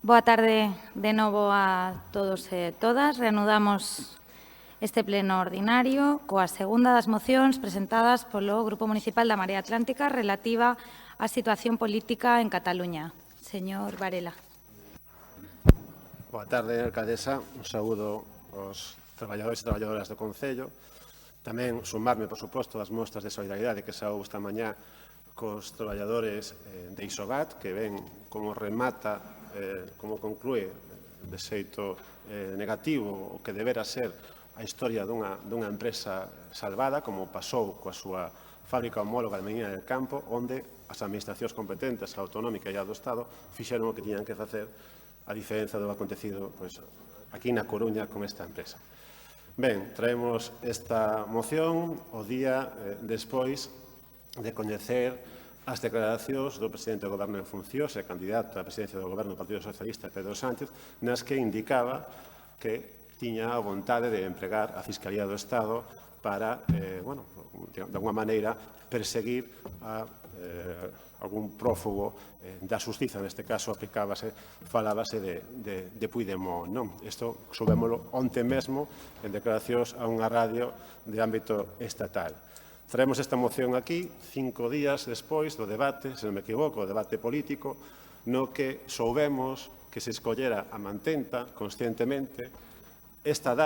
Boa tarde de novo a todos e todas. Reanudamos este pleno ordinario coa segunda das mocións presentadas polo Grupo Municipal da Marea Atlántica relativa á situación política en Cataluña. Señor Varela. Boa tarde, alcaldesa. Un saúdo aos traballadores e traballadoras do Concello. Tamén sumarme, por suposto, ás mostras de solidaridade que saúdo esta mañá cos traballadores de Isogat, que ven como remata, como conclúe de xeito negativo o que debera ser a historia dunha empresa salvada, como pasou coa súa fábrica homóloga de Medina del Campo, onde as administracións competentes, a autonómica e a do Estado, fixeron o que tiñan que facer, a diferenza do acontecido aquí na Coruña con esta empresa. Ben, traemos esta moción o día despois de coñecer as declaracións do presidente do Goberno en funcións e candidato á presidencia do Goberno do Partido Socialista, Pedro Sánchez, nas que indicaba que tiña a vontade de empregar a Fiscalía do Estado para, de alguma maneira, perseguir a algún prófugo da xustiza, neste caso falábase de Puigdemont. Isto soubémolo onte mesmo en declaracións a unha radio de ámbito estatal. Traemos esta moción aquí 5 días despois do debate, se non me equivoco, o debate político, no que soubemos que se escollera a mantenta conscientemente estas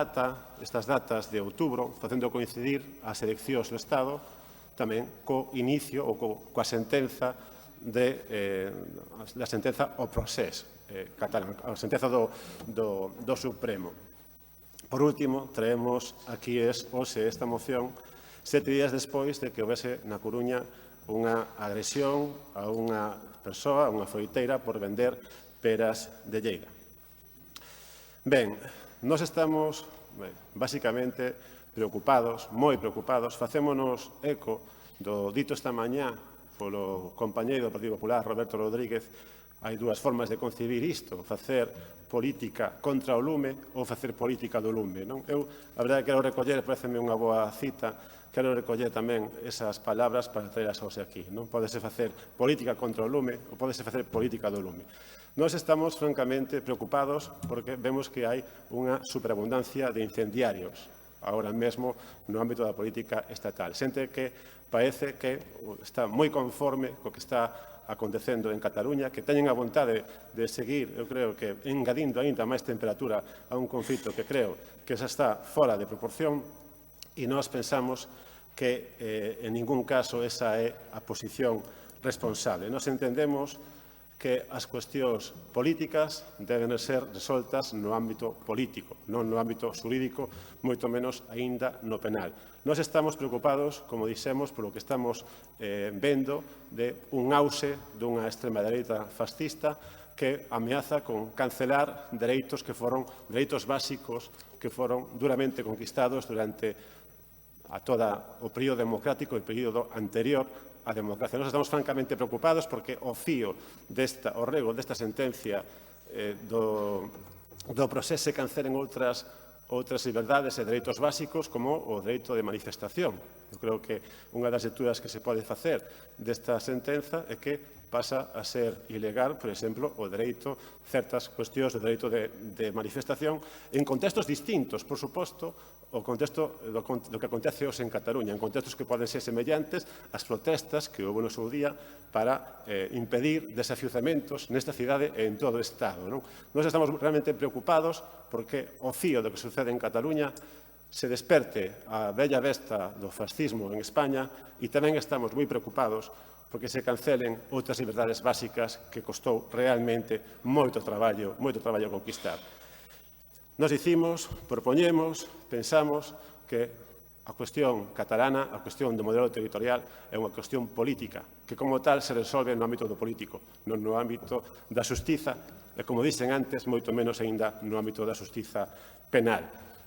datas de outubro, facendo coincidir as eleccións do Estado tamén co inicio ou coa sentenza da sentenza ao procés catalán, a sentenza do Supremo. Por último, traemos aquí hoxe esta moción 7 días despois de que houvese na Coruña unha agresión a unha persoa, a unha foiteira, por vender peras de Lleida. Ben, nós estamos, basicamente, preocupados, moi preocupados, facémonos eco do dito esta mañá polo compañeiro do Partido Popular, Roberto Rodríguez. Hai dúas formas de concebir isto, facer política contra o lume ou facer política do lume. Eu, a verdade, quero recoller, pareceme unha boa cita, quero recoller tamén esas palabras para traerlas hoxe aquí. Non podese facer política contra o lume ou podese facer política do lume. Nós estamos, francamente, preocupados porque vemos que hai unha superabundancia de incendiarios agora mesmo no ámbito da política estatal. Xente que parece que está moi conforme co que está acontecendo en Cataluña, que teñen a vontade de seguir, eu creo que engadindo aínda máis temperatura a un conflito que creo que xa está fora de proporción, e nós pensamos que en ningún caso esa é a posición responsable. Nós entendemos que as cuestións políticas deben ser resoltas no ámbito político, non no ámbito xurídico, moito menos aínda no penal. Nós estamos preocupados, como dixemos, polo que estamos vendo de un auxe dunha extrema dereita fascista que ameaza con cancelar dereitos básicos que foron duramente conquistados durante a todo o período democrático e o período anterior á democracia. Nós estamos francamente preocupados porque o fío o rego desta sentencia do proceso se cancelen outras liberdades e dereitos básicos como o dereito de manifestación. Eu creo que unha das lecturas que se pode facer desta sentenza é que pasa a ser ilegal, por exemplo, o dereito, certas cuestións do dereito de manifestación en contextos distintos, por suposto, o contexto do que acontece hoxe en Cataluña, en contextos que poden ser semellantes ás protestas que houve no seu día para impedir desafiuzamentos nesta cidade e en todo o Estado. Nós estamos realmente preocupados porque o fío do que sucede en Cataluña se desperte a bella besta do fascismo en España e tamén estamos moi preocupados porque se cancelen outras liberdades básicas que costou realmente moito traballo conquistar. Nos dicimos, propoñemos, pensamos que a cuestión catalana, a cuestión do modelo territorial é unha cuestión política, que como tal se resolve no ámbito do político, non no ámbito da xustiza e, como dixen antes, moito menos aínda no ámbito da xustiza penal.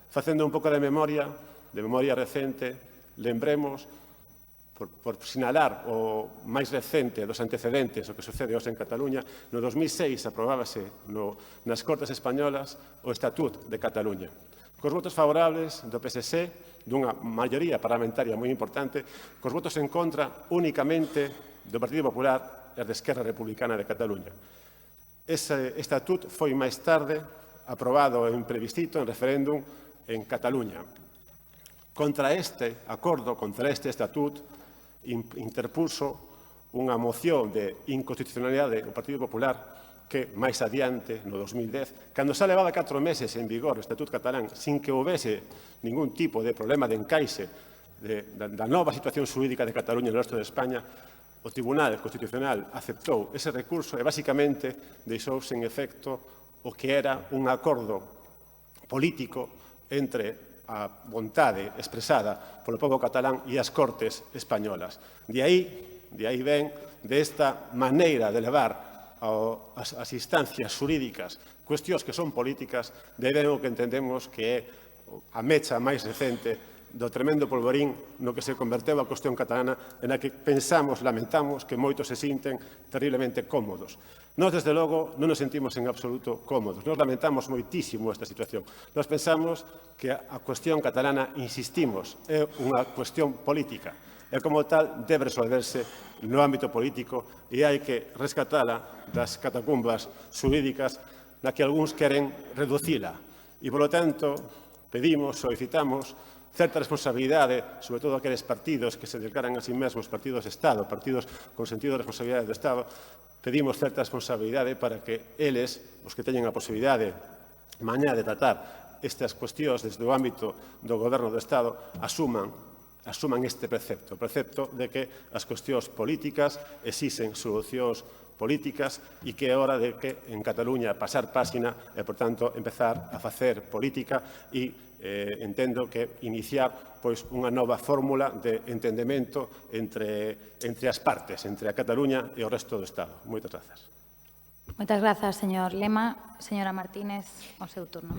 Facendo un pouco de memoria recente, lembremos, por sinalar o máis recente dos antecedentes o que sucede hoxe en Cataluña, no 2006 aprobábase nas Cortes Españolas o Estatut de Cataluña. Cos votos favorables do PSC, dunha maioría parlamentaria moi importante, cos votos en contra únicamente do Partido Popular e da Esquerra Republicana de Cataluña. Ese estatut foi máis tarde aprobado en plebiscito, en referéndum, en Cataluña. Contra este acordo, contra este estatut, interpuso unha moción de inconstitucionalidade do Partido Popular que máis adiante, no 2010, cando xa levaba 4 meses en vigor o Estatut catalán sin que houvese ningún tipo de problema de encaixe da nova situación xurídica de Cataluña no resto de España, o Tribunal Constitucional aceptou ese recurso e, basicamente, deixou sen efecto o que era un acordo político entre a vontade expresada polo pobo catalán e as Cortes españolas. De aí ven desta maneira de levar as instancias xurídicas, cuestións que son políticas, deben o que entendemos que é a mecha máis recente do tremendo polvorín no que se converteu a cuestión catalana, en a que pensamos, lamentamos, que moitos se sinten terriblemente cómodos. Nós, desde logo, non nos sentimos en absoluto cómodos. Nos lamentamos moitísimo esta situación. Nos pensamos que a cuestión catalana, insistimos, é unha cuestión política. E, como tal, debe resolverse no ámbito político e hai que rescatala das catacumbas xurídicas na que algúns queren reducila. E, polo tanto, pedimos, solicitamos certa responsabilidade, sobre todo aqueles partidos que se declaran a sí mesmos partidos de Estado, partidos con sentido de responsabilidade do Estado, pedimos certa responsabilidade para que eles, os que teñen a posibilidade mañá de tratar estas cuestións desde o ámbito do Goberno do Estado, asuman este precepto, o precepto de que as cuestións políticas exixen solucións políticas e que é hora de que en Cataluña pasar páxina e, por tanto, empezar a facer política e entendo que iniciar unha nova fórmula de entendemento entre as partes, entre a Cataluña e o resto do Estado. Moitas grazas. Moitas grazas, señor Lema. Señora Martínez, o seu turno.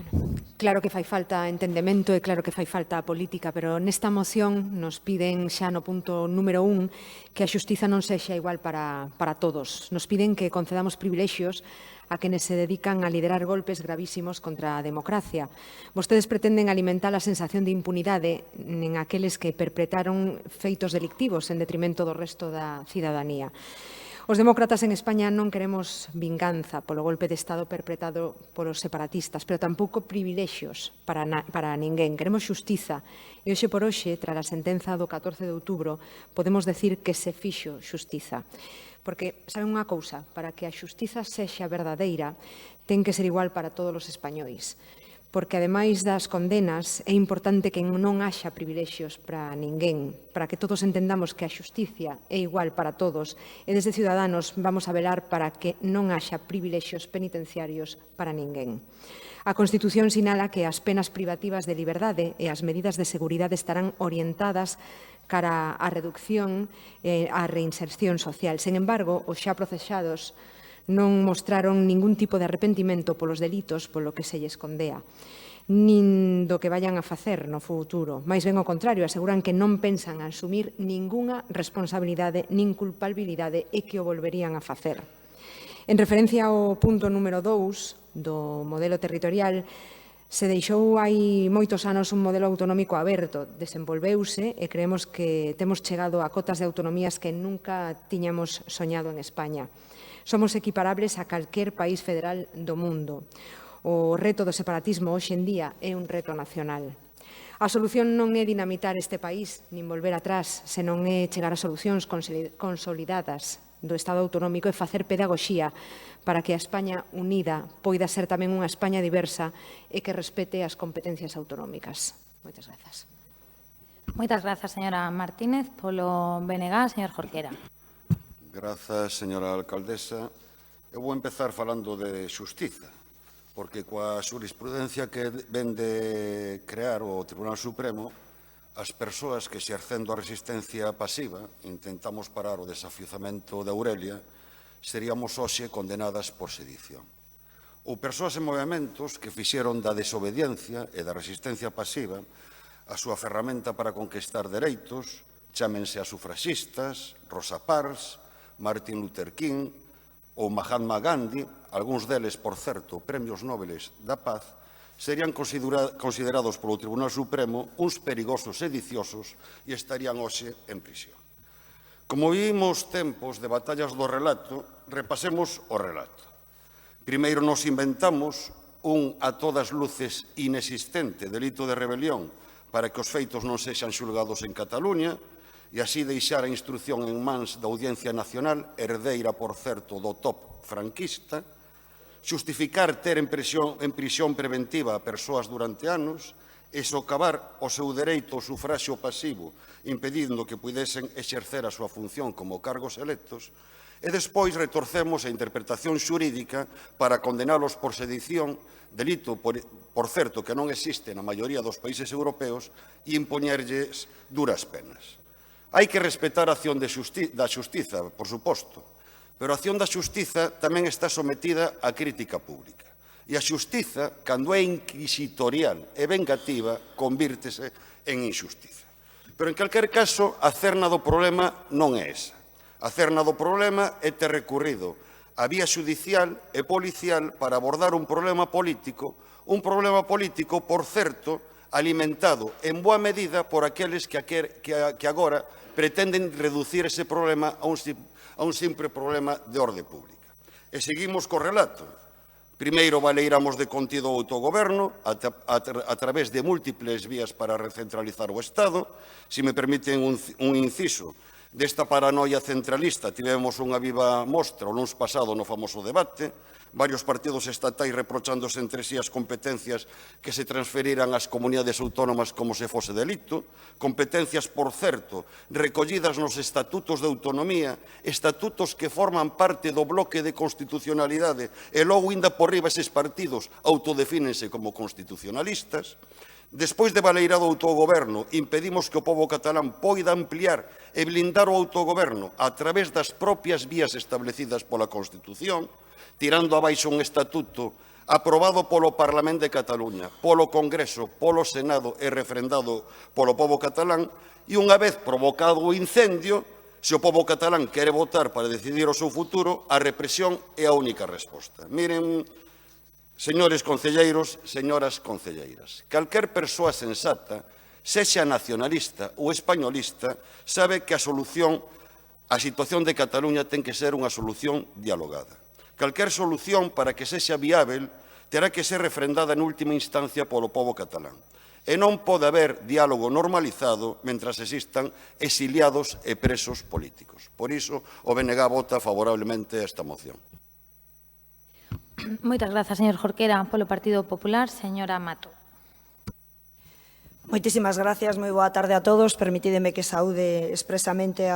Claro que fai falta entendemento e claro que fai falta política, pero nesta moción nos piden xa no punto número 1 que a xustiza non sexa igual para todos. Nos piden que concedamos privilexios a quenes se dedican a liderar golpes gravísimos contra a democracia. Vostedes pretenden alimentar a sensación de impunidade en aqueles que perpetraron feitos delictivos en detrimento do resto da cidadanía. Os demócratas en España non queremos vinganza polo golpe de Estado perpetrado polos separatistas, pero tampouco privilexios para ninguén. Queremos xustiza. E hoxe por hoxe, tras a sentenza do 14 de outubro, podemos decir que se fixo xustiza. Porque, saben unha cousa, para que a xustiza sexa verdadeira, ten que ser igual para todos os españois. Porque, ademais das condenas, é importante que non haxa privilexios para ninguén, para que todos entendamos que a xusticia é igual para todos, e desde Ciudadanos vamos a velar para que non haxa privilexios penitenciarios para ninguén. A Constitución sinala que as penas privativas de liberdade e as medidas de seguridade estarán orientadas cara á reducción e á reinserción social. Sen embargo, os xa procesados non mostraron ningún tipo de arrepentimento polos delitos polo que se lles condea, nin do que vayan a facer no futuro. Mais ben ao contrario, aseguran que non pensan asumir ningunha responsabilidade nin culpabilidade e que o volverían a facer. En referencia ao punto número 2 do modelo territorial, se deixou hai moitos anos un modelo autonómico aberto, desenvolveuse e creemos que temos chegado a cotas de autonomías que nunca tiñamos soñado en España. Somos equiparables a calquer país federal do mundo. O reto do separatismo hoxe en día é un reto nacional. A solución non é dinamitar este país, nin volver atrás, senón é chegar a solucións consolidadas do Estado autonómico e facer pedagogía para que a España unida poida ser tamén unha España diversa e que respete as competencias autonómicas. Moitas grazas. Moitas grazas, señora Martínez. Polo BNG, señor Jorquera. Grazas, señora alcaldesa. Eu vou empezar falando de xustiza, porque coa xurisprudencia que ven de crear o Tribunal Supremo, as persoas que, exercendo a resistencia pasiva, intentamos parar o desafiuzamento de Aurelia, seríamos hoxe condenadas por sedición. Ou persoas en movimentos que fixeron da desobediencia e da resistencia pasiva a súa ferramenta para conquistar dereitos, chámense a sufraxistas, Rosa Parks, Martin Luther King ou Mahatma Gandhi, algúns deles, por certo, premios Nobel da Paz, serían considerados polo Tribunal Supremo uns perigosos sediciosos e estarían hoxe en prisión. Como vivimos tempos de batallas do relato, repasemos o relato. Primeiro nos inventamos un a todas luces inexistente delito de rebelión para que os feitos non sexan xulgados en Cataluña e así deixar a instrucción en mans da Audiencia Nacional, herdeira, por certo, do top franquista, xustificar ter en prisión preventiva a persoas durante anos e socavar o seu dereito ao sufraxio pasivo, impedindo que pudesen exercer a súa función como cargos electos, e despois retorcemos a interpretación xurídica para condenalos por sedición, delito, por certo, que non existe na maioría dos países europeos, e impoñerlles duras penas. Hai que respetar a acción da xustiza, por suposto, pero a acción da xustiza tamén está sometida á crítica pública. E a xustiza, cando é inquisitorial e vengativa, convírtese en injustiza. Pero, en calquer caso, a cerna do problema non é esa. A cerna do problema é ter recurrido a vía xudicial e policial para abordar un problema político, por certo, alimentado en boa medida por aqueles que agora pretenden reducir ese problema a un simple problema de orde pública. E seguimos co relato. Primeiro baleiramos de contido o autogoberno a través de múltiples vías para recentralizar o Estado. Se me permiten un inciso, desta paranoia centralista tivemos unha viva mostra o luns pasado no famoso debate, varios partidos estatais reprochándose entre sí as competencias que se transferiran ás comunidades autónomas como se fose delito, competencias, por certo, recollidas nos estatutos de autonomía, estatutos que forman parte do bloque de constitucionalidade e logo, inda por riba, eses partidos autodefínense como constitucionalistas. Despois de baleirado o autogoberno, impedimos que o pobo catalán poida ampliar e blindar o autogoberno a través das propias vías establecidas pola Constitución, tirando abaixo un estatuto aprobado polo Parlamento de Cataluña, polo Congreso, polo Senado e refrendado polo pobo catalán, e unha vez provocado o incendio, se o pobo catalán quere votar para decidir o seu futuro, a represión é a única resposta. Miren, señores concelleiros, señoras concelleiras, calquer persoa sensata, sexa nacionalista ou españolista, sabe que a situación de Cataluña ten que ser unha solución dialogada. Calquer solución, para que sexa viável, terá que ser refrendada en última instancia polo pobo catalán. E non pode haber diálogo normalizado mentras existan exiliados e presos políticos. Por iso, o BNG vota favorablemente a esta moción. Moitas grazas, señor Jorquera. Polo Partido Popular, señora Mato. Moitísimas gracias, moi boa tarde a todos. Permitídeme que saúde expresamente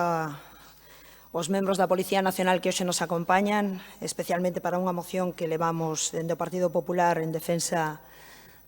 os membros da Policía Nacional que hoxe nos acompañan, especialmente para unha moción que levamos dende o Partido Popular en defensa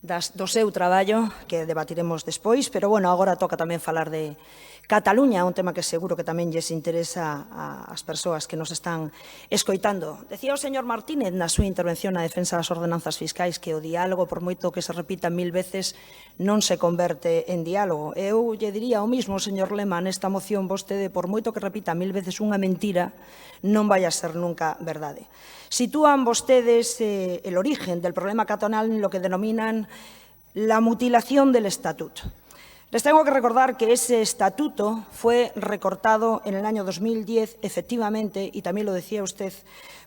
do seu traballo, que debatiremos despois, pero, bueno, agora toca tamén falar de Cataluña, un tema que seguro que tamén lles interesa ás persoas que nos están escoitando. Decía o señor Martínez na súa intervención na defensa das ordenanzas fiscais que o diálogo, por moito que se repita 1000 veces, non se converte en diálogo. Eu lle diría o mismo, señor Lema, nesta moción vostede, por moito que repita 1000 veces unha mentira, non vai a ser nunca verdade. Sitúan vostedes el origen del problema catalán en lo que denominan la mutilación del estatuto. Les tengo que recordar que ese estatuto fue recortado en el año 2010, efectivamente, y también lo decía usted,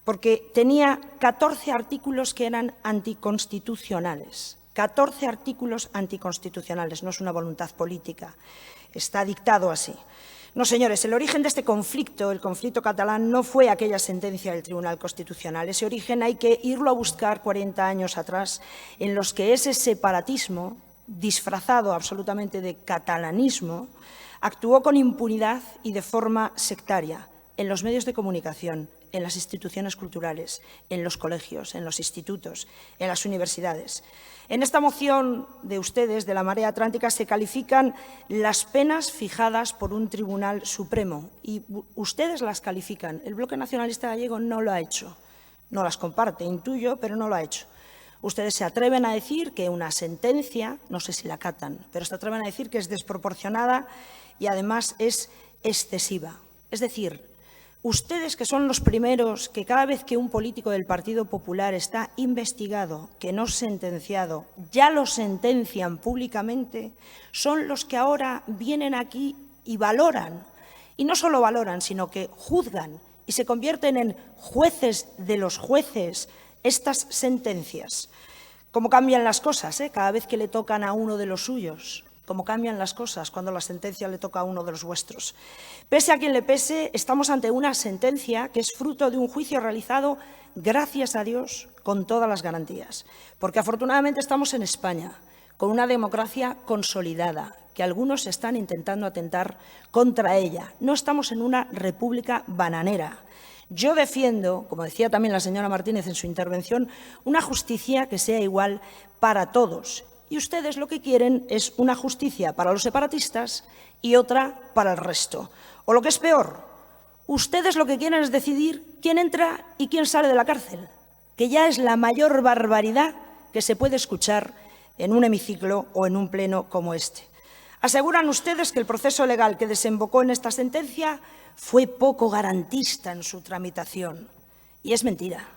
porque tenía 14 artículos que eran anticonstitucionales. 14 artículos anticonstitucionales, no es una voluntad política, está dictado así. No, señores, el origen de este conflicto, el conflicto catalán, no fue aquella sentencia del Tribunal Constitucional. Ese origen hay que irlo a buscar 40 años atrás, en los que ese separatismo, disfrazado absolutamente de catalanismo, actuó con impunidad y de forma sectaria en los medios de comunicación, en las instituciones culturales, en los colegios, en los institutos, en las universidades. En esta moción de ustedes, de la Marea Atlántica, se califican las penas fijadas por un Tribunal Supremo y ustedes las califican. El Bloque Nacionalista Gallego no lo ha hecho. No las comparte, intuyo, pero no lo ha hecho. Ustedes se atreven a decir que una sentencia, no sé si la acatan, pero se atreven a decir que es desproporcionada y además es excesiva. Es decir, ustedes, que son los primeros que cada vez que un político del Partido Popular está investigado, que no sentenciado, ya lo sentencian públicamente, son los que ahora vienen aquí y valoran. Y no solo valoran, sino que juzgan y se convierten en jueces de los jueces estas sentencias. Cómo cambian las cosas, cada vez que le tocan a uno de los suyos. Cómo cambian las cosas cuando la sentencia le toca a uno de los vuestros. Pese a quien le pese, estamos ante una sentencia que es fruto de un juicio realizado, gracias a Dios, con todas las garantías. Porque afortunadamente estamos en España, con una democracia consolidada, que algunos están intentando atentar contra ella. No estamos en una república bananera. Yo defiendo, como decía también la señora Martínez en su intervención, una justicia que sea igual para todos. Y ustedes lo que quieren es una justicia para los separatistas y otra para el resto. O lo que es peor, ustedes lo que quieren es decidir quién entra y quién sale de la cárcel, que ya es la mayor barbaridad que se puede escuchar en un hemiciclo o en un pleno como este. Aseguran ustedes que el proceso legal que desembocó en esta sentencia fue poco garantista en su tramitación. Y es mentira.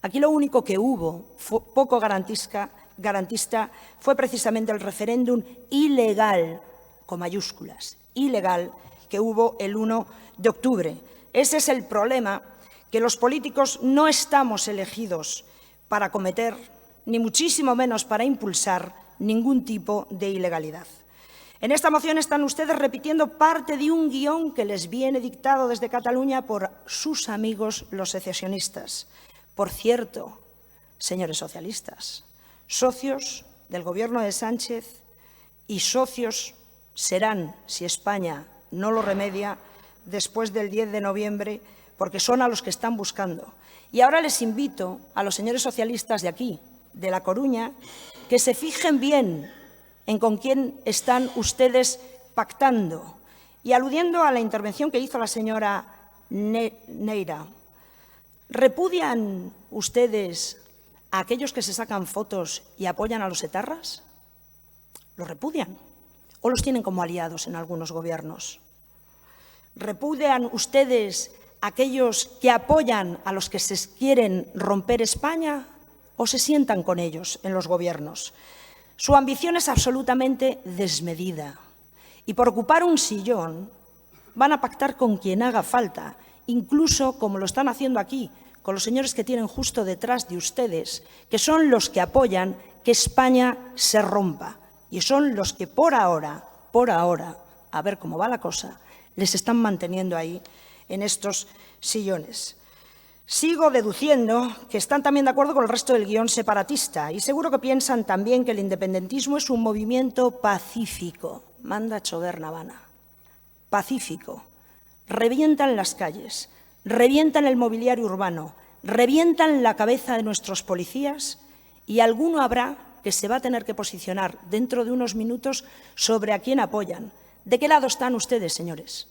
Aquí lo único que hubo poco garantista fue precisamente el referéndum ilegal, con mayúsculas, ilegal, que hubo el 1 de octubre. Ese es el problema, que los políticos no estamos elegidos para cometer, ni muchísimo menos para impulsar, ningún tipo de ilegalidad. En esta moción están ustedes repitiendo parte de un guión que les viene dictado desde Cataluña por sus amigos los secesionistas. Por cierto, señores socialistas, socios del Gobierno de Sánchez y socios serán, si España no lo remedia, después del 10 de noviembre, porque son a los que están buscando. Y ahora les invito a los señores socialistas de aquí, de La Coruña, que se fijen bien en con quién están ustedes pactando. Y aludiendo a la intervención que hizo la señora Neira, ¿repudian ustedes a aquellos que se sacan fotos y apoyan a los etarras? ¿Los repudian? ¿O los tienen como aliados en algunos gobiernos? ¿Repudian ustedes a aquellos que apoyan a los que se quieren romper España o se sientan con ellos en los gobiernos? Su ambición es absolutamente desmedida y por ocupar un sillón van a pactar con quien haga falta, incluso como lo están haciendo aquí, con los señores que tienen justo detrás de ustedes, que son los que apoyan que España se rompa y son los que por ahora, a ver cómo va la cosa, les están manteniendo ahí en estos sillones. Sigo deduciendo que están también de acuerdo con el resto del guión separatista y seguro que piensan también que el independentismo es un movimiento pacífico. Manda chover Navana. Pacífico. Revientan las calles, revientan el mobiliario urbano, revientan la cabeza de nuestros policías y alguno habrá que se va a tener que posicionar dentro de unos minutos sobre a quién apoyan. ¿De qué lado están ustedes, señores?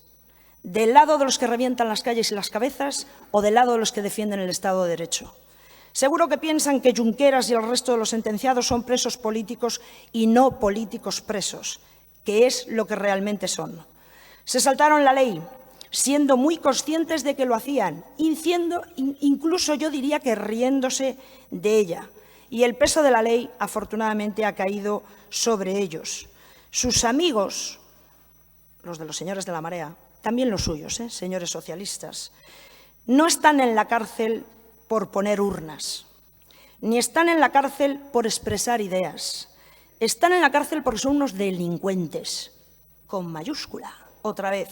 ¿Del lado de los que revientan las calles y las cabezas o del lado de los que defienden el Estado de Derecho? Seguro que piensan que Junqueras y el resto de los sentenciados son presos políticos y no políticos presos, que es lo que realmente son. Se saltaron la ley, siendo muy conscientes de que lo hacían, incluso yo diría que riéndose de ella. Y el peso de la ley, afortunadamente, ha caído sobre ellos. Sus amigos, los de los señores de la Marea, también los suyos, señores socialistas, no están en la cárcel por poner urnas, ni están en la cárcel por expresar ideas. Están en la cárcel porque son unos delincuentes, con mayúscula, otra vez,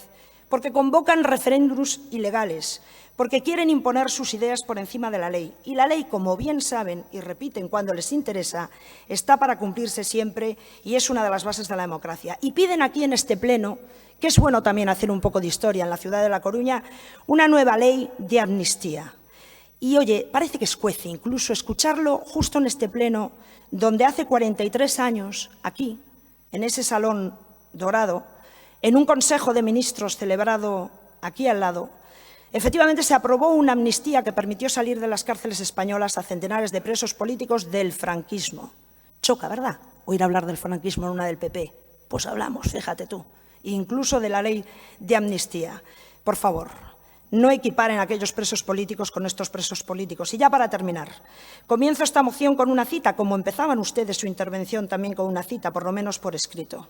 porque convocan referéndums ilegales, porque quieren imponer sus ideas por encima de la ley. Y la ley, como bien saben y repiten cuando les interesa, está para cumplirse siempre y es una de las bases de la democracia. Y piden aquí en este pleno, que es bueno también hacer un poco de historia en la ciudad de La Coruña, una nueva ley de amnistía. Y oye, parece que escuece incluso escucharlo justo en este pleno, donde hace 43 años, aquí, en ese salón dorado, en un Consejo de Ministros celebrado aquí al lado, efectivamente se aprobó una amnistía que permitió salir de las cárceles españolas a centenares de presos políticos del franquismo. Choca, ¿verdad? Oír hablar del franquismo en una del PP. Pues hablamos, fíjate tú. Incluso de la ley de amnistía. Por favor, no equiparen a aquellos presos políticos con estos presos políticos. Y ya para terminar, comienzo esta moción con una cita, como empezaban ustedes su intervención también con una cita, por lo menos por escrito.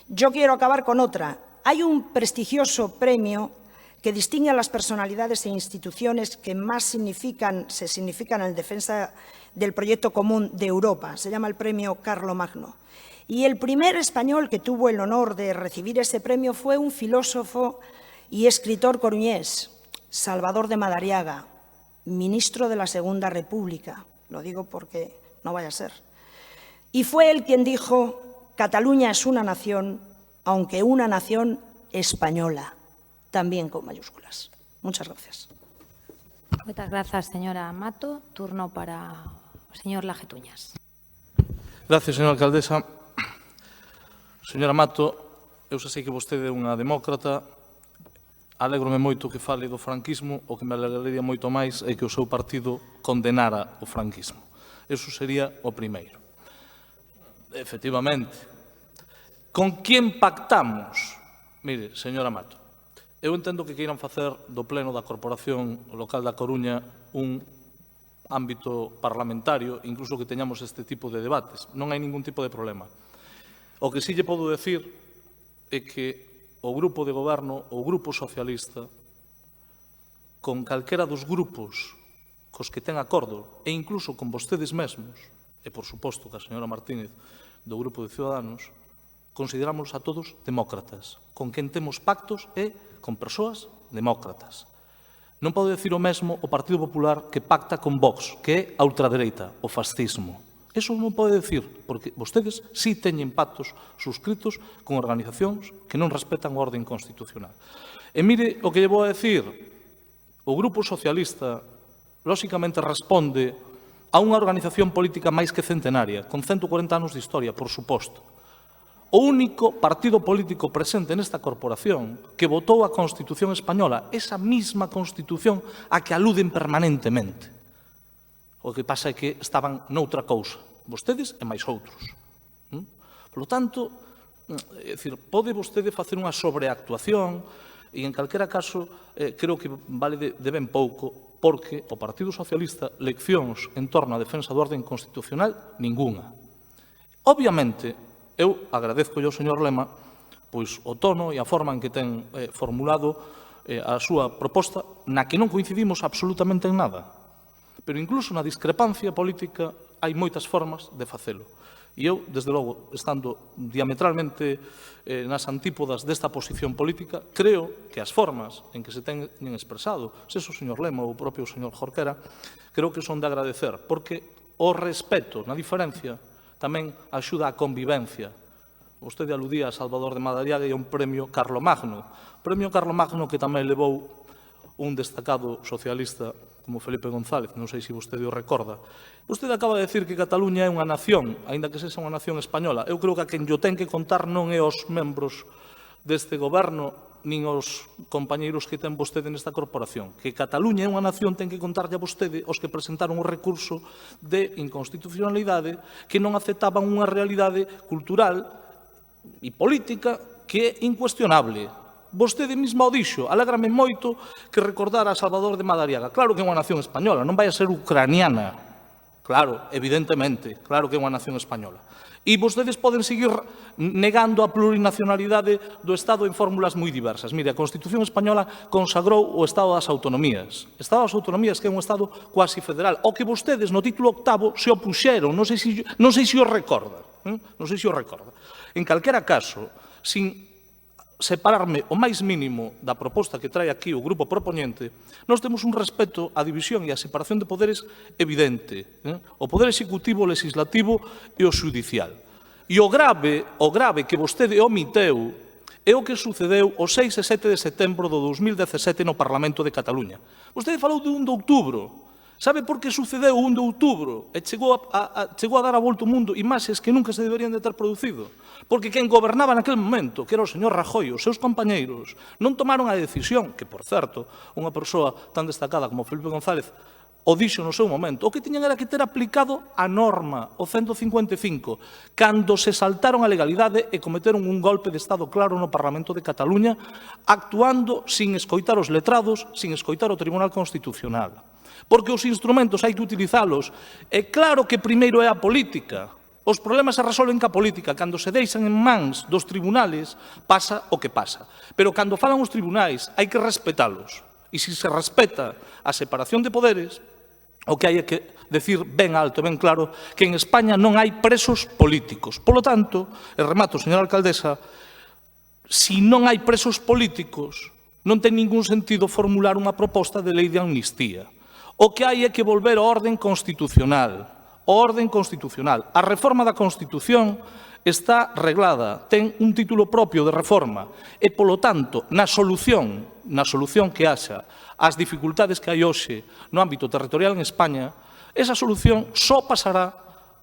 Yo quiero acabar con otra. Hay un prestigioso premio que distingue a las personalidades e instituciones que más se significan en defensa del proyecto común de Europa. Se llama el Premio Carlomagno. Y el primer español que tuvo el honor de recibir ese premio fue un filósofo y escritor coruñés, Salvador de Madariaga, ministro de la Segunda República. Lo digo porque no vaya a ser. Y fue él quien dijo: Cataluña es una nación, aunque una nación española, también con mayúsculas. Muchas gracias. Muchas gracias, señora Mato. Turno para o señor Lajetuñas. Gracias, señora alcaldesa. Señora Mato, eu xa sei que vostede é unha demócrata. Alégrome moito que fale do franquismo. O que me alegraría moito máis é que o seu partido condenara o franquismo. Eso sería o primeiro. Efectivamente. Con quen pactamos? Mire, señora Mato, eu entendo que queiran facer do pleno da Corporación Local da Coruña un ámbito parlamentario, incluso que teñamos este tipo de debates. Non hai ningún tipo de problema. O que sí lle podo decir é que o grupo de goberno, o grupo socialista, con calquera dos grupos cos que ten acordo, e incluso con vostedes mesmos, e por suposto que a señora Martínez do grupo de Ciudadanos, consideramos a todos demócratas. Con quen temos pactos é con persoas demócratas. Non pode decir o mesmo o Partido Popular que pacta con Vox, que é a ultradereita, o fascismo. Eso non pode decir, porque vostedes sí teñen pactos suscritos con organizacións que non respetan a orden constitucional. E mire o que lle vou a decir, o Grupo Socialista, lóxicamente, responde a unha organización política máis que centenaria, con 140 anos de historia, por suposto. O único partido político presente nesta corporación que votou a Constitución española, esa mesma Constitución a que aluden permanentemente. O que pasa é que estaban noutra cousa, vostedes e máis outros. Por lo tanto, é dicir, pode vostede facer unha sobreactuación e, en calquera caso, creo que vale de ben pouco, porque o Partido Socialista, leccións en torno á defensa do orden constitucional, ninguna. Obviamente, eu agradezco ao señor Lema pois o tono e a forma en que ten formulado a súa proposta, na que non coincidimos absolutamente en nada. Pero incluso na discrepancia política hai moitas formas de facelo. E eu, desde logo, estando diametralmente nas antípodas desta posición política, creo que as formas en que se teñen expresado, se o señor Lema ou o propio señor Jorquera, creo que son de agradecer, porque o respeto na diferencia tamén axuda á convivencia. Vostede aludía a Salvador de Madariaga e a un premio Carlomagno. Premio Carlomagno que tamén levou un destacado socialista como Felipe González, non sei se vostede o recorda. Vostede acaba de decir que Cataluña é unha nación, aínda que sexa unha nación española. Eu creo que a quen lle ten que contar non é os membros deste goberno, nin os compañeiros que ten vostede nesta corporación. Que Cataluña é unha nación ten que contarlle a vostede os que presentaron o recurso de inconstitucionalidade que non aceptaban unha realidade cultural e política que é incuestionable. Vostede mesma o dixo, alégrame moito que recordara a Salvador de Madariaga. Claro que é unha nación española, non vai a ser ucraniana. Claro, evidentemente, claro que é unha nación española. E vostedes poden seguir negando a plurinacionalidade do Estado en fórmulas moi diversas. Mire, a Constitución española consagrou o Estado das Autonomías. O Estado das Autonomías que é un Estado cuasi federal, ao que vostedes no título octavo se opuxeron, non sei se o recorda. Non sei se o recorda. En calquera caso, sin separarme o máis mínimo da proposta que trae aquí o grupo propoñente, nós temos un respeto á división e á separación de poderes evidente. O poder executivo, o legislativo e o xudicial. E o grave que vostede omiteu é o que sucedeu o 6 e 7 de setembro do 2017 no Parlamento de Cataluña. Vostede falou de 1 de outubro. Sabe por que sucedeu o 1 de outubro e chegou a dar a volta ao mundo imaxes que nunca se deberían de ter producido? Porque quen gobernaba naquele momento, que era o señor Rajoy, os seus compañeiros, non tomaron a decisión, que, por certo, unha persoa tan destacada como Felipe González o dixo no seu momento, o que tiñan era que ter aplicado a norma, o 155, cando se saltaron a legalidade e cometeron un golpe de Estado claro no Parlamento de Cataluña, actuando sin escoitar os letrados, sin escoitar o Tribunal Constitucional. Porque os instrumentos hai que utilizalos. É claro que primeiro é a política, Os problemas se resolven ca política. Cando se deixan en mans dos tribunales, pasa o que pasa. Pero cando falan os tribunais, hai que respetalos. E se se respeta a separación de poderes, o que hai é que decir ben alto, ben claro, que en España non hai presos políticos. Polo tanto, e remato, señora alcaldesa, se non hai presos políticos, non ten ningún sentido formular unha proposta de lei de amnistía. O que hai é que volver ao orden constitucional. O orden constitucional. A reforma da Constitución está reglada, ten un título propio de reforma e, polo tanto, na solución que haxa as dificultades que hai hoxe no ámbito territorial en España, esa solución só pasará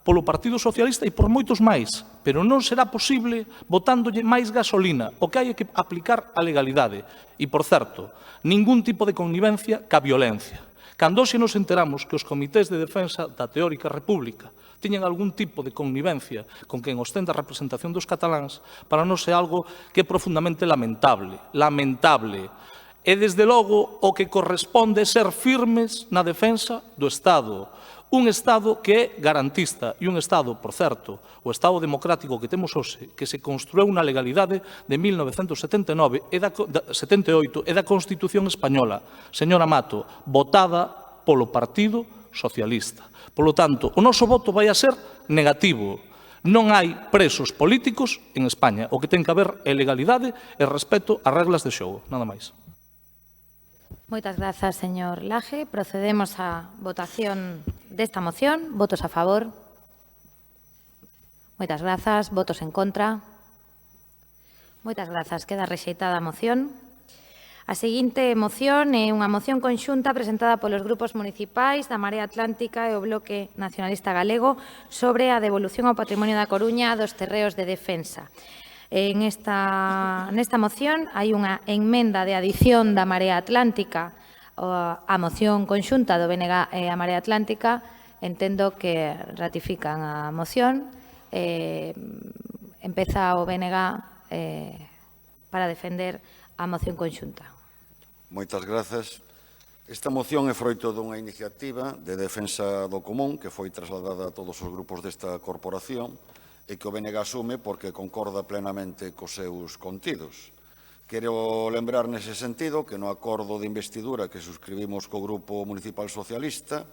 polo Partido Socialista e por moitos máis, pero non será posible botándolle máis gasolina. O que hai é que aplicar a legalidade. E, por certo, ningún tipo de connivencia ca violencia. Cando hoxe nos enteramos que os comités de defensa da teórica república tiñen algún tipo de connivencia con quen ostenta a representación dos cataláns, para nós é algo que é profundamente lamentable. Lamentable. E, desde logo, o que corresponde é ser firmes na defensa do Estado. Un Estado que é garantista e un Estado, por certo, o Estado democrático que temos hoxe, que se construiu na legalidade de 1978 e da Constitución Española, señora Mato, votada polo Partido Socialista. Polo tanto, o noso voto vai a ser negativo. Non hai presos políticos en España. O que ten que haber é legalidade e respeto ás reglas de xogo. Nada máis. Moitas grazas, señor Laje. Procedemos á votación desta moción. Votos a favor. Moitas grazas. Votos en contra. Moitas grazas. Queda rexeitada a moción. A seguinte moción é unha moción conxunta presentada polos grupos municipais da Marea Atlántica e o Bloque Nacionalista Galego sobre a devolución ao patrimonio da Coruña dos terreos de defensa. Nesta moción hai unha enmenda de adición da Marea Atlántica á moción conxunta do BNG e a Marea Atlántica. Entendo que ratifican a moción. Empeza o BNG para defender a moción conxunta. Moitas grazas. Esta moción é froito dunha iniciativa de defensa do común que foi trasladada a todos os grupos desta corporación e que o BNG asume porque concorda plenamente cos seus contidos. Quero lembrar nese sentido que no acordo de investidura que suscribimos co Grupo Municipal Socialista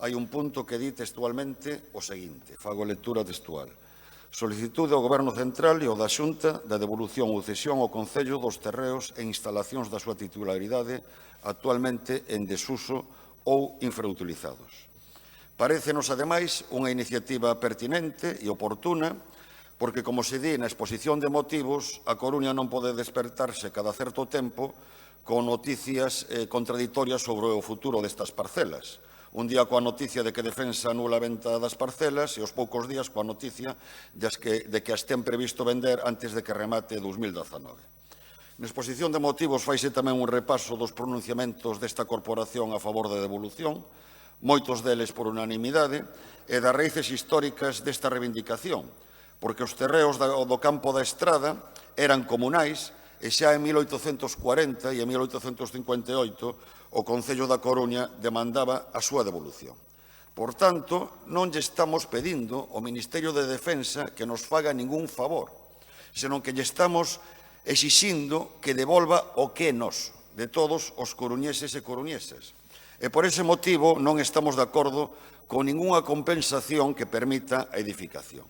hai un punto que di textualmente o seguinte, fago lectura textual. Solicitude ao Goberno Central e ao da Xunta da devolución ou cesión ao Concello dos terreos e instalacións da súa titularidade actualmente en desuso ou infrautilizados. Parécenos, ademais, unha iniciativa pertinente e oportuna porque, como se di na exposición de motivos, a Coruña non pode despertarse cada certo tempo con noticias contradictorias sobre o futuro destas parcelas. Un día coa noticia de que Defensa anula a venta das parcelas e aos poucos días coa noticia de que as ten previsto vender antes de que remate 2019. Na exposición de motivos faise tamén un repaso dos pronunciamentos desta corporación a favor da devolución, moitos deles por unanimidade, e das raíces históricas desta reivindicación, porque os terreos do campo da Estrada eran comunais e xa en 1840 e en 1858 o Concello da Coruña demandaba a súa devolución. Por tanto, non lle estamos pedindo ao Ministerio de Defensa que nos faga ningún favor, senón que lle estamos exixindo que devolva o que é noso, de todos os coruñeses e coruñesas. E por ese motivo non estamos de acordo con ningunha compensación que permita a edificación.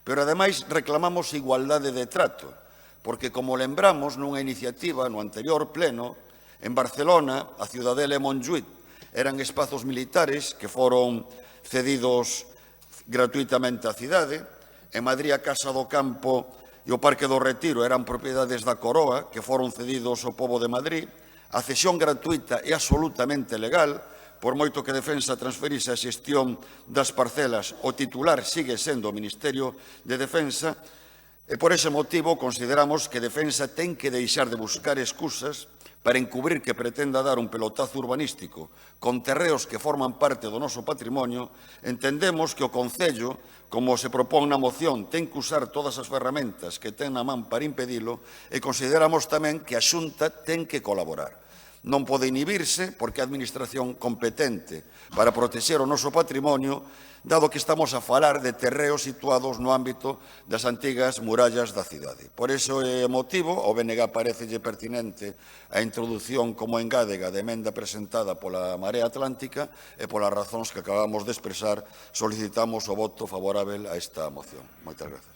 Pero, ademais, reclamamos igualdade de trato, porque, como lembramos nunha iniciativa no anterior pleno, en Barcelona, a Ciudadela e Montjuïc eran espazos militares que foron cedidos gratuitamente á cidade. En Madrid, a Casa do Campo e o Parque do Retiro eran propiedades da Coroa que foron cedidos ao pobo de Madrid. A cesión gratuita é absolutamente legal, por moito que Defensa transferise a xestión das parcelas, o titular sigue sendo o Ministerio de Defensa, e por ese motivo consideramos que Defensa ten que deixar de buscar excusas para encubrir que pretenda dar un pelotazo urbanístico con terreos que forman parte do noso patrimonio. Entendemos que o Concello, como se propón na moción, ten que usar todas as ferramentas que ten na man para impedilo, e consideramos tamén que a Xunta ten que colaborar. non pode inhibirse porque é a administración competente para protexer o noso patrimonio, dado que estamos a falar de terreos situados no ámbito das antigas murallas da cidade. Por iso é motivo, ao BNG parecelle pertinente a introdución como engádega de emenda presentada pola Marea Atlántica e polas razóns que acabamos de expresar, solicitamos o voto favorável a esta moción. Moitas grazas.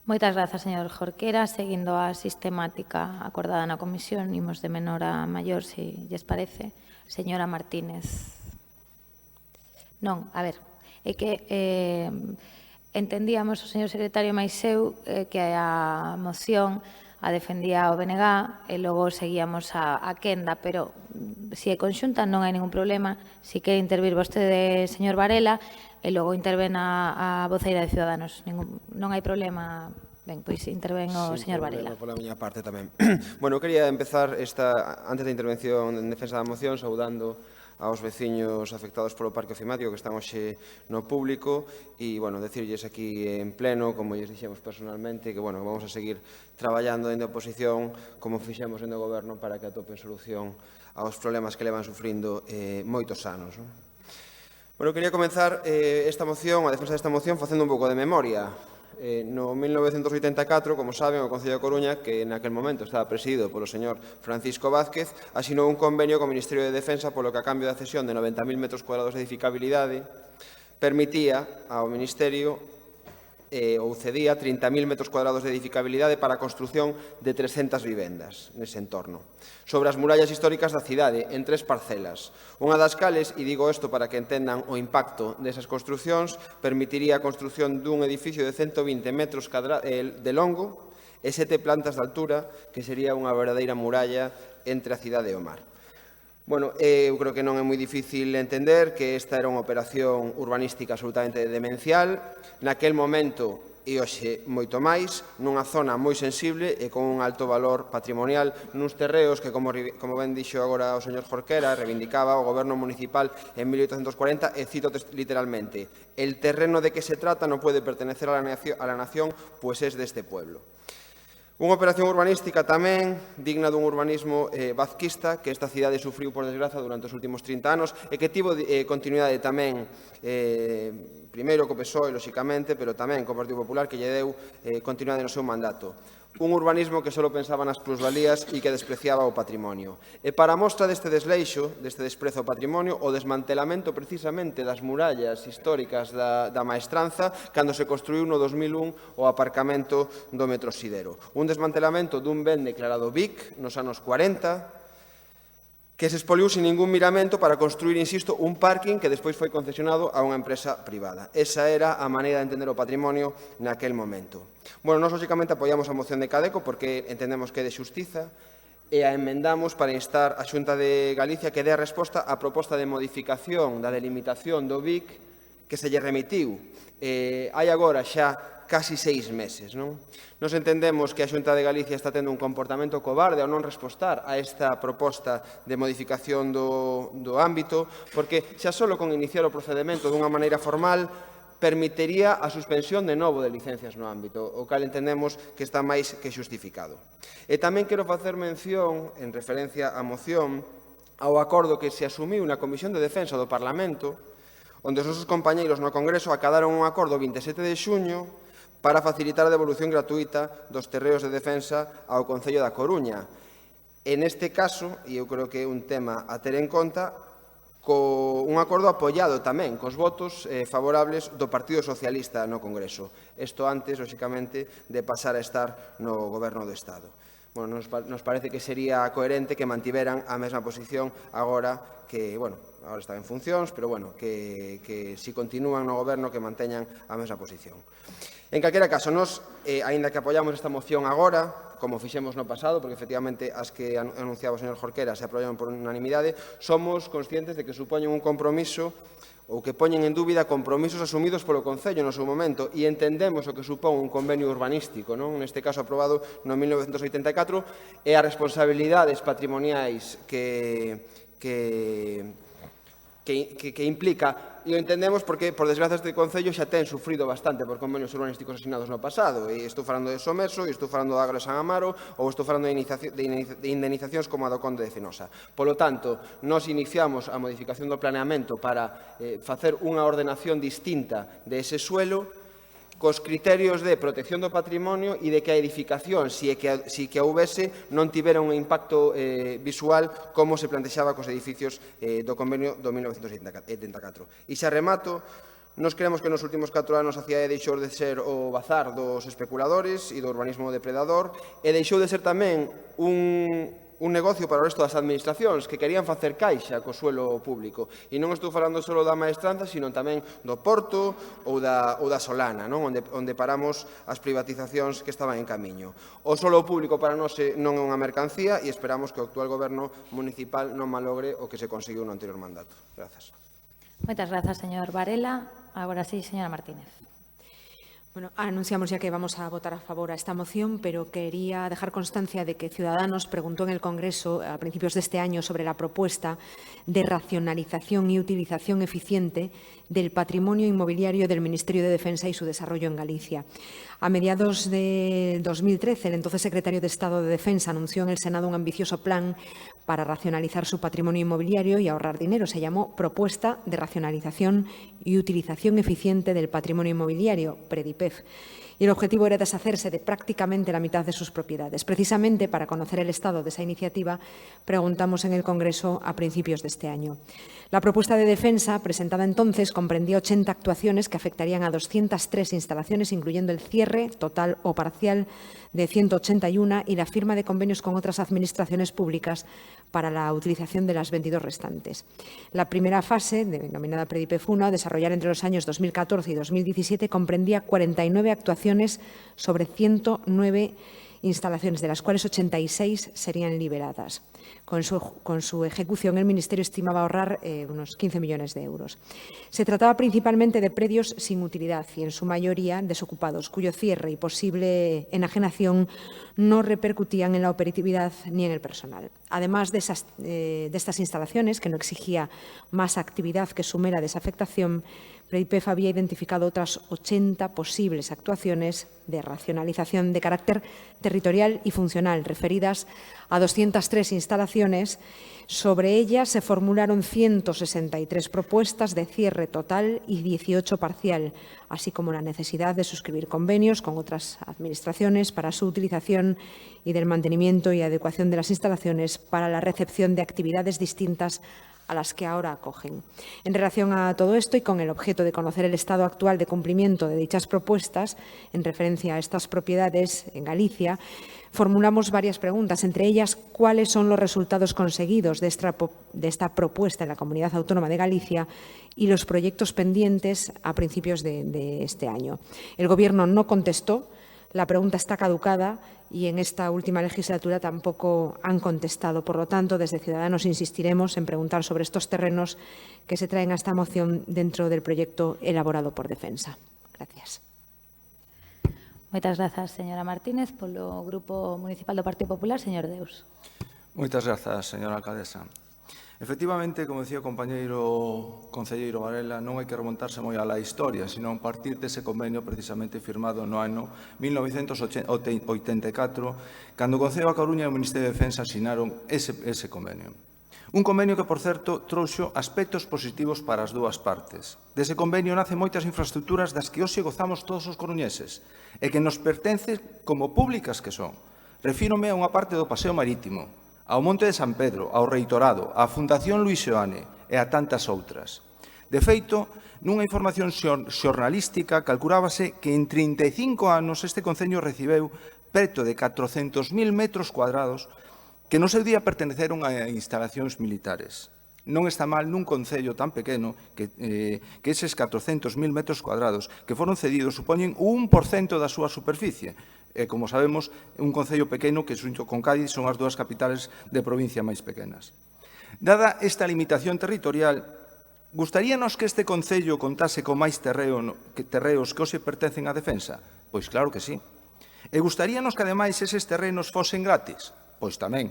Moitas grazas, señor Jorquera. Seguindo a sistemática acordada na comisión, imos de menor a maior, se lles parece. Señora Martínez. Non, a ver, é que entendíamos o señor secretario máis eu que a moción a defendía o BNG e logo seguíamos a quenda, pero se é conxunta non hai ningún problema. Se quere intervir vostede, señor Varela, e logo interven a voceira de Ciudadanos. Non hai problema. Ben, pois interven o señor Varela. Pola miña parte tamén. Bueno, quería empezar antes da intervención en defensa da moción, saudando aos veciños afectados polo parque ofimático que están hoxe no público e, bueno, decirlles aquí en pleno, como lles dixemos personalmente, que, bueno, vamos a seguir traballando dende a oposición como fixemos dende o goberno para que atopen solución aos problemas que levan sufrindo moitos anos. Bueno, quería comenzar esta moción, a defensa desta moción, facendo un pouco de memoria. No 1984, como saben, o Concello da Coruña, que naquel momento estaba presidido polo señor Francisco Vázquez, asinou un convenio co Ministerio de Defensa polo que a cambio da cesión de 90.000 metros cuadrados de edificabilidade permitía ao Ministerio ou cedía 30.000 metros cuadrados de edificabilidade para a construción de 300 vivendas nese entorno, sobre as murallas históricas da cidade, en 3 parcelas. Unha das cales, e digo isto para que entendan o impacto desas construcións, permitiría a construción dun edificio de 120 metros de longo e 7 plantas de altura, que sería unha verdadeira muralla entre a cidade e o mar. Bueno, eu creo que non é moi difícil entender que esta era unha operación urbanística absolutamente demencial. Naquel momento, e hoxe moito máis, nunha zona moi sensible e con un alto valor patrimonial, nuns terreos que, como ben dixo agora o señor Jorquera, reivindicaba o goberno municipal en 1840, e cito literalmente: «El terreno de que se trata no puede pertenecer a la nación, pues es de este pueblo». Unha operación urbanística tamén digna dun urbanismo vazquista que esta cidade sufriu, por desgraza, durante os últimos 30 anos e que tivo continuidade tamén, primeiro co PSOE, lóxicamente, pero tamén co Partido Popular, que lle deu continuidade no seu mandato. Un urbanismo que só pensaba nas plusvalías e que despreciaba o patrimonio. E para a mostra deste desleixo, deste desprezo ao patrimonio, o desmantelamento precisamente das murallas históricas da Maestranza, cando se construiu no 2001 o aparcamento do Metro Sidero. Un desmantelamento dun ben declarado BIC nos anos 40, que se expoliu sin ningún miramento para construir, insisto, un parking que despois foi concesionado a unha empresa privada. Esa era a maneira de entender o patrimonio naquel momento. Bueno, nós, lóxicamente, apoiamos a moción de Cadeco porque entendemos que é de xustiza e a emendamos para instar a Xunta de Galicia que dé a resposta á proposta de modificación da delimitación do BIC que se lle remitiu. Hai agora xa casi 6 meses. Nos entendemos que a Xunta de Galicia está tendo un comportamento cobarde ao non respostar a esta proposta de modificación do ámbito, porque xa só con iniciar o procedimento dunha maneira formal permitiría a suspensión de novo de licencias no ámbito, o cal entendemos que está máis que xustificado. E tamén quero facer mención, en referencia á moción, ao acordo que se asumiu na Comisión de Defensa do Parlamento, onde os nosos compañeiros no Congreso acadaron un acordo o 27 de xuño para facilitar a devolución gratuita dos terreos de defensa ao Concello da Coruña. En este caso, e eu creo que é un tema a ter en conta, un acordo apoiado tamén cos votos favorables do Partido Socialista no Congreso. Isto antes, lóxicamente, de pasar a estar no Goberno do Estado. Bueno, nos parece que sería coherente que mantiveran a mesma posición agora que, bueno, agora están en funcións, pero, bueno, que si continúan no Goberno que manteñan a mesma posición. En calquera caso, nós, aínda que apoiamos esta moción agora, como fixemos no pasado, porque efectivamente as que anunciaba o señor Jorquera se aprobaron por unanimidade, somos conscientes de que supoñen un compromiso ou que poñen en dúbida compromisos asumidos polo Concello no seu momento e entendemos o que supón un convenio urbanístico, neste caso aprobado no 1984, e as responsabilidades patrimoniais que que implica, e o entendemos porque, por desgracia, este Concello xa ten sufrido bastante por convenios urbanísticos asignados no pasado, e estou falando de Someso, e estou falando da Agro de San Amaro, ou estou falando de indemnizacións como a do Conde de Finosa. Polo tanto, nós iniciamos a modificación do planeamento para facer unha ordenación distinta de ese suelo, cos criterios de protección do patrimonio e de que a edificación, si que a houvese, non tivera un impacto visual como se plantexaba cos edificios do convenio do 1984. E xa remato, nos creemos que nos últimos 4 anos a cidade deixou de ser o bazar dos especuladores e do urbanismo depredador e deixou de ser tamén un negocio para o resto das administracións que querían facer caixa co suelo público. E non estou falando só da maestranza, sino tamén do Porto ou da Solana, onde paramos as privatizacións que estaban en camiño. O suelo público para nós non é unha mercancía e esperamos que o actual goberno municipal non malogre o que se conseguiu no anterior mandato. Grazas. Moitas grazas, señor Varela. Agora sí, señora Martínez. Bueno, anunciamos ya que vamos a votar a favor a esta moción, pero quería dejar constancia de que Ciudadanos preguntó en el Congreso a principios de este año sobre la propuesta de racionalización y utilización eficiente del patrimonio inmobiliario del Ministerio de Defensa y su desarrollo en Galicia. A mediados de 2013, el entonces secretario de Estado de Defensa anunció en el Senado un ambicioso plan para racionalizar su patrimonio inmobiliario y ahorrar dinero. Se llamó Propuesta de Racionalización y Utilización Eficiente del Patrimonio Inmobiliario, PREDIPEF. Y el objetivo era deshacerse de prácticamente la mitad de sus propiedades. Precisamente para conocer el estado de esa iniciativa, preguntamos en el Congreso a principios de este año. La propuesta de defensa, presentada entonces, comprendía 80 actuaciones que afectarían a 203 instalaciones, incluyendo el cierre total o parcial de 181 y la firma de convenios con otras administraciones públicas para la utilización de las 22 restantes. La primera fase, denominada PREDIPEF 1, a desarrollar entre los años 2014 y 2017, comprendía 49 actuaciones sobre 109 instalaciones, de las cuales 86 serían liberadas. Con su ejecución, el Ministerio estimaba ahorrar unos 15 millones de euros. Se trataba principalmente de predios sin utilidad y, en su mayoría, desocupados, cuyo cierre y posible enajenación no repercutían en la operatividad ni en el personal. Además de estas instalaciones, que no exigía más actividad que su mera desafectación, PREDIPEF había identificado otras 80 posibles actuaciones de racionalización de carácter territorial y funcional, referidas a 203 instalaciones. Sobre ellas se formularon 163 propuestas de cierre total y 18 parcial, así como la necesidad de suscribir convenios con otras administraciones para su utilización y del mantenimiento y adecuación de las instalaciones para la recepción de actividades distintas a las que ahora acogen. En relación a todo esto y con el objeto de conocer el estado actual de cumplimiento de dichas propuestas, en referencia a estas propiedades en Galicia, formulamos varias preguntas, entre ellas, ¿cuáles son los resultados conseguidos de esta propuesta en la Comunidad Autónoma de Galicia y los proyectos pendientes a principios de este año? El Gobierno no contestó. La pregunta está caducada y en esta última legislatura tampoco han contestado. Por lo tanto, desde Ciudadanos insistiremos en preguntar sobre estos terrenos que se traen a esta moción dentro del proyecto elaborado por Defensa. Gracias. Moitas grazas, señora Martínez. Polo Grupo Municipal do Partido Popular, señor Deus. Moitas grazas, señora alcaldesa. Efectivamente, como decía o compañeiro concelleiro Varela, non hai que remontarse moi á historia, senón partir dese convenio precisamente firmado no ano 1984, cando o Concello da Coruña e o Ministerio de Defensa asinaron ese convenio. Un convenio que, por certo, trouxo aspectos positivos para as dúas partes. Dese convenio nacen moitas infraestructuras das que hoxe gozamos todos os coruñeses e que nos pertencen como públicas que son. Refírome a unha parte do paseo marítimo, ao Monte de San Pedro, ao Reitorado, á Fundación Luís Seoane e a tantas outras. De feito, nunha información xornalística, calculábase que en 35 anos este concello recibeu preto de 400.000 metros cuadrados que no seu día perteneceron a instalacións militares. Non está mal nun concello tan pequeno que eses 400.000 metros cuadrados que foron cedidos supoñen un 1% da súa superficie. Como sabemos, un concello pequeno que, xunto con Cádiz, son as dúas capitales de provincia máis pequenas. Dada esta limitación territorial, gustaríanos que este concello contase con máis terreos que hoxe pertencen á defensa? Pois claro que sí. E gustaríanos que, ademais, eses terrenos fosen gratis? Pois tamén.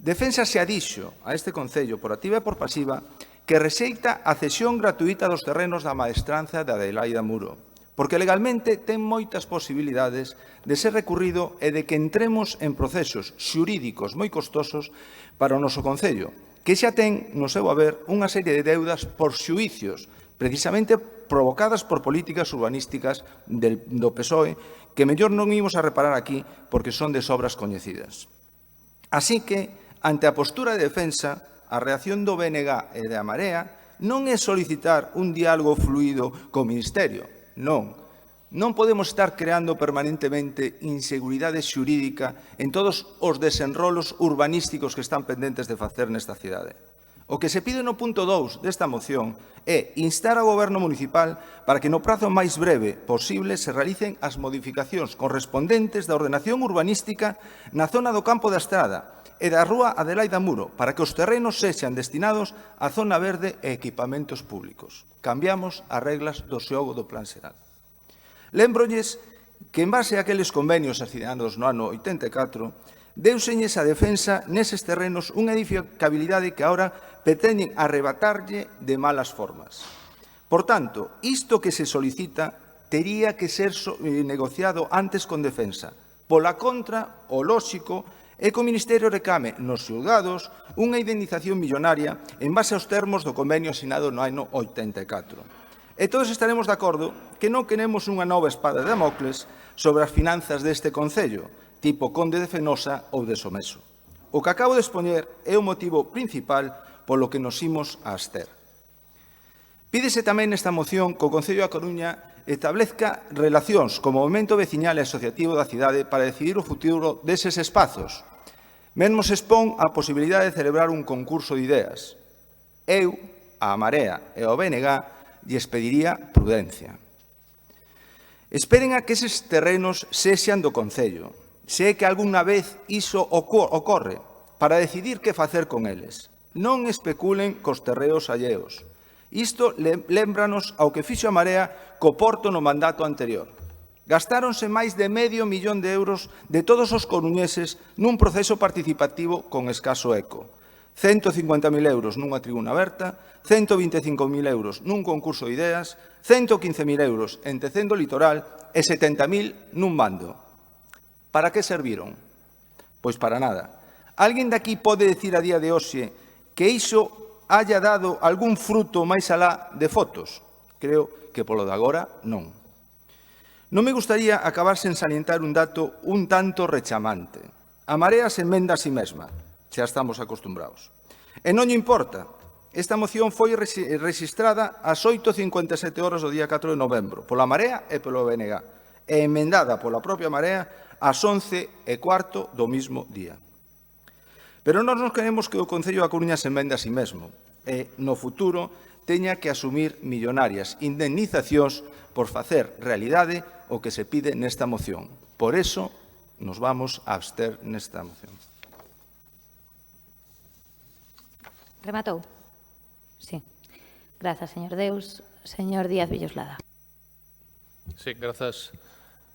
Defensa se adixo a este concello por activa e por pasiva que rexeita a cesión gratuita dos terrenos da maestranza de Adelaida Muro, porque legalmente ten moitas posibilidades de ser recurrido e de que entremos en procesos xurídicos moi costosos para o noso Concello, que xa ten no seu haber unha serie de deudas por xuicios, precisamente provocadas por políticas urbanísticas do PSOE, que mellor non imos a reparar aquí porque son de sobras coñecidas. Así que, ante a postura de defensa, a reacción do BNG e da Marea non é solicitar un diálogo fluido co Ministerio, non. Non podemos estar creando permanentemente inseguridade xurídica en todos os desenrolos urbanísticos que están pendentes de facer nesta cidade. O que se pide no punto 2 desta moción é instar ao Goberno municipal para que no prazo máis breve posible se realicen as modificacións correspondentes da ordenación urbanística na zona do Campo da Estrada e da Rúa Adelaida Muro para que os terrenos sexan destinados á zona verde e equipamentos públicos. Cambiamos as reglas do xogo do Plan Xeral. Lembrolles que, en base a aqueles convenios asinados no ano 84, deuseñes a defensa neses terrenos unha edificabilidade que agora pretenden arrebatarlle de malas formas. Por tanto, isto que se solicita tería que ser negociado antes con defensa. Pola contra, o lóxico é que o Ministerio reclame nos xulgados unha indemnización millonaria en base aos termos do convenio asinado no ano 84. E todos estaremos de acordo que non queremos unha nova espada de Damocles sobre as finanzas deste Concello, tipo Conde de Fenosa ou de Someso. O que acabo de expoñer é o motivo principal polo que nos imos a abster. Pídese tamén nesta moción que o Concello da Coruña establezca relacións co movimento veciñal e asociativo da cidade para decidir o futuro deses espazos. Mesmo se expón a posibilidade de celebrar un concurso de ideas. Eu, a Marea e o BNG lles pediría prudencia. Esperen a que eses terrenos sexan do Concello, se é que algunha vez iso ocorre, para decidir que facer con eles. Non especulen cos terreos alleos. Isto lembranos ao que fixo a Marea co Porto no mandato anterior. Gastáronse máis de €500.000 de todos os coruñeses nun proceso participativo con escaso eco. €150.000 nunha tribuna aberta, €125.000 nun concurso de ideas, €115.000 en Tecendo Litoral e €70.000 nun bando. Para que serviron? Pois para nada. Alguén daqui pode dicir a día de hoxe que iso haya dado algún fruto máis alá de fotos? Creo que polo de agora non. Non me gustaría acabar sen salientar un dato un tanto rechamante. A Marea se emenda a si mesma. Xa estamos acostumbrados. E non lle importa. Esta moción foi registrada ás 8:57 horas do día 4 de novembro, pola Marea e polo BNG, e emendada pola propia Marea ás 11:15 do mismo día. Pero nós non queremos que o Concello da Coruña se emenda a si mesmo e, no futuro, teña que asumir millonarias indemnizacións por facer realidade o que se pide nesta moción. Por eso, nos vamos a abster nesta moción. Rematou? Sí. Grazas, señor Deus. Señor Díaz Villoslada. Sí, grazas,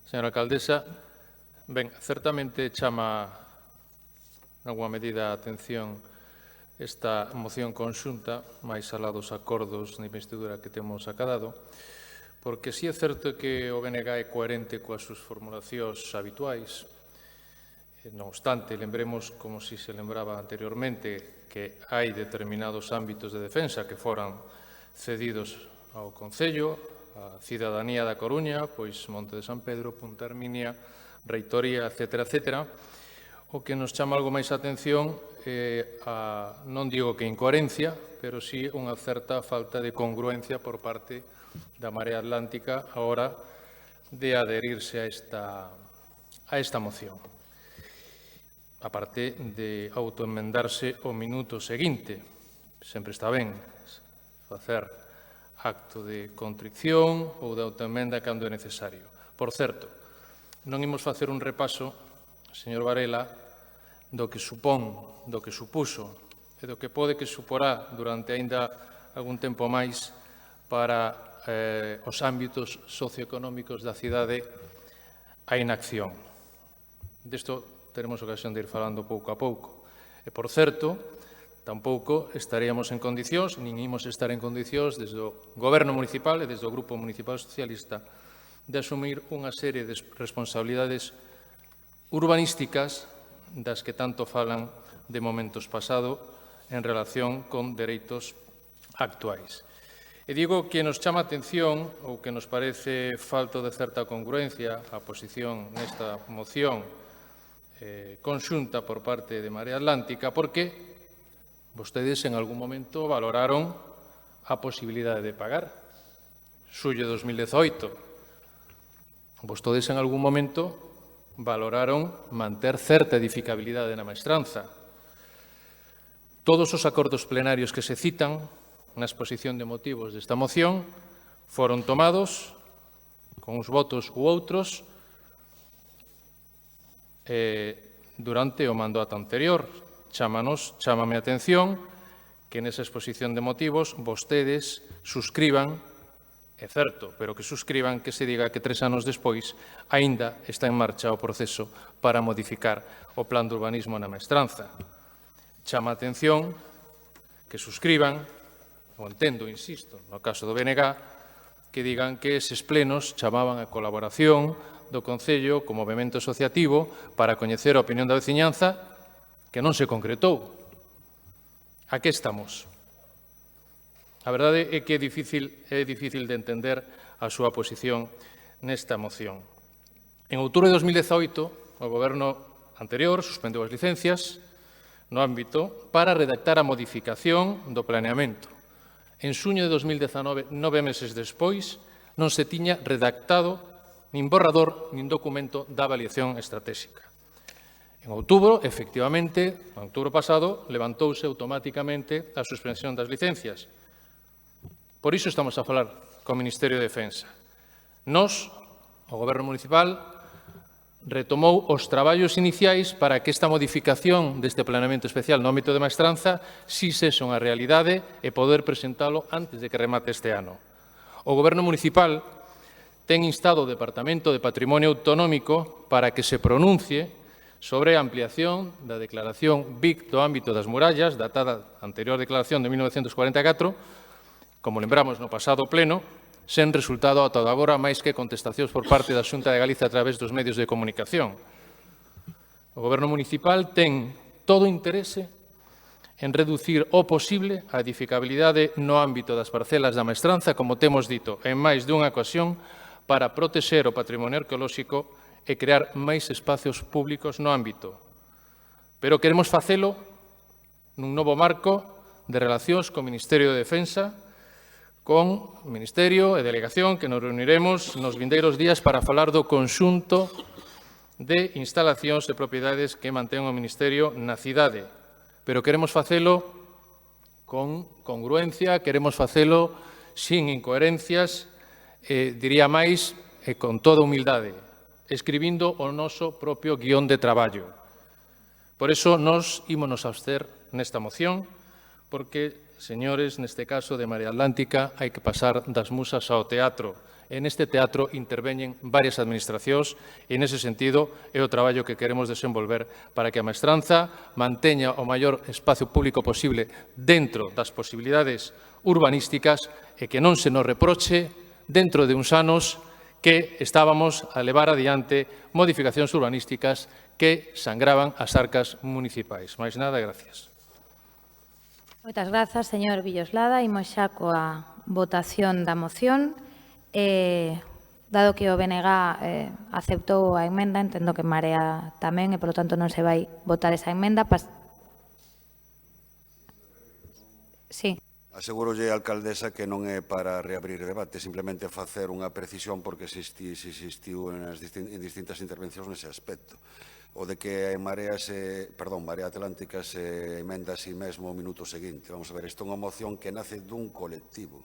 señora alcaldesa. Ben, certamente chama en alguma medida a atención esta moción conxunta, máis alá dos acordos de investidura que temos acadado, porque si é certo que o BNG é coherente coas súas formulacións habituais. Non obstante, lembremos, como si se lembraba anteriormente, que hai determinados ámbitos de defensa que foran cedidos ao Concello, a cidadanía da Coruña, pois Monte de San Pedro, Punta Herminia, Reitoría, etc., etc., o que nos chama algo máis a atención é non digo que incoherencia, pero sí unha certa falta de congruencia por parte da Marea Atlántica a hora de adherirse a esta moción. A parte de autoenmendarse o minuto seguinte. Sempre está ben facer acto de contrición ou de autoenmenda cando é necesario. Por certo, non imos facer un repaso, señor Varela, do que supón, do que supuso e do que pode que suporá durante aínda algún tempo máis para os ámbitos socioeconómicos da cidade a inacción. Desto teremos ocasión de ir falando pouco a pouco. E, por certo, tampouco estaríamos en condicións, nin imos estar en condicións desde o Goberno municipal e desde o Grupo Municipal Socialista de asumir unha serie de responsabilidades urbanísticas das que tanto falan de momentos pasado en relación con dereitos actuais. E digo que nos chama a atención ou que nos parece falto de certa congruencia a posición nesta moción conxunta por parte de Marea Atlántica porque vostedes en algún momento valoraron a posibilidade de pagar. Xullo de 2018. Vostedes en algún momento valoraron manter certa edificabilidade na maestranza. Todos os acordos plenarios que se citan na exposición de motivos desta moción foron tomados con uns votos u outros durante o mandato anterior. Chámame a atención que nesa exposición de motivos vostedes suscriban, é certo, pero que suscriban que se diga que 3 anos despois aínda está en marcha o proceso para modificar o plan de urbanismo na maestranza. Chama a atención que suscriban, o entendo, insisto, no caso do BNG, que digan que eses plenos chamaban a colaboración do Concello como movimento asociativo para coñecer a opinión da veciñanza que non se concretou. A que estamos? A verdade é que é difícil de entender a súa posición nesta moción. En outubro de 2018, o Goberno anterior suspendeu as licencias no ámbito para redactar a modificación do planeamento. En xuño de 2019, 9 meses despois, non se tiña redactado nin borrador nin documento da avaliación estratégica. En outubro, efectivamente, en outubro pasado, levantouse automáticamente a suspensión das licencias. Por iso estamos a falar co Ministerio de Defensa. Nos, o Goberno Municipal, retomou os traballos iniciais para que esta modificación deste planeamento especial no ámbito de maestranza si sexa unha realidade e poder presentalo antes de que remate este ano. O Goberno Municipal ten instado o Departamento de Patrimonio Autonómico para que se pronuncie sobre a ampliación da declaración BIC do ámbito das murallas, datada a anterior declaración de 1944, como lembramos no pasado pleno, sen resultado ata agora máis que contestacións por parte da Xunta de Galicia a través dos medios de comunicación. O Goberno Municipal ten todo o interese en reducir o posible a edificabilidade no ámbito das parcelas da maestranza, como temos dito en máis dunha ocasión, para protexer o patrimonio arqueolóxico e crear máis espacios públicos no ámbito. Pero queremos facelo nun novo marco de relacións co Ministerio de Defensa, con o Ministerio e Delegación que nos reuniremos nos vindeiros días para falar do conxunto de instalacións e propiedades que mantén o Ministerio na cidade. Pero queremos facelo con congruencia, queremos facelo sin incoherencias, diría máis, con toda humildade, escribindo o noso propio guión de traballo. Por iso, nos ímonos a abster nesta moción, porque señores, neste caso de Marea Atlántica, hai que pasar das musas ao teatro. En este teatro interveñen varias administracións e, nese sentido, é o traballo que queremos desenvolver para que a maestranza manteña o maior espacio público posible dentro das posibilidades urbanísticas e que non se nos reproche dentro de uns anos que estábamos a levar adiante modificacións urbanísticas que sangraban as arcas municipais. Máis nada, gracias. Moitas grazas, señor Villoslada. Imos xa coa votación da moción. Dado que o BNG aceptou a emenda, entendo que Marea tamén, e, polo tanto, non se vai votar esa emenda. Sí. Asegúrolle, alcaldesa, que non é para reabrir debate, simplemente facer unha precisión porque existiu en distintas intervencións nese aspecto. O de que Marea Atlántica se emenda a si mesmo o minuto seguinte. Vamos a ver, isto é unha moción que nace dun colectivo.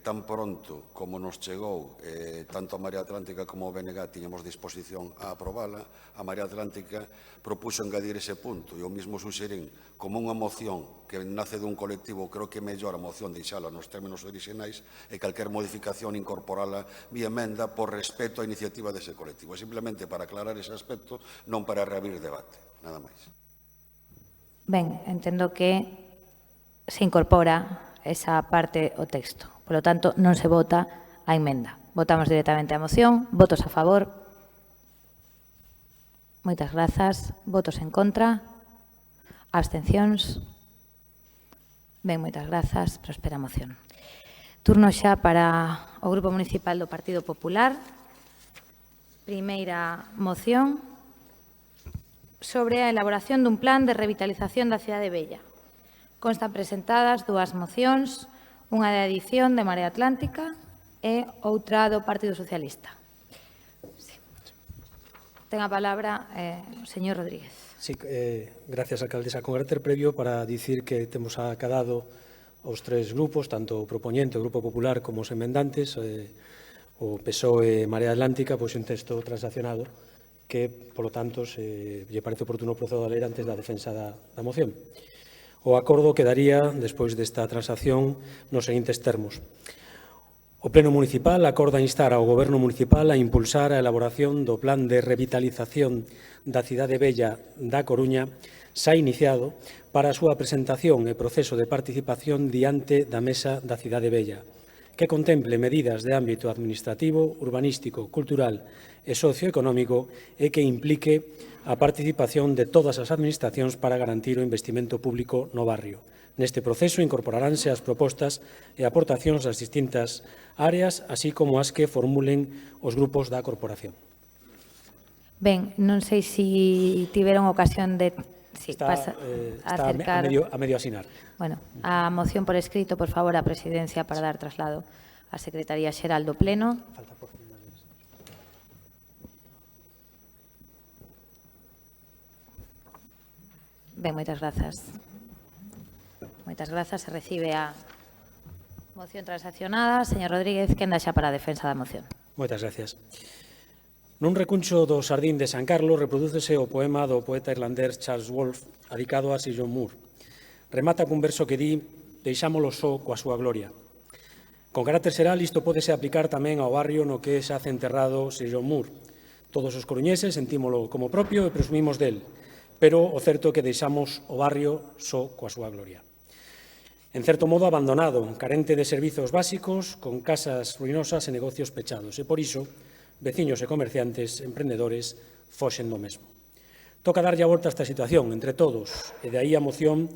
Tan pronto como nos chegou, tanto a Marea Atlántica como o BNG tiñamos disposición a aprobala, a Marea Atlántica propuxo engadir ese punto e o mismo suxerín como unha moción que nace dun colectivo, creo que é mellor a moción deixala nos términos orixinais e calquer modificación incorporala vía emenda por respeto á iniciativa dese colectivo. Simplemente para aclarar ese aspecto, non para reabrir debate, nada máis. Ben, entendo que se incorpora esa parte ao texto. Por lo tanto, non se vota a emenda. Votamos directamente a moción. Votos a favor. Moitas grazas. Votos en contra. Abstencións. Ben, moitas grazas. Prospera a moción. Turno xa para o Grupo Municipal do Partido Popular. Primeira moción sobre a elaboración dun plan de revitalización da cidade Bella. Constan presentadas dúas mocións, unha de adición de Marea Atlántica e outra do Partido Socialista. Sí. Ten a palabra o señor Rodríguez. Sí, gracias, alcaldesa. Con carácter previo para dicir que temos acadado os tres grupos, tanto o propoñente, o Grupo Popular, como os emendantes, o PSOE e Marea Atlántica, pois un texto transaccionado que, polo tanto, lle parece oportuno procedo a ler antes da defensa da moción. O acordo quedaría, despois desta transacción, nos seguintes termos. O Pleno Municipal acorda instar ao Goberno Municipal a impulsar a elaboración do Plan de Revitalización da Cidade Bella da Coruña xa iniciado para a súa presentación e proceso de participación diante da Mesa da Cidade Bella, que contemple medidas de ámbito administrativo, urbanístico, cultural e socioeconómico e que implique a participación de todas as administracións para garantir o investimento público no barrio. Neste proceso incorporaránse as propostas e aportacións das distintas áreas, así como as que formulen os grupos da corporación. Ben, non sei se tiveron ocasión de Está a medio asinar. Bueno, a moción por escrito, por favor, a Presidencia para dar traslado á Secretaría Xeral do Pleno. Ben, moitas grazas. Moitas grazas. Se recibe a moción transaccionada. Señor Rodríguez, quen dá xa para a defensa da moción. Moitas gracias. Nun recuncho do Xardín de San Carlos reprodúcese o poema do poeta irlandés Charles Wolfe adicado a Sir John Moore. Remata cun verso que di: deixámolo só coa súa gloria. Con carácter xeral, isto pódese aplicar tamén ao barrio no que se hace enterrado Sir John Moore. Todos os coruñeses sentímolo como propio e presumimos del, pero o certo é que deixamos o barrio só coa súa gloria. En certo modo abandonado, carente de servizos básicos, con casas ruinosas e negocios pechados. E por iso, veciños e comerciantes, emprendedores, foxen do mesmo. Toca darlle a volta a esta situación entre todos, e de aí a moción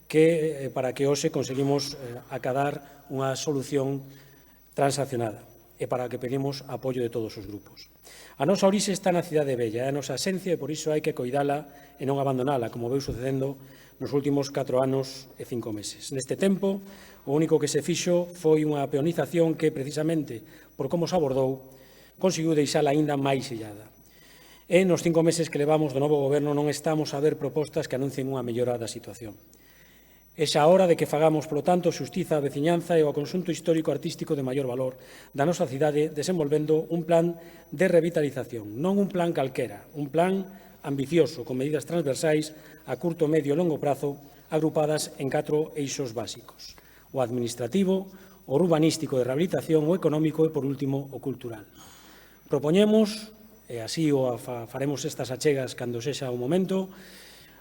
que para que hoxe conseguimos acadar unha solución transaccionada e para que pedimos apoio de todos os grupos. A nosa orixe está na cidade Bella, é a nosa esencia e por iso hai que coidala e non abandonala, como veu sucedendo nos últimos 4 anos e 5 meses. Neste tempo, o único que se fixo foi unha peonización que, precisamente, por como se abordou, conseguiu deixala aínda máis illada. E nos 5 meses que levamos do novo goberno non estamos a ver propostas que anuncien unha mellora da situación. É xa hora de que fagamos, polo tanto, xustiza á veciñanza e ao conxunto histórico-artístico de maior valor da nosa cidade desenvolvendo un plan de revitalización, non un plan calquera, un plan ambicioso, con medidas transversais a curto, medio e longo prazo agrupadas en 4 eixos básicos: o administrativo, o urbanístico de rehabilitación, o económico e, por último, o cultural. Propoñemos, e así o faremos estas achegas cando sexa o momento,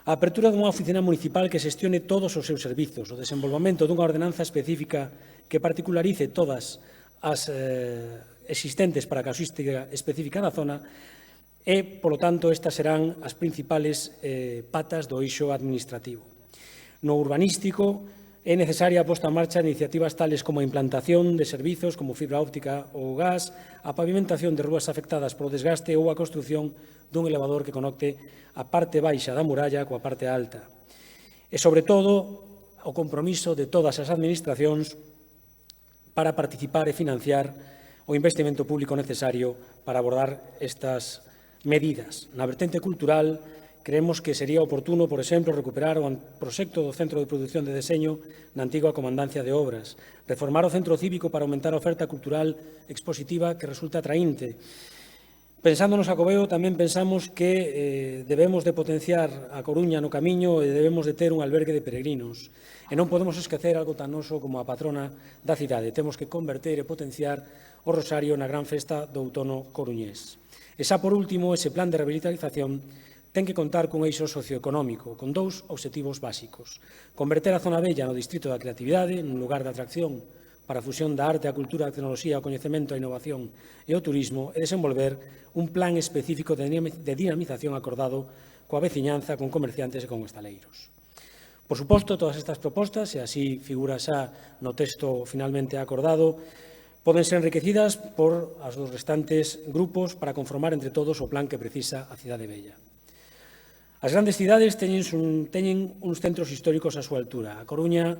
a apertura dunha oficina municipal que xestione todos os seus servizos, o desenvolvemento dunha ordenanza específica que particularice todas as existentes para a casuística específica da zona e, polo tanto, estas serán as principales patas do eixo administrativo. No urbanístico, é necesaria a posta en marcha de iniciativas tales como a implantación de servizos como fibra óptica ou gas, a pavimentación de rúas afectadas polo desgaste ou a construción dun elevador que conecte a parte baixa da muralla coa parte alta. E, sobre todo, o compromiso de todas as administracións para participar e financiar o investimento público necesario para abordar estas medidas. Na vertente cultural, creemos que sería oportuno, por exemplo, recuperar o proxecto do Centro de Produción de Deseño na antiga Comandancia de Obras, reformar o Centro Cívico para aumentar a oferta cultural expositiva que resulta atraínte. Pensando no Xacobeo, tamén pensamos que debemos de potenciar a Coruña no camiño e debemos de ter un albergue de peregrinos. E non podemos esquecer algo tan noso como a patrona da cidade. Temos que converter e potenciar o Rosario na gran festa do outono coruñés. E xa por último, ese plan de rehabilitación ten que contar cun eixo socioeconómico, con dous obxectivos básicos. Converter a zona bella no distrito da creatividade, nun lugar de atracción para a fusión da arte, a cultura, a tecnoloxía, o coñecemento, a innovación e o turismo, e desenvolver un plan específico de dinamización acordado coa veciñanza, con comerciantes e con estaleiros. Por suposto, todas estas propostas, e así figura xa no texto finalmente acordado, poden ser enriquecidas por os restantes grupos para conformar entre todos o plan que precisa a Cidade Bella. As grandes cidades teñen uns centros históricos a súa altura. A Coruña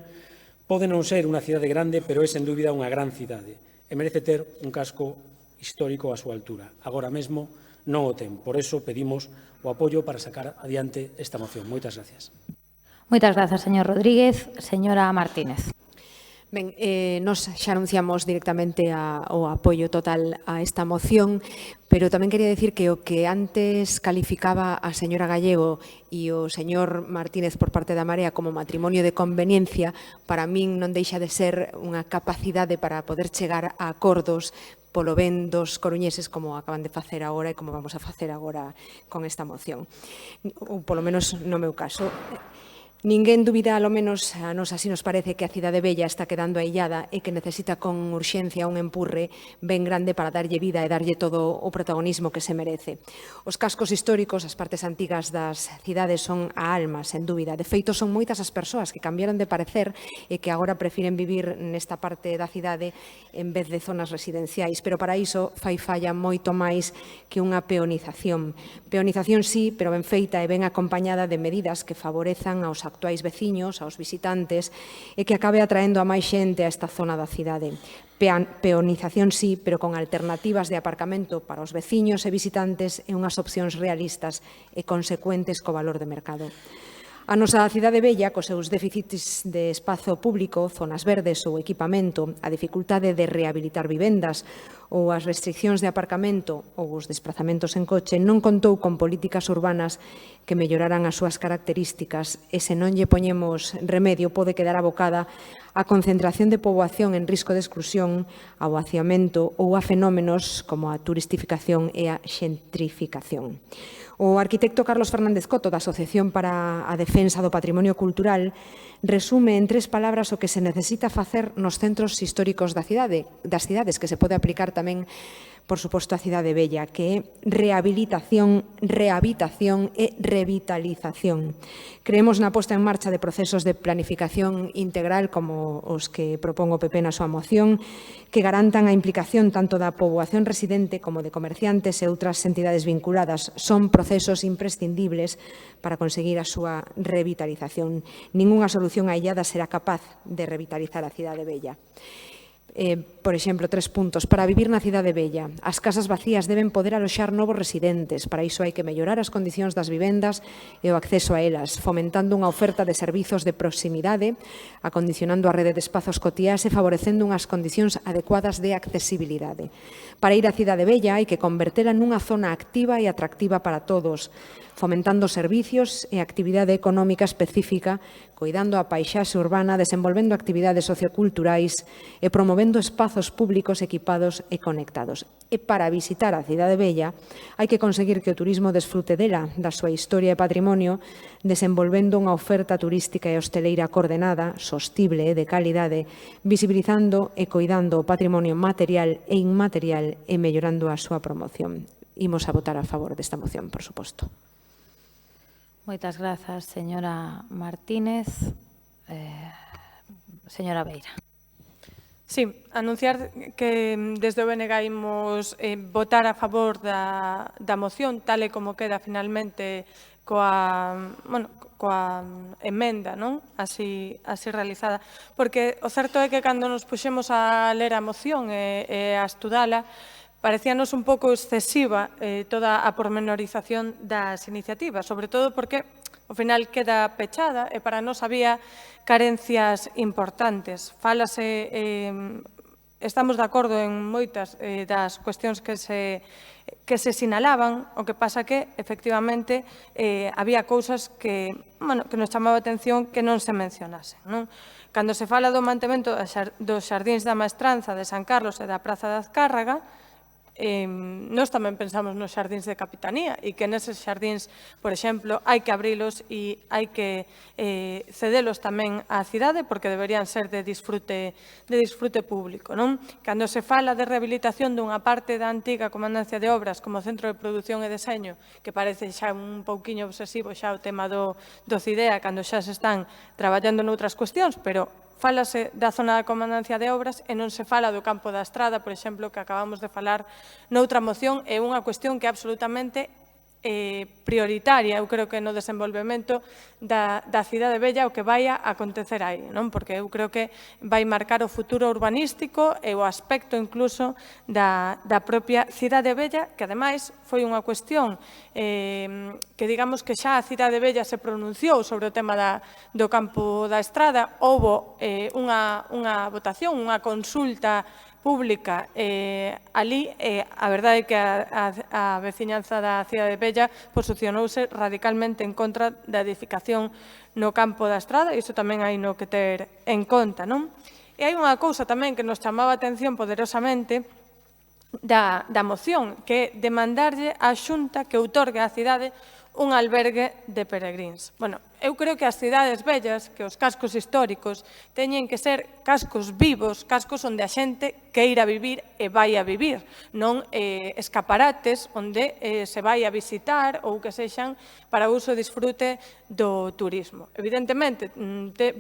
pode non ser unha cidade grande, pero é, sen dúbida, unha gran cidade e merece ter un casco histórico a súa altura. Agora mesmo non o ten. Por eso pedimos o apoio para sacar adiante esta moción. Moitas gracias. Moitas grazas, señor Rodríguez. Señora Martínez. Ben, nos xa anunciamos directamente o apoio total a esta moción, pero tamén quería decir que o que antes calificaba a señora Gallego e o señor Martínez por parte da Marea como matrimonio de conveniencia, para min non deixa de ser unha capacidade para poder chegar a acordos polo ben dos coruñeses, como acaban de facer agora e como vamos a facer agora con esta moción. Ou polo menos no meu caso. Ninguén dubida, ao menos a nos así nos parece, que a Cidade Bella está quedando aillada e que necesita con urxencia un empurre ben grande para darlle vida e darlle todo o protagonismo que se merece. Os cascos históricos, as partes antigas das cidades son a alma, sen dúbida. De feito, son moitas as persoas que cambiaron de parecer e que agora prefiren vivir nesta parte da cidade en vez de zonas residenciais, pero para iso fai falla moito máis que unha peonización. Peonización sí, pero ben feita e ben acompañada de medidas que favorezan aos actuais veciños, aos visitantes, e que acabe atraendo a máis xente a esta zona da cidade. Peonización sí, pero con alternativas de aparcamento para os veciños e visitantes e unhas opcións realistas e consecuentes co valor de mercado. A nosa Cidade Bella, cos seus déficits de espazo público, zonas verdes ou equipamento, a dificultade de rehabilitar vivendas ou as restriccións de aparcamento ou os desplazamentos en coche, non contou con políticas urbanas que melloraran as súas características e se non lle poñemos remedio pode quedar abocada a concentración de poboación en risco de exclusión, ao vaciamento ou a fenómenos como a turistificación e a xentrificación. O arquitecto Carlos Fernández Coto, da Asociación para a Defensa do Patrimonio Cultural, resume en 3 palabras o que se necesita facer nos centros históricos das cidades, que se pode aplicar tamén, por suposto, a Cidade Bella, que é rehabilitación, rehabitación e revitalización. Creemos na posta en marcha de procesos de planificación integral como os que propón o PP na súa moción, que garantan a implicación tanto da poboación residente como de comerciantes e outras entidades vinculadas. Son procesos imprescindibles para conseguir a súa revitalización. Ningunha solución aillada será capaz de revitalizar a Cidade Bella. Por exemplo, 3 puntos. Para vivir na Cidade Bella, as casas vacías deben poder aloxar novos residentes. Para iso hai que mellorar as condicións das vivendas e o acceso a elas, fomentando unha oferta de servizos de proximidade, acondicionando a rede de espazos cotiás e favorecendo unhas condicións adecuadas de accesibilidade. Para ir á Cidade Bella hai que convertela nunha zona activa e atractiva para todos, fomentando servicios e actividade económica específica, cuidando a paisaxe urbana, desenvolvendo actividades socioculturais e promovendo espazos públicos equipados e conectados. E para visitar a Cidade Bella hai que conseguir que o turismo desfrute dela, da súa historia e patrimonio, desenvolvendo unha oferta turística e hosteleira coordenada, sostible e de calidade, visibilizando e coidando o patrimonio material e inmaterial e mellorando a súa promoción. Imos a votar a favor desta moción, por suposto. Moitas grazas, señora Martínez. Señora Beira. Sí, anunciar que desde o BNG imos votar a favor da moción, tal e como queda finalmente coa emenda, non? Así realizada. Porque o certo é que cando nos puxemos a ler a moción e a estudala, parecíanos un pouco excesiva toda a pormenorización das iniciativas, sobre todo porque ao final queda pechada e para nós había carencias importantes. Fálase, estamos de acordo en moitas das cuestións que se sinalaban, o que pasa que, efectivamente, había cousas que nos chamaba a atención que non se mencionasen. Cando se fala do mantemento dos xardíns da Maestranza de San Carlos e da Praza da Azcárraga, nós tamén pensamos nos xardíns de capitanía e que neses xardíns, por exemplo, hai que abrilos e hai que cedelos tamén á cidade porque deberían ser de disfrute público. Cando se fala de rehabilitación dunha parte da antiga Comandancia de Obras como centro de produción e deseño, que parece xa un pouquiño obsesivo xa o tema do CIDEA cando xa se están traballando noutras cuestións, pero fálase da zona da Comandancia de Obras e non se fala do campo da Estrada, por exemplo, que acabamos de falar noutra moción, é unha cuestión que é absolutamente prioritaria, eu creo que no desenvolvemento da cidade bella o que vai a acontecer aí, porque eu creo que vai marcar o futuro urbanístico e o aspecto incluso da propia cidade bella, que ademais foi unha cuestión que digamos que xa a cidade bella se pronunciou sobre o tema do campo da Estrada, houve unha votación, unha consulta pública ali, a verdade é que a veciñanza da cidade bella posicionouse radicalmente en contra da edificación no campo da Estrada e iso tamén hai no que ter en conta. E hai unha cousa tamén que nos chamaba a atención poderosamente da moción, que é demandarlle á Xunta que outorgue á cidade un albergue de peregrins. Bueno, eu creo que as cidades bellas, que os cascos históricos, teñen que ser cascos vivos, cascos onde a xente queira vivir e vai a vivir, non escaparates onde se vai a visitar ou que sexan para uso e disfrute do turismo. Evidentemente,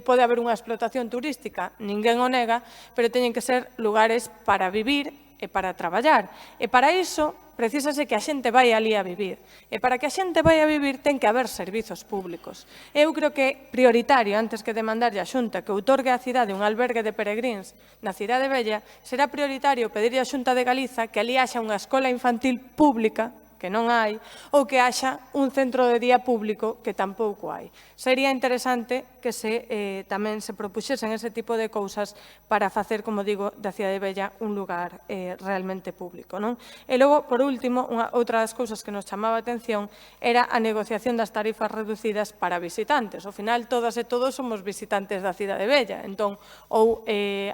pode haber unha explotación turística, ninguén o nega, pero teñen que ser lugares para vivir e para traballar. E para iso, precisase que a xente vai ali a vivir. E para que a xente vai a vivir ten que haber servizos públicos. Eu creo que é prioritario, antes que demandarlle a Xunta que outorgue á cidade un albergue de peregrins na cidade bella, será prioritario pedirlle á Xunta de Galiza que ali haxa unha escola infantil pública, que non hai, ou que haxa un centro de día público que tampouco hai. Sería interesante que tamén se propuxesen ese tipo de cousas para facer, como digo, da cidade bella un lugar realmente público. E logo, por último, outra das cousas que nos chamaba a atención era a negociación das tarifas reducidas para visitantes. Ao final, todas e todos somos visitantes da cidade bella. Entón, ou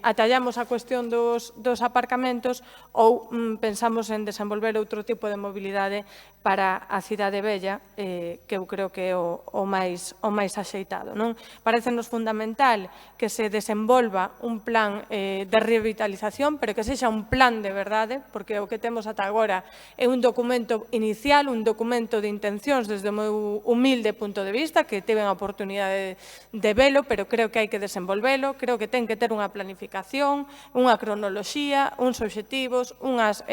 atallamos a cuestión dos aparcamentos ou pensamos en desenvolver outro tipo de mobilidade para a cidade bella, que eu creo que é o máis axeitado. Parécenos fundamental que se desenvolva un plan de revitalización, pero que sexa un plan de verdade, porque o que temos ata agora é un documento inicial, un documento de intencións desde o meu humilde punto de vista, que tiven a oportunidade de velo, pero creo que hai que desenvolvelo, creo que ten que ter unha planificación, unha cronoloxía, uns obxectivos, unhas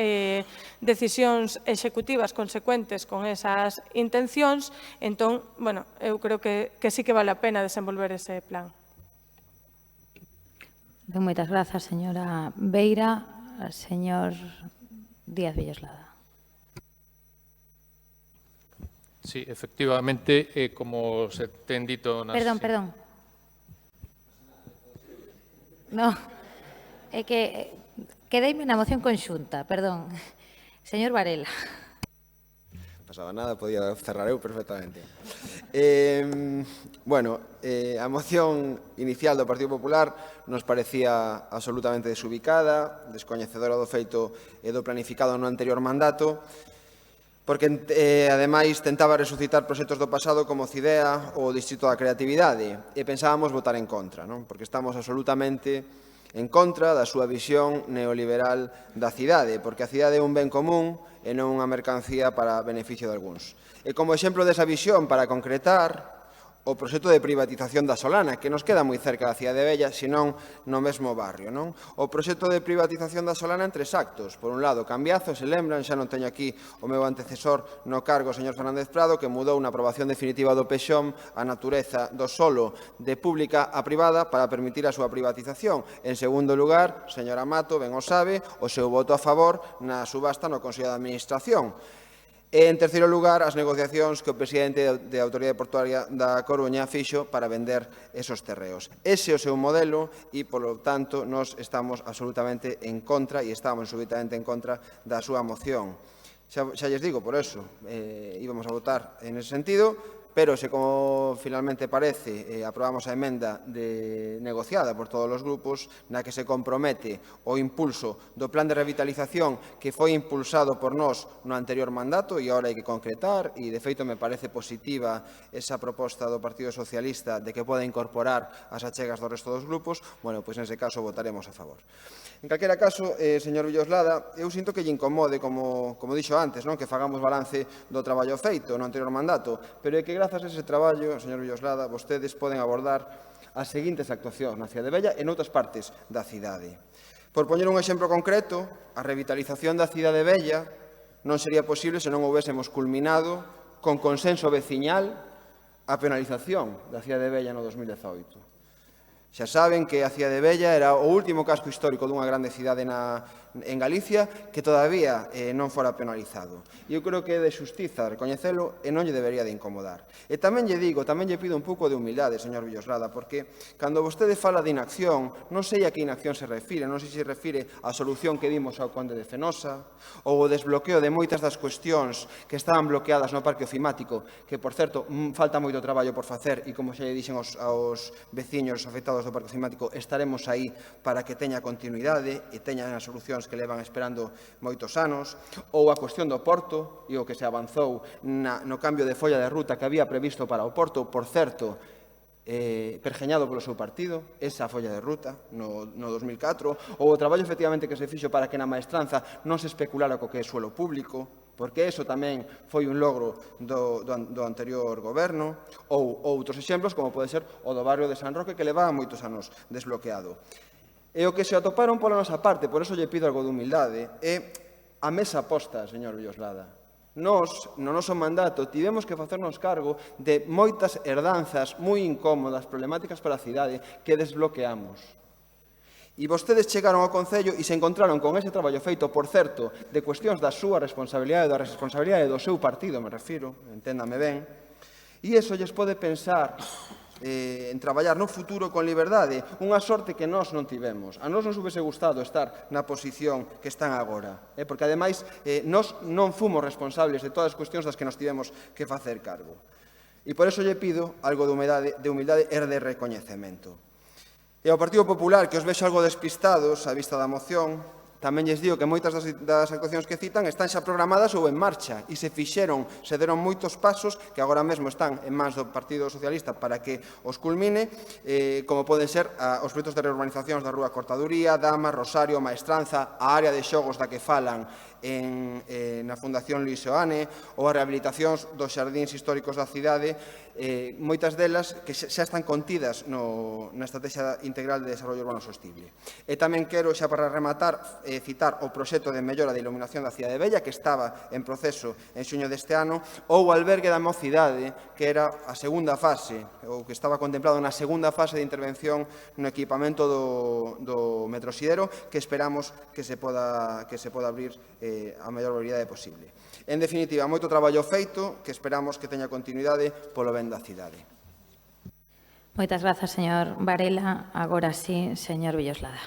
decisións executivas consecuentes con esas intencións. Entón, bueno, eu creo que sí que vale a pena desenvolver ese plan. Moitas grazas, señora Beira. Señor Díaz Villoslada. Sí, efectivamente, como se ten dito... Perdón. No, é que quedeime na moción conxunta, perdón. Señor Varela. Pasaba nada, podía cerrar eu perfectamente. A moción inicial do Partido Popular nos parecía absolutamente desubicada, descoñecedora do feito e do planificado no anterior mandato, porque, ademais, tentaba resucitar proxectos do pasado como CIDEA ou o Distrito da Creatividade, e pensábamos votar en contra, porque estamos absolutamente en contra da súa visión neoliberal da cidade, porque a cidade é un ben común e non unha mercancía para beneficio de algúns. E como exemplo desa visión, para concretar, o proxecto de privatización da Solana, que nos queda moi cerca da cidade bella, senón no mesmo barrio. O proxecto de privatización da Solana en 3 actos. Por un lado, Cambiazo, se lembran, xa non teño aquí o meu antecesor no cargo, o señor Fernández Prado, que mudou na aprobación definitiva do PEXOM a natureza do solo de pública a privada para permitir a súa privatización. En segundo lugar, señora Mato, ben o sabe, o seu voto a favor na subasta no Consello de Administración. E, en terceiro lugar, as negociacións que o presidente da Autoridade Portuaria da Coruña fixo para vender esos terreos. Ese é o seu modelo e, polo tanto, nós estamos absolutamente en contra e estamos absolutamente en contra da súa moción. Xa lles digo, por eso, íbamos a votar en ese sentido, pero se como finalmente parece aprobamos a emenda negociada por todos os grupos na que se compromete o impulso do plan de revitalización que foi impulsado por nós no anterior mandato e agora hai que concretar e de feito me parece positiva esa proposta do Partido Socialista de que poda incorporar as achegas do resto dos grupos, bueno, pois nese caso votaremos a favor. En calquera caso, señor Villoslada, eu sinto que lle incomode, como dixo antes, que fagamos balance do traballo feito no anterior mandato, pero é que grazas a ese traballo, señor Villoslada, vostedes poden abordar as seguintes actuacións na cidade vella e noutras partes da cidade. Por poñer un exemplo concreto, a revitalización da cidade vella non sería posible se non houvésemos culminado con consenso veciñal a penalización da cidade vella no 2018. Xa saben que a cidade vella era o último casco histórico dunha grande cidade en Galicia que todavía non fora penalizado. E eu creo que é de xustiza recoñecelo e non lle debería de incomodar. E tamén lle digo, tamén lle pido un pouco de humildade, señor Villoslada, porque cando vostede fala de inacción, non sei a que inacción se refire, non sei se refire á solución que dimos ao Conde de Fenosa ou o desbloqueo de moitas das cuestións que estaban bloqueadas no parque ofimático, que, por certo, falta moito traballo por facer e, como xa lle dixen aos veciños afectados do parque ofimático, estaremos aí para que teña continuidade e teñan as solucións que levan esperando moitos anos, ou a cuestión do porto e o que se avanzou no cambio de folla de ruta que había previsto para o porto, por certo, pergeñado polo seu partido, esa folla de ruta no 2004, ou o traballo efectivamente que se fixo para que na maestranza non se especulara co que é suelo público, porque eso tamén foi un logro do anterior goberno, ou outros exemplos, como pode ser o do barrio de San Roque, que levaba moitos anos desbloqueado. E o que se atoparon pola nosa parte, por eso lle pido algo de humildade, é a mesa posta, señor Villoslada. Nós, no noso mandato, tivemos que facernos cargo de moitas herdanzas moi incómodas, problemáticas para a cidade, que desbloqueamos. E vostedes chegaron ao Concello e se encontraron con ese traballo feito, por certo, de cuestións da súa responsabilidade, da responsabilidade do seu partido, me refiro, enténdame ben, e iso lles pode pensar en traballar no futuro con liberdade, unha sorte que nós non tivemos. A nós nos houvese gustado estar na posición que están agora, porque, ademais, nós non fomos responsables de todas as cuestións das que nos tivemos que facer cargo. E por eso lle pido algo de humildade e de recoñecemento. E ao Partido Popular, que os vexo algo despistados á vista da moción, tamén lles digo que moitas das actuacións que citan están xa programadas ou en marcha e se deron moitos pasos que agora mesmo están en mans do Partido Socialista para que os culmine, como poden ser os proxectos de reurbanizacións da Rúa Cortaduría, Dama, Rosario, Maestranza, a área de xogos da que falan na Fundación Luís Seoane ou as rehabilitacións dos xardíns históricos da cidade, moitas delas que xa están contidas na Estrategia Integral de Desarrollo Urbano Sostible. E tamén quero, xa para rematar, citar o proxecto de mellora de iluminación da Cidade Vella que estaba en proceso en xuño deste ano, ou o albergue da mocidade, que era a segunda fase, ou que estaba contemplado na segunda fase de intervención no equipamento do Metrosidero, que esperamos que se poda abrir a maior brevidade posible. En definitiva, moito traballo feito que esperamos que teña continuidade polo ben da cidade. Moitas grazas, señor Varela. Agora sí, señor Villoslada.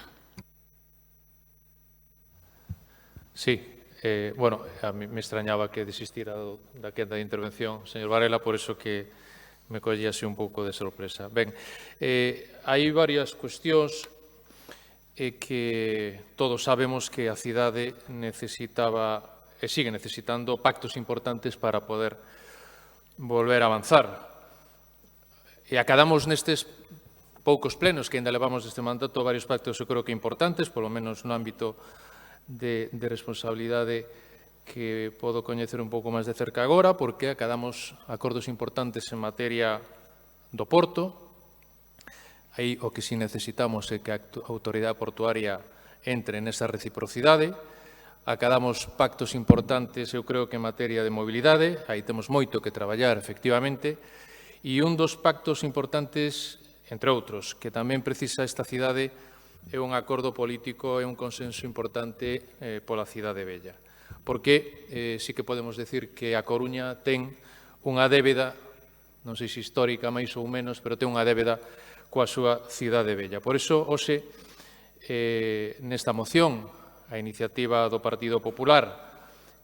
Sí, a mí me extrañaba que desistira da quenda de intervención, señor Varela, por eso que me collíase un pouco de sorpresa. Ben, hai varias cuestións que todos sabemos que a cidade necesitaba e sigue necesitando pactos importantes para poder volver a avanzar. E acadamos nestes poucos plenos que ainda levamos deste mandato varios pactos, eu creo que importantes, polo menos no ámbito de responsabilidade que podo coñecer un pouco máis de cerca agora, porque acadamos acordos importantes en materia do porto. Aí o que si necesitamos é que a autoridade portuaria entre nesa reciprocidade. Acadamos pactos importantes, eu creo que en materia de mobilidade, aí temos moito que traballar, efectivamente, e un dos pactos importantes, entre outros, que tamén precisa esta cidade, é un acordo político e un consenso importante pola cidade vella. Porque sí que podemos decir que a Coruña ten unha débeda, non sei se histórica máis ou menos, pero ten unha débeda coa súa cidade vella. Por iso, hoxe, nesta moción, a iniciativa do Partido Popular,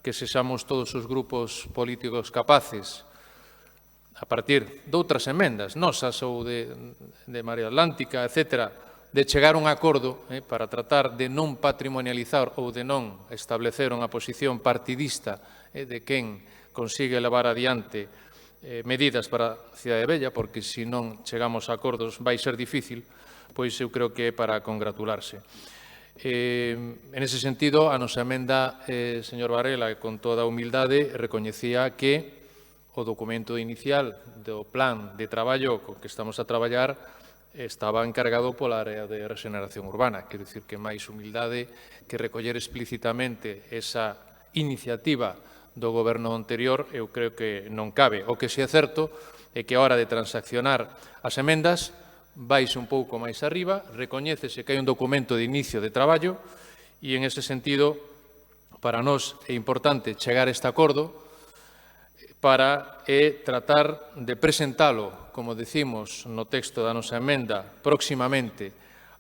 que sexamos todos os grupos políticos capaces, a partir de outras emendas, nosas ou de Marea Atlántica, etc., de chegar a un acordo para tratar de non patrimonializar ou de non establecer unha posición partidista de quen consigue levar adiante medidas para a Cidade Vella, porque se non chegamos a acordos vai ser difícil, pois eu creo que é para congratularse. En ese sentido, a nosa emenda, señor Varela, con toda a humildade, recoñecía que o documento inicial do plan de traballo co que estamos a traballar estaba encargado pola área de regeneración urbana. Quero dicir que máis humildade que recoller explícitamente esa iniciativa do goberno anterior, eu creo que non cabe. O que si é certo é que a hora de transaccionar as emendas vais un pouco máis arriba, recoñécese que hai un documento de inicio de traballo e en ese sentido para nós é importante chegar a este acordo para tratar de presentalo, como decimos no texto da nosa emenda, próximamente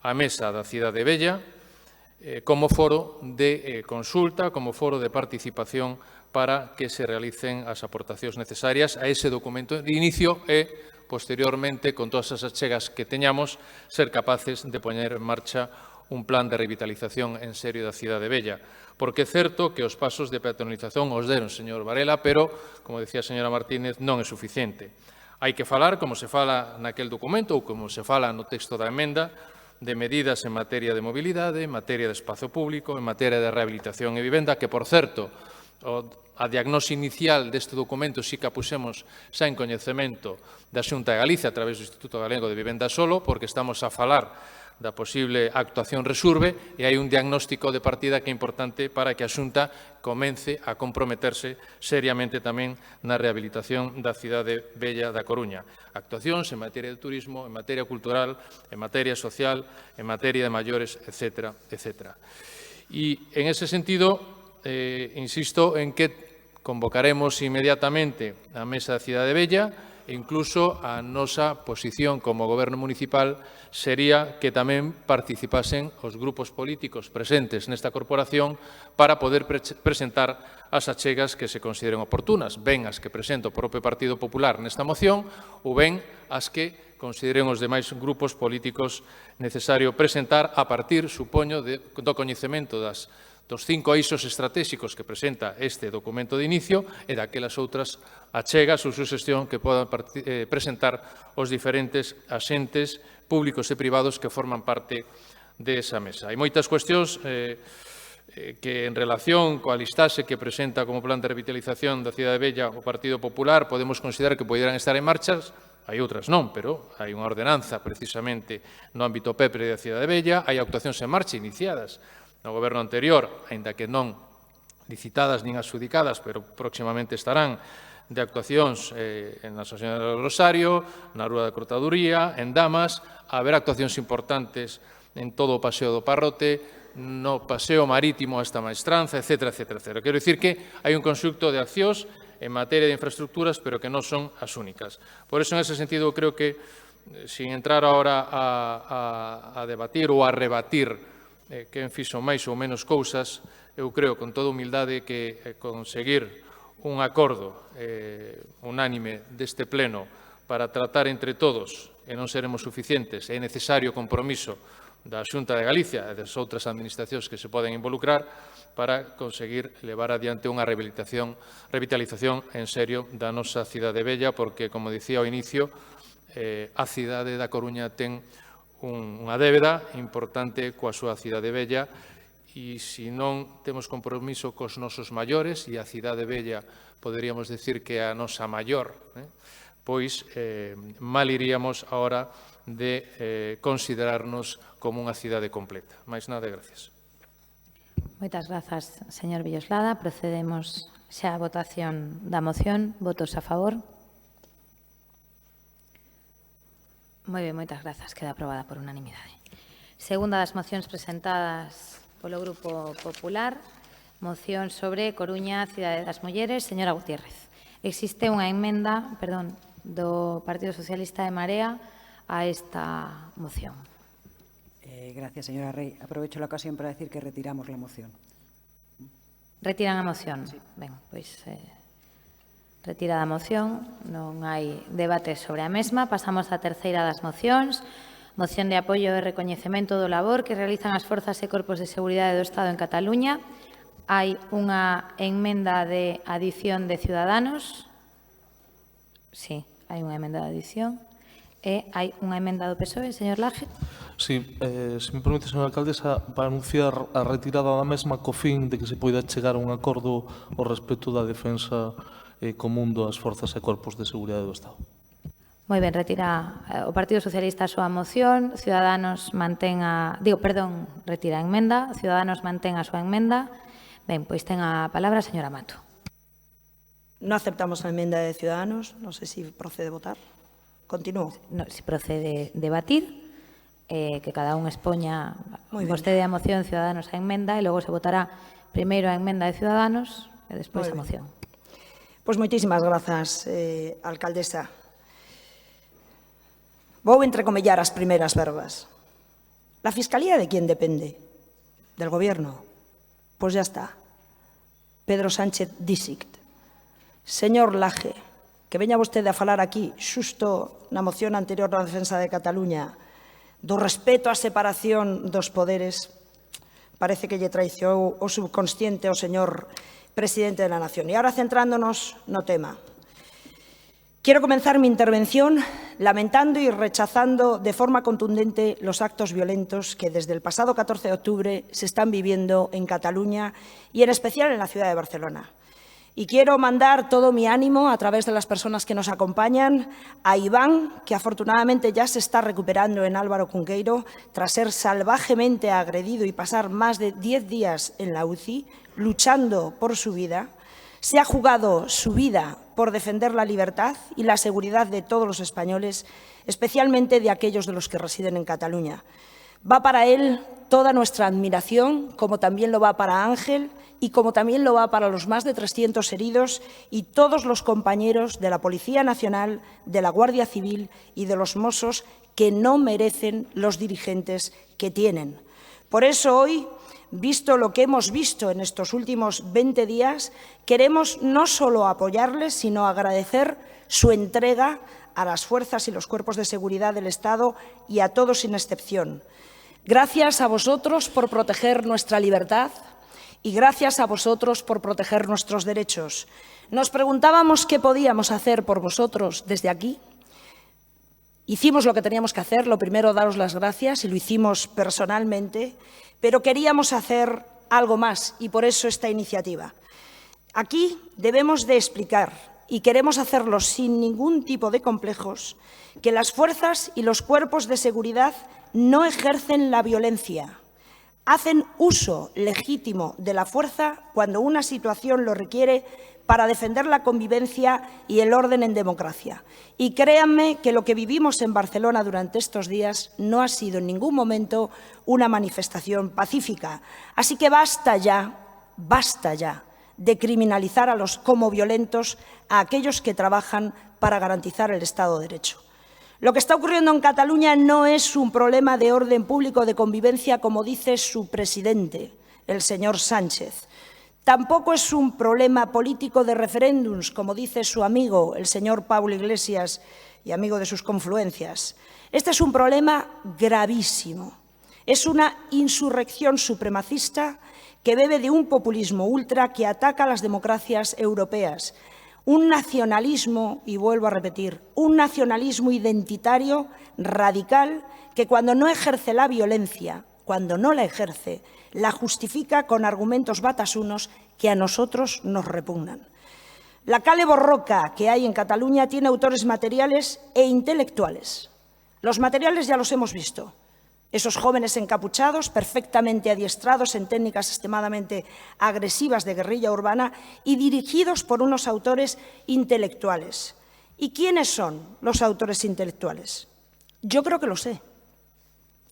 á mesa da Cidade Vella, como foro de consulta, como foro de participación para que se realicen as aportacións necesarias a ese documento de inicio e, posteriormente, con todas as achegas que teñamos, ser capaces de poñer en marcha un plan de revitalización en serio da Cidade Vella. Porque é certo que os pasos de peatonalización os deron, señor Varela, pero, como decía a señora Martínez, non é suficiente. Hai que falar, como se fala naquel documento ou como se fala no texto da emenda, de medidas en materia de mobilidade, en materia de espazo público, en materia de rehabilitación e vivenda, que, por certo, a diagnose inicial deste documento sí que a pusemos xa en coñecemento da Xunta de Galicia a través do Instituto Galego de Vivenda Solo, porque estamos a falar da posible actuación Resurbe e hai un diagnóstico de partida que é importante para que a Xunta comece a comprometerse seriamente tamén na rehabilitación da Cidade Vella da Coruña. Actuacións en materia de turismo, en materia cultural, en materia social, en materia de maiores, etc. etc. E en ese sentido, insisto en que convocaremos inmediatamente a Mesa da Cidade Vella e incluso a nosa posición como Goberno municipal sería que tamén participasen os grupos políticos presentes nesta corporación para poder presentar as achegas que se consideren oportunas, ben as que presenta o propio Partido Popular nesta moción ou ben as que consideren os demais grupos políticos necesario presentar a partir, supoño, do coñecemento dos 5 eixos estratégicos que presenta este documento de inicio e daquelas outras achegas ou suxestión que podan presentar os diferentes axentes públicos e privados que forman parte desa mesa. Hai moitas cuestións que en relación coa listaxe que presenta como plan de revitalización da Cidade Vella o Partido Popular podemos considerar que poderan estar en marchas, hai outras non, pero hai unha ordenanza precisamente no ámbito PEPRE da Cidade Vella, hai actuacións en marcha iniciadas no goberno anterior, aínda que non licitadas nin adxudicadas, pero próximamente estarán, de actuacións en Nosa Señora do Rosario, na Rúa da Cortaduría, en Damas, a haber actuacións importantes en todo o Paseo do Parrote, no Paseo Marítimo hasta Maestranza, etc. etc. Quero dicir que hai un conxunto de accións en materia de infraestructuras, pero que non son as únicas. Por eso, en ese sentido, creo que, sin entrar ahora a debatir ou a rebatir quen fixo máis ou menos cousas, eu creo con toda humildade que conseguir un acordo unánime deste pleno para tratar entre todos e non seremos suficientes, é necesario compromiso da Xunta de Galicia e das outras administracións que se poden involucrar para conseguir levar adiante unha revitalización en serio da nosa Cidade Vella, porque, como dicía ao inicio, a cidade da Coruña ten unha débeda importante coa súa Cidade Vella e se non temos compromiso cos nosos maiores, e a Cidade Vella poderíamos decir que é a nosa maior, pois mal iríamos a hora de considerarnos como unha cidade completa. Mais nada, gracias. Moitas grazas, señor Villoslada. Procedemos xa a votación da moción. Votos a favor. Moi ben, moitas grazas. Queda aprobada por unanimidade. Segunda das mocións presentadas polo Grupo Popular, moción sobre Coruña, Cidade das Mulleres. Señora Gutiérrez, existe unha emenda, do Partido Socialista de Marea a esta moción. Gracias, señora Rey. Aprovecho la ocasión para decir que retiramos la moción. Retiran a moción? Sí. Ben, pois Retirada a moción, non hai debate sobre a mesma. Pasamos á terceira das mocións. Moción de apoio e recoñecemento do labor que realizan as forzas e corpos de seguridade do Estado en Cataluña. Hai unha enmenda de adición de Ciudadanos. Sí, hai unha emenda de adición. E hai unha emenda do PSOE, señor Laje. Sí, se me permite, señora alcaldesa, para anunciar a retirada da mesma co fin de que se poida chegar a un acordo ao respecto da defensa común das forzas e corpos de seguridade do Estado. Moi ben, retira o Partido Socialista a súa moción, Ciudadanos mantén a... retira a enmenda, Ciudadanos mantén a súa enmenda. Ben, pois ten a palabra a señora Mato. No aceptamos a enmenda de Ciudadanos, non sei se procede votar. Continúo. No, se procede debatir, que cada un expoña vostede a moción, Ciudadanos a enmenda, e logo se votará primeiro a enmenda de Ciudadanos e despois a moción. Pois moitísimas grazas, alcaldesa. Vou entrecomellar as primeiras verbas. La Fiscalía de quién depende? Del Gobierno. Pois ya está. Pedro Sánchez disict. Señor Laje, que veña vostede a falar aquí, xusto na moción anterior da defensa de Cataluña, do respeto á separación dos poderes, parece que lle traicionou o subconsciente ao señor presidente de la Nación. Y ahora centrándonos no tema. Quiero comenzar mi intervención lamentando y rechazando de forma contundente los actos violentos que desde el pasado 14 de octubre se están viviendo en Cataluña y en especial en la ciudad de Barcelona. Y quiero mandar todo mi ánimo a través de las personas que nos acompañan a Iván, que afortunadamente ya se está recuperando en Álvaro Cunqueiro tras ser salvajemente agredido y pasar más de 10 días en la UCI, luchando por su vida. Se ha jugado su vida por defender la libertad y la seguridad de todos los españoles, especialmente de aquellos de los que residen en Cataluña. Va para él toda nuestra admiración, como también lo va para Ángel y como también lo va para los más de 300 heridos y todos los compañeros de la Policía Nacional, de la Guardia Civil y de los Mossos que no merecen los dirigentes que tienen. Por eso hoy, visto lo que hemos visto en estos últimos 20 días, queremos no solo apoyarles, sino agradecer su entrega a las fuerzas y los cuerpos de seguridad del Estado y a todos sin excepción. Gracias a vosotros por proteger nuestra libertad y gracias a vosotros por proteger nuestros derechos. Nos preguntábamos qué podíamos hacer por vosotros desde aquí. Hicimos lo que teníamos que hacer, lo primero daros las gracias y lo hicimos personalmente, pero queríamos hacer algo más y por eso esta iniciativa. Aquí debemos de explicar, y queremos hacerlo sin ningún tipo de complejos, que las fuerzas y los cuerpos de seguridad no ejercen la violencia. Hacen uso legítimo de la fuerza cuando una situación lo requiere para defender la convivencia y el orden en democracia. Y créanme que lo que vivimos en Barcelona durante estos días no ha sido en ningún momento una manifestación pacífica. Así que basta ya de criminalizar a los como violentos a aquellos que trabajan para garantizar el Estado de Derecho. Lo que está ocurriendo en Cataluña no es un problema de orden público de convivencia, como dice su presidente, el señor Sánchez. Tampoco es un problema político de referéndums, como dice su amigo, el señor Pablo Iglesias, y amigo de sus confluencias. Este es un problema gravísimo. Es una insurrección supremacista que bebe de un populismo ultra que ataca a las democracias europeas. Un nacionalismo, y vuelvo a repetir, un nacionalismo identitario radical que cuando no ejerce la violencia, cuando no la ejerce, la justifica con argumentos batasunos que a nosotros nos repugnan. La Kale Borroka que hay en Cataluña tiene autores materiales e intelectuales. Los materiales ya los hemos visto. Esos jóvenes encapuchados, perfectamente adiestrados en técnicas extremadamente agresivas de guerrilla urbana y dirigidos por unos autores intelectuales. ¿Y quiénes son los autores intelectuales? Yo creo que lo sé.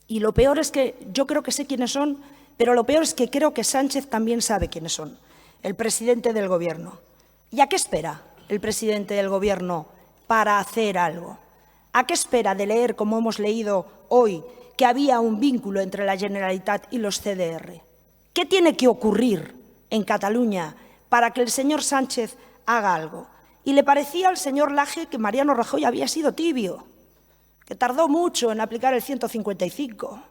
Y lo peor es que yo creo que sé quiénes son, pero lo peor es que creo que Sánchez también sabe quiénes son. El presidente del Gobierno. ¿Y a qué espera el presidente del Gobierno para hacer algo? ¿A qué espera de leer, como hemos leído hoy, que había un vínculo entre la Generalitat y los CDR? ¿Qué tiene que ocurrir en Cataluña para que el señor Sánchez haga algo? y le parecía al señor Laje que Mariano Rajoy había sido tibio, que tardó mucho en aplicar el 155.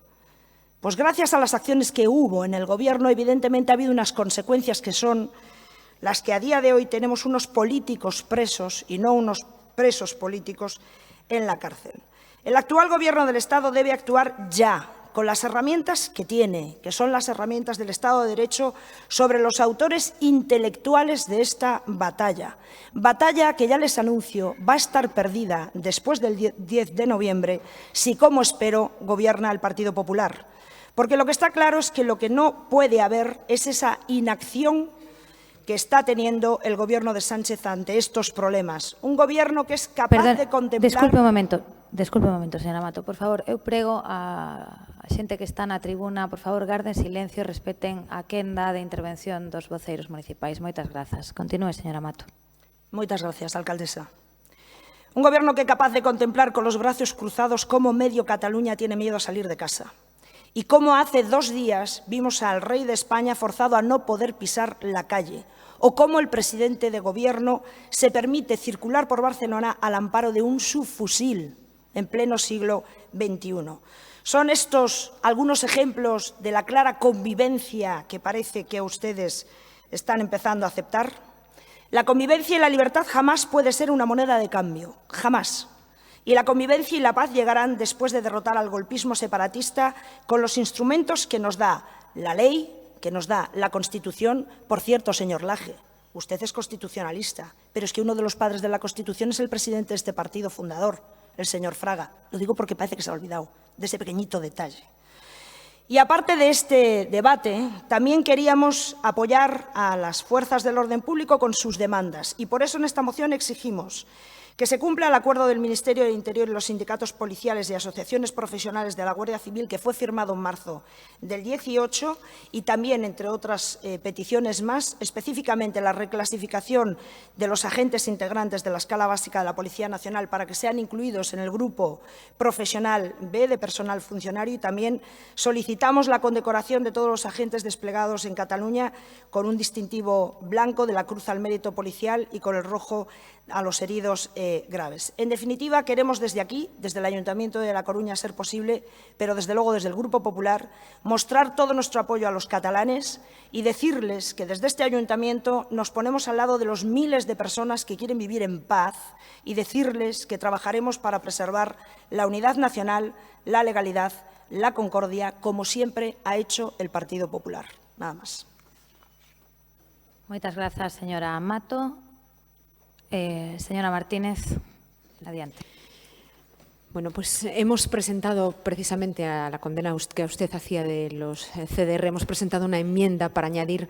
Pues gracias a las acciones que hubo en el Gobierno, evidentemente ha habido unas consecuencias que son las que a día de hoy tenemos unos políticos presos y no unos presos políticos en la cárcel. El actual Gobierno del Estado debe actuar ya, con las herramientas que tiene, que son las herramientas del Estado de Derecho, sobre los autores intelectuales de esta batalla. Batalla que, ya les anuncio, va a estar perdida después del 10 de noviembre si, como espero, gobierna el Partido Popular. Porque lo que está claro es que lo que no puede haber es esa inacción que está teniendo el Gobierno de Sánchez ante estos problemas. Un Gobierno que es capaz de contemplar... Desculpe un momento, señora Mato. Por favor, eu prego a xente que está na tribuna, por favor, garden silencio e respeten a quenda de intervención dos voceiros municipais. Moitas grazas. Continúe, señora Mato. Moitas gracias, alcaldesa. Un Gobierno que é capaz de contemplar con los brazos cruzados cómo medio Cataluña tiene miedo a salir de casa. Y cómo hace 2 días vimos al rey de España forzado a no poder pisar la calle. O cómo el presidente de Gobierno se permite circular por Barcelona al amparo de un subfusil en pleno siglo XXI. Son estos algunos ejemplos de la clara convivencia que parece que ustedes están empezando a aceptar. La convivencia y la libertad jamás puede ser una moneda de cambio, jamás. Y la convivencia y la paz llegarán después de derrotar al golpismo separatista con los instrumentos que nos da la ley, que nos da la Constitución. Por cierto, señor Laje, usted es constitucionalista, pero es que uno de los padres de la Constitución es el presidente de este partido fundador, el señor Fraga. Lo digo porque parece que se ha olvidado de ese pequeñito detalle. Y aparte de este debate, también queríamos apoyar a las fuerzas del orden público con sus demandas. Y por eso en esta moción exigimos que se cumpla el acuerdo del Ministerio del Interior y los sindicatos policiales y asociaciones profesionales de la Guardia Civil que fue firmado en marzo del 18 y también, entre otras peticiones más, específicamente la reclasificación de los agentes integrantes de la escala básica de la Policía Nacional para que sean incluidos en el grupo profesional B de personal funcionario, y también solicitamos la condecoración de todos los agentes desplegados en Cataluña con un distintivo blanco de la Cruz al Mérito Policial y con el rojo a los heridos graves. En definitiva, queremos desde aquí, desde el Ayuntamiento de La Coruña, ser posible, pero desde luego desde el Grupo Popular, mostrar todo nuestro apoyo a los catalanes y decirles que desde este Ayuntamiento nos ponemos al lado de los miles de personas que quieren vivir en paz y decirles que trabajaremos para preservar la unidad nacional, la legalidad, la concordia, como siempre ha hecho el Partido Popular. Nada más. Moitas grazas, señora Mato. Señora Martínez, adiante. Bueno, pues hemos presentado precisamente a la condena que usted hacía de los CDR, hemos presentado una enmienda para añadir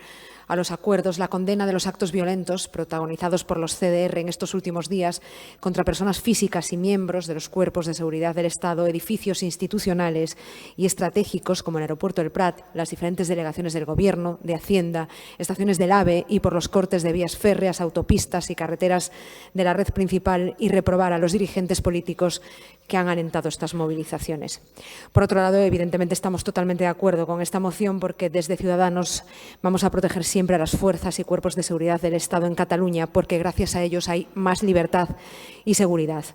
a los acuerdos la condena de los actos violentos protagonizados por los CDR en estos últimos días contra personas físicas y miembros de los cuerpos de seguridad del Estado, edificios institucionales y estratégicos como el aeropuerto del Prat, las diferentes delegaciones del Gobierno, de Hacienda, estaciones del AVE y por los cortes de vías férreas, autopistas y carreteras de la red principal, y reprobar a los dirigentes políticos que han alentado estas movilizaciones. Por otro lado, evidentemente estamos totalmente de acuerdo con esta moción porque desde Ciudadanos vamos a proteger siempre a las fuerzas y cuerpos de seguridad del Estado en Cataluña porque gracias a ellos hay más libertad y seguridad.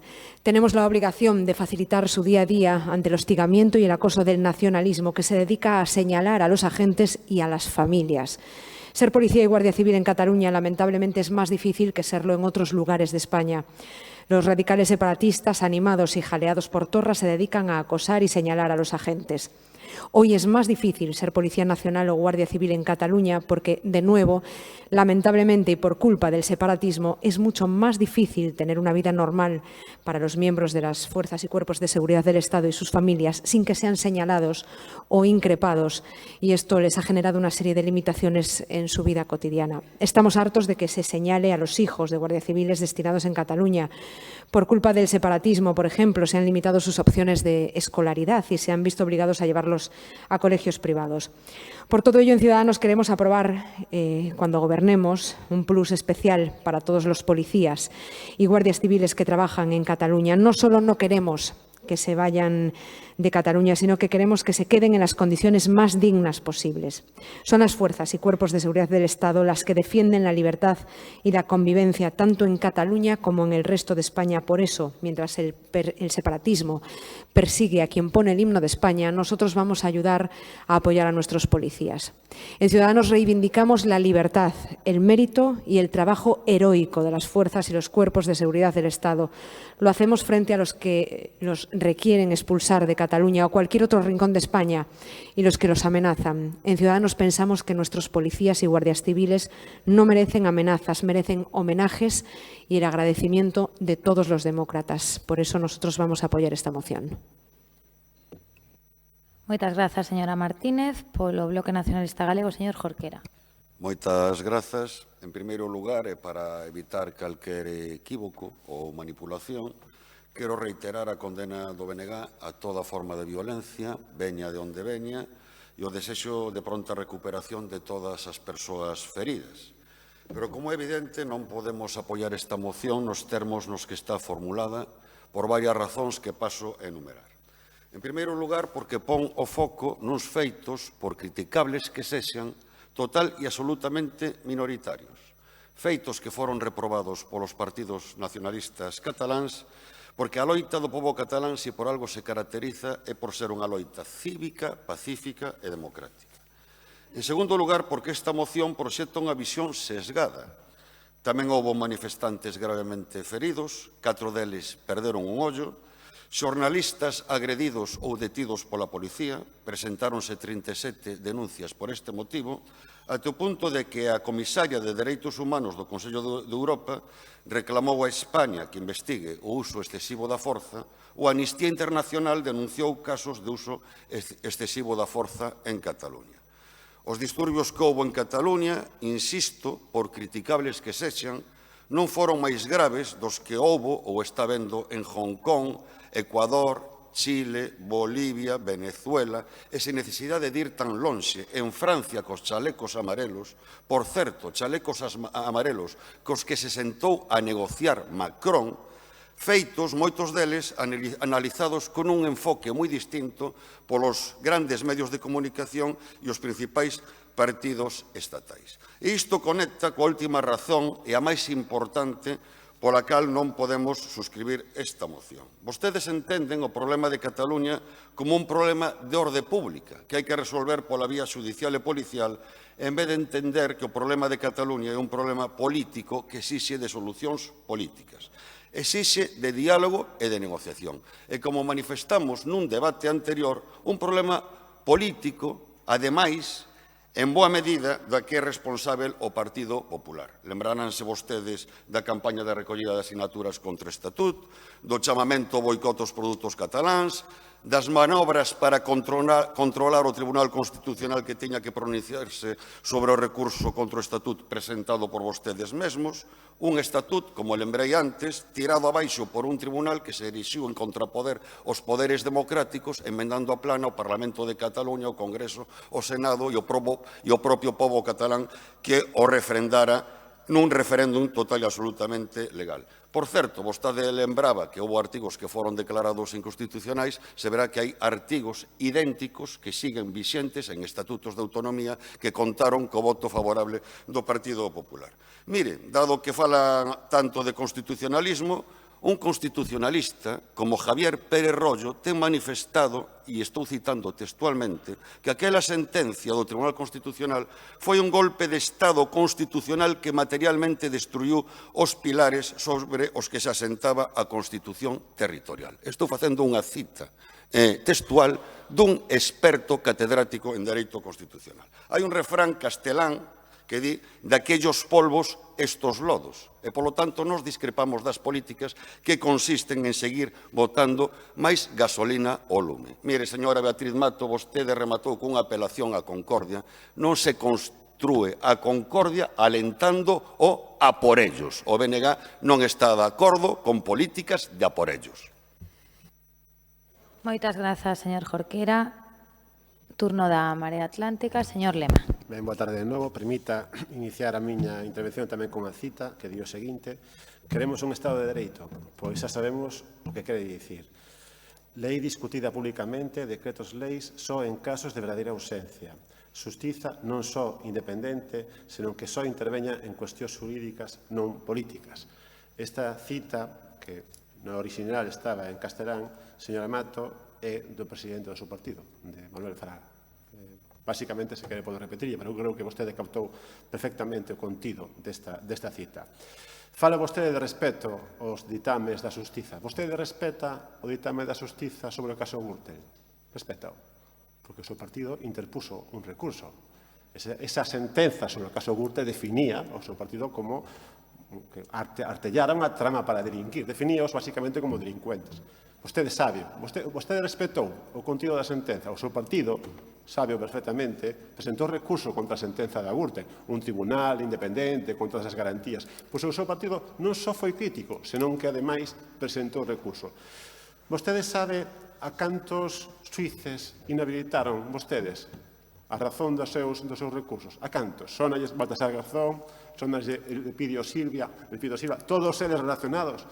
Tenemos la obligación de facilitar su día a día ante el hostigamiento y el acoso del nacionalismo que se dedica a señalar a los agentes y a las familias. Ser policía y guardia civil en Cataluña lamentablemente es más difícil que serlo en otros lugares de España. Los radicales separatistas, animados y jaleados por Torra, se dedican a acosar y señalar a los agentes. Hoy es más difícil ser Policía Nacional o Guardia Civil en Cataluña porque, de nuevo, lamentablemente y por culpa del separatismo, es mucho más difícil tener una vida normal para los miembros de las fuerzas y cuerpos de seguridad del Estado y sus familias sin que sean señalados o increpados, y esto les ha generado una serie de limitaciones en su vida cotidiana. Estamos hartos de que se señale a los hijos de guardias civiles destinados en Cataluña. Por culpa del separatismo, por ejemplo, se han limitado sus opciones de escolaridad y se han visto obligados a llevarlos a colegios privados. Por todo ello, en Ciudadanos queremos aprobar, cuando gobernemos, un plus especial para todos los policías y guardias civiles que trabajan en Cataluña. No solo no queremos que se vayan de Cataluña, sino que queremos que se queden en las condiciones más dignas posibles. Son las fuerzas y cuerpos de seguridad del Estado las que defienden la libertad y la convivencia tanto en Cataluña como en el resto de España. Por eso, mientras el separatismo persigue a quien pone el himno de España, nosotros vamos a ayudar a apoyar a nuestros policías. En Ciudadanos reivindicamos la libertad, el mérito y el trabajo heroico de las fuerzas y los cuerpos de seguridad del Estado. Lo hacemos frente a los que los requieren expulsar de Cataluña o cualquier otro rincón de España y los que los amenazan. En Ciudadanos pensamos que nuestros policías y guardias civiles no merecen amenazas, merecen homenajes y el agradecimiento de todos los demócratas. Por eso nosotros vamos a apoyar esta moción. Moitas grazas, señora Martínez. Polo Bloque Nacionalista Galego, señor Jorquera. Moitas grazas. En primeiro lugar, e para evitar calquer equívoco ou manipulación, quero reiterar a condena do BNG a toda forma de violencia, veña de onde veña, e o desexo de pronta recuperación de todas as persoas feridas. Pero, como é evidente, non podemos apoiar esta moción nos termos nos que está formulada por varias razóns que paso a enumerar. En primeiro lugar, porque pon o foco nuns feitos, por criticables que sexan, total e absolutamente minoritarios. Feitos que foron reprobados polos partidos nacionalistas cataláns, porque a loita do pobo catalán, se por algo se caracteriza, é por ser unha loita cívica, pacífica e democrática. En segundo lugar, porque esta moción proxecta unha visión sesgada. Tamén houbo manifestantes gravemente feridos, 4 deles perderon un ollo, xornalistas agredidos ou detidos pola policía, presentáronse 37 denuncias por este motivo, até o punto de que a comisaria de Dereitos Humanos do Consello de Europa reclamou a España que investigue o uso excesivo da forza, ou a Amnistía Internacional denunciou casos de uso excesivo da forza en Cataluña. Os disturbios que houbo en Cataluña, insisto, por criticables que sexan, non foron máis graves dos que houbo ou está vendo en Hong Kong, Ecuador, Chile, Bolivia, Venezuela, e sen necesidade de ir tan lonxe, en Francia cos chalecos amarelos, por certo, chalecos amarelos cos que se sentou a negociar Macron, feitos, moitos deles, analizados con un enfoque moi distinto polos grandes medios de comunicación e os principais partidos estatais. E isto conecta coa última razón e a máis importante pola cal non podemos suscribir esta moción. Vostedes entenden o problema de Cataluña como un problema de orde pública que hai que resolver pola vía xudicial e policial en vez de entender que o problema de Cataluña é un problema político que exixe de solucións políticas. Exixe de diálogo e de negociación. E como manifestamos nun debate anterior, un problema político, ademais, en boa medida da que é responsável o Partido Popular. Lembraránse vostedes da campaña de recollida de asinaturas contra o Estatut, do chamamento ao boicot aos produtos cataláns, das manobras para controlar o Tribunal Constitucional que tiña que pronunciarse sobre o recurso contra o Estatut presentado por vostedes mesmos, un Estatut, como lembrei antes, tirado abaixo por un tribunal que se erixiu en contrapoder aos poderes democráticos, emendando a plana o Parlamento de Cataluña, o Congreso, o Senado e o propio pobo catalán que o refrendara nun referéndum total e absolutamente legal. Por certo, vostede lembraba que houve artigos que foron declarados inconstitucionais, se verá que hai artigos idénticos que siguen vixentes en estatutos de autonomía que contaron co voto favorable do Partido Popular. Mire, dado que fala tanto de constitucionalismo, un constitucionalista como Javier Pérez Royo ten manifestado, e estou citando textualmente, que aquela sentencia do Tribunal Constitucional foi un golpe de Estado constitucional que materialmente destruiu os pilares sobre os que se asentaba a Constitución territorial. Estou facendo unha cita textual dun experto catedrático en Dereito Constitucional. Hai un refrán castelán que di daquellos polvos estos lodos. E, polo tanto, nos discrepamos das políticas que consisten en seguir botando máis gasolina ao lume. Mire, señora Beatriz Mato, vostede rematou cunha apelación á concordia. Non se construe a concordia alentando o a por ellos. O BNG non está de acordo con políticas de a por ellos. Moitas grazas, señor Jorquera. Turno da Marea Atlántica, señor Lema. Ben, boa tarde de novo. Permita iniciar a miña intervención tamén con unha cita que di o seguinte. Queremos un Estado de Dereito, pois xa sabemos o que quere dicir. Lei discutida públicamente, decretos leis só en casos de verdadeira ausencia. Xustiza non só independente, senón que só interveña en cuestións jurídicas non políticas. Esta cita, que no original estaba en castelán, señora Mato, é do presidente do seu partido, de Manuel Fraga. Básicamente, se quere, podo repetir, pero eu creo que vostede captou perfectamente o contido desta cita. Fala vostede de respeto aos ditames da Xustiza. Vostede respeta o ditame da Xustiza sobre o caso Gürtel? Respeta-o, porque o seu partido interpuso un recurso. Esa sentenza sobre o caso Gürtel definía o seu partido como que artellara unha trama para delinquir. Definíaos basicamente como delincuentes. Vostede sabe, vostede respetou o contido da sentenza. O seu partido, sabe perfectamente, presentou recurso contra a sentenza da Gürtel, un tribunal independente con todas as garantías. Pois o seu partido non só foi crítico, senón que, ademais, presentou recurso. Vostede sabe a cantos xuíces inhabilitaron vostedes a razón dos seus recursos? A cantos? Sónalles Baltasar Garzón, sónalles Elpidio Silva, todos eles relacionados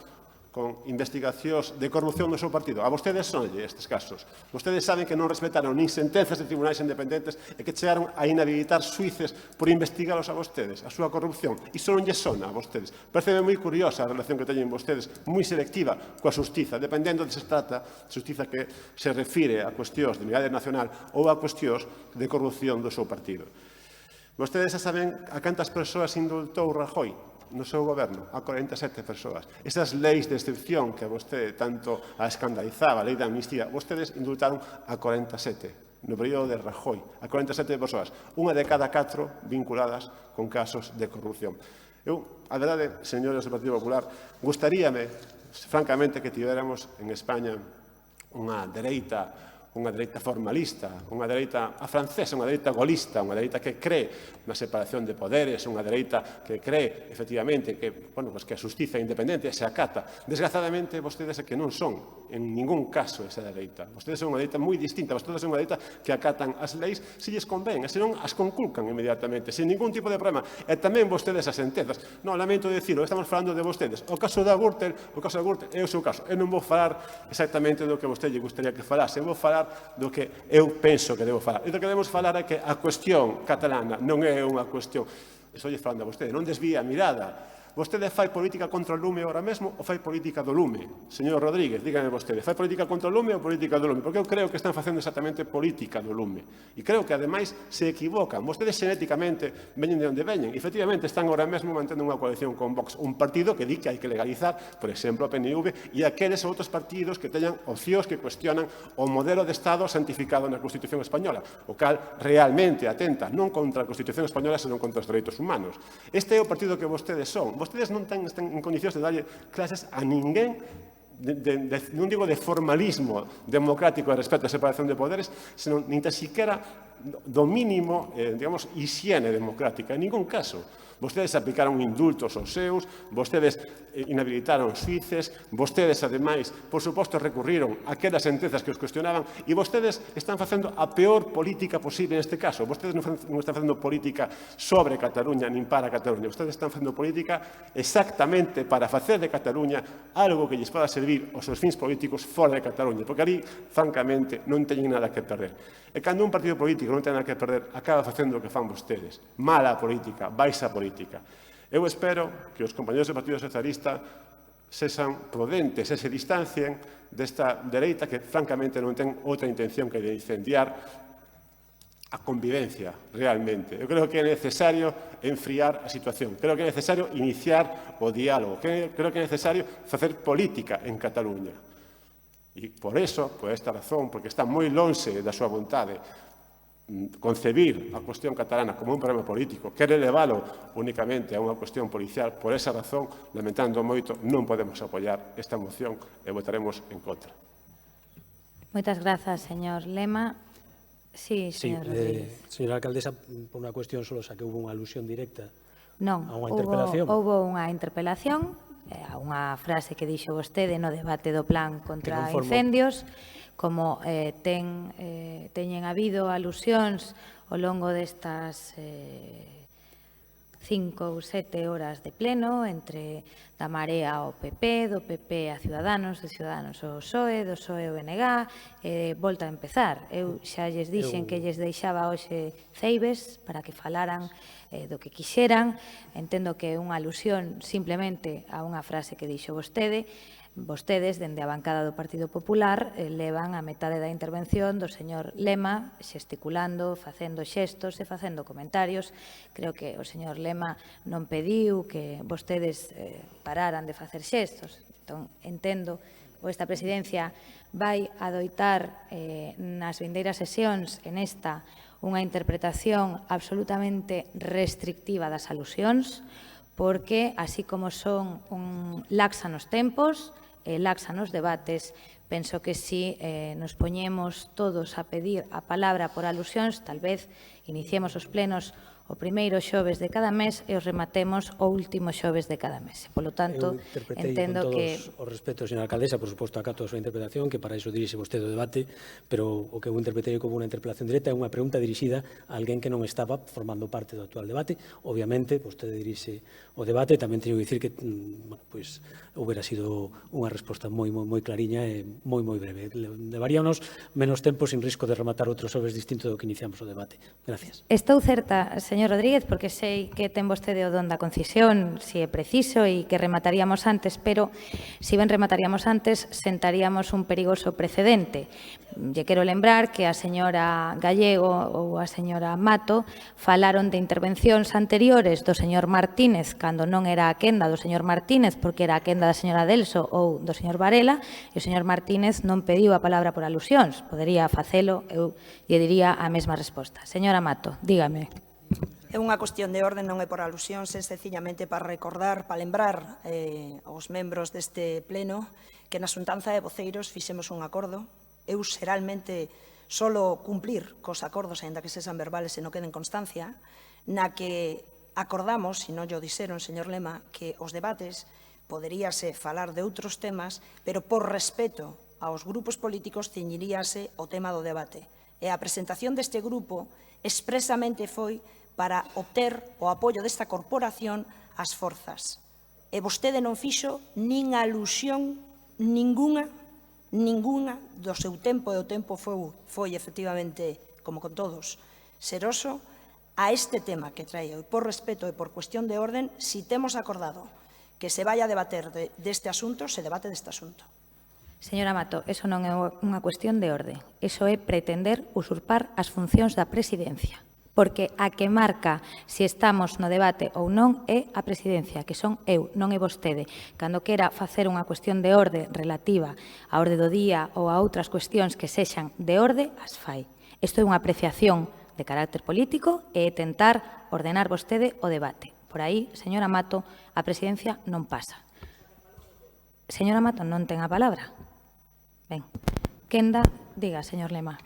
con investigacións de corrupción do seu partido. A vostedes sonlle estes casos. Vostedes saben que non respetaron nin sentenzas de tribunais independentes e que chegaron a inhabilitar xuíces por investigalos a vostedes, a súa corrupción. Iso non lle sona a vostedes. Pareceme moi curiosa a relación que teñen vostedes, moi selectiva coa xustiza, dependendo de se trata xustiza que se refire a cuestións de unidade nacional ou a cuestións de corrupción do seu partido. Vostedes xa saben a cantas persoas indultou Rajoy no seu goberno, a 47 persoas. Esas leis de excepción que a vostede tanto a escandalizaba, a lei da amnistía, vostedes indultaron a 47 no período de Rajoy, a 47 persoas, unha de cada 4 vinculadas con casos de corrupción. Eu, a verdade, señores do Partido Popular, gustaríame, francamente, que tivéramos en España unha dereita formalista, unha dereita francesa, unha dereita golista, unha dereita que cree na separación de poderes, unha dereita que cree, efectivamente, que a xustiza independente se acata. Desgraciadamente, vostedes que non son, en ningún caso, esa dereita. Vostedes son unha dereita moi distinta, vostedes son unha dereita que acatan as leis se lles convén, e senón as conculcan inmediatamente, sin ningún tipo de problema. E tamén vostedes as sentenzas. Non, lamento dicilo, estamos falando de vostedes. O caso da Gürtel é o seu caso. Eu non vou falar exactamente do que a vostede lle gustaría que falase, eu vou falar do que eu penso que debo falar. E do que debemos falar é que a cuestión catalana non é unha cuestión, estou lle falando a vostede, non desvía a mirada. Vostede fai política contra o lume ahora mesmo ou fai política do lume? Señor Rodríguez, dígame vostede, fai política contra o lume ou política do lume? Porque eu creo que están facendo exactamente política do lume. E creo que, ademais, se equivocan. Vostedes xenéticamente veñen de onde veñen. E, efectivamente, están ahora mesmo mantendo unha coalición con Vox, un partido que di que hai que legalizar, por exemplo, a PNV e aqueles outros partidos que teñan opcións que cuestionan o modelo de Estado santificado na Constitución española, o cal realmente atenta non contra a Constitución española, senón contra os dereitos humanos. Este é o partido que vostedes son. Vostedes non están en condicións de darlle clases a ninguén, non digo de formalismo democrático e respecto á separación de poderes, senón nin tan siquiera do mínimo, digamos, higiene democrática, en ningún caso. Vostedes aplicaron indultos aos seus, vostedes inhabilitaron xuíces, vostedes, ademais, por suposto, recurriron a aquelas sentenzas que os cuestionaban e vostedes están facendo a peor política posible neste caso. Vostedes non están facendo política sobre Cataluña nin para Cataluña. Vostedes están facendo política exactamente para facer de Cataluña algo que lles poda servir aos seus fins políticos fora de Cataluña, porque ali, francamente, non teñen nada que perder. E cando un partido político non ten nada que perder, acaba facendo o que fan vostedes. Mala política, baixa política. Eu espero que os compañeros do Partido Socialista sexan prudentes e se distancien desta dereita que, francamente, non ten outra intención que de incendiar a convivencia, realmente. Eu creo que é necesario enfriar a situación. Creo que é necesario iniciar o diálogo. Creo que é necesario facer política en Cataluña. E por eso, por esta razón, porque está moi lonxe da súa vontade, concebir a cuestión catalana como un problema político, quere leválo únicamente a unha cuestión policial, por esa razón, lamentando moito, non podemos apoiar esta moción e votaremos en contra. Moitas grazas, señor Lema. Sí, señor Rodríguez. Señora alcaldesa, por unha cuestión só, xa que houve unha alusión directa non, a unha interpelación. Houve unha interpelación a unha frase que dixo vostede no debate do plan contra incendios, como teñen habido alusións ao longo destas 5 ou 7 horas de pleno entre da Marea ao PP, do PP a Ciudadanos, de Ciudadanos ao PSOE, do PSOE ao BNG, volta a empezar. Eu xa lles dixen que lles deixaba hoxe ceibes para que falaran do que quixeran. Entendo que é unha alusión simplemente a unha frase que dixo vostede. Vostedes, dende a bancada do Partido Popular, levan a metade da intervención do señor Lema xesticulando, facendo xestos e facendo comentarios. Creo que o señor Lema non pediu que vostedes pararan de facer xestos. Entón, entendo que esta presidencia vai adoitar nas vindeiras sesións en esta unha interpretación absolutamente restrictiva das alusións, porque, así como son laxa nos tempos, laxa nos debates, penso que si nos poñemos todos a pedir a palabra por alusións, tal vez iniciemos os plenos o primeiro xoves de cada mes e os rematemos o último xoves de cada mes. Polo tanto, entendo que... Eu interpretei con todos os respetos, señora alcaldesa, por suposto, acato a súa interpretación, que para iso dirixe vostede o debate, pero o que eu interpretei como unha interpelación directa é unha pregunta dirixida a alguén que non estaba formando parte do actual debate. Obviamente, vostede dirixe o debate, tamén teño que dicir que houbera sido unha resposta moi clariña e moi breve. Levaríanos menos tempo sin risco de rematar outros xoves distinto do que iniciamos o debate. Gracias. Estou certa, señor Rodríguez, porque sei que ten vostede o don da concisión, se é preciso, e que remataríamos antes, pero se ben remataríamos antes, sentaríamos un perigoso precedente. Lle quero lembrar que a señora Gallego ou a señora Mato falaron de intervencións anteriores do señor Martínez cando non era a quenda do señor Martínez, porque era a quenda da señora Delso ou do señor Varela, e o señor Martínez non pediu a palabra por alusións. Podería facelo, eu lle diría a mesma resposta. Señora Mato, dígame. É unha cuestión de orden, non é por alusións, é sencillamente para recordar, para lembrar aos membros deste pleno que na xuntanza de voceiros fixemos un acordo. Eu xeralmente solo cumplir cos acordos, aínda que sexan verbales e non queden constancia, na que acordamos, se non llo dixeron, señor Lema, que os debates poderíase falar de outros temas, pero por respeto aos grupos políticos ceñiríase o tema do debate. E a presentación deste grupo expresamente foi para obter o apoio desta corporación ás forzas. E vostede non fixo nin alusión ningunha do seu tempo, e o tempo foi efectivamente, como con todos, seroso a este tema que traio. E por respeto e por cuestión de orden, si temos acordado que se vai a debater deste asunto, se debate deste asunto. Señora Mato, eso non é unha cuestión de orde. Eso é pretender usurpar as funcións da presidencia. Porque a que marca se estamos no debate ou non é a presidencia, que son eu, non é vostede. Cando quera facer unha cuestión de orde relativa á orde do día ou a outras cuestións que sexan de orde, as fai. Isto é unha apreciación de carácter político e tentar ordenar vostede o debate. Por aí, señora Mato, a presidencia non pasa. Señora Mato, non ten a palabra. Ben, quenda, diga, señor Lema.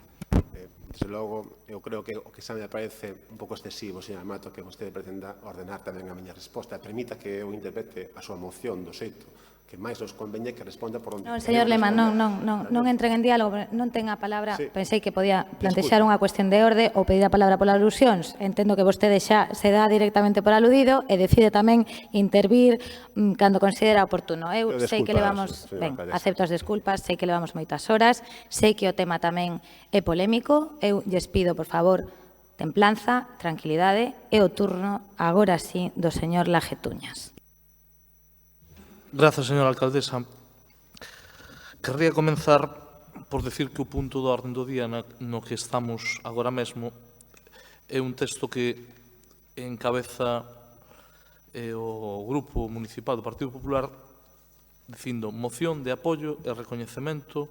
Desde logo, eu creo que o que xa me parece un pouco excesivo, señora Mato, que vostede pretenda ordenar tamén a miña resposta. Permita que eu interprete a súa moción do xeito que máis os conveñe que responda por onde... Non, señor Lema, non entren en diálogo, non ten a palabra. Sí. Pensei que podía plantexar unha cuestión de orde ou pedir a palabra polas alusións. Entendo que vostede xa se dá directamente por aludido e decide tamén intervir cando considera oportuno. Eu sei que levamos... Ben, acepto as desculpas, sei que levamos moitas horas, sei que o tema tamén é polémico. Eu lles pido, por favor, templanza, tranquilidade e o turno, agora sí, do señor Lajetuñas. Grazas, señora alcaldesa. Querría comenzar por decir que o punto do orden do día no que estamos agora mesmo é un texto que encabeza o Grupo Municipal do Partido Popular dicindo moción de apoio e recoñecemento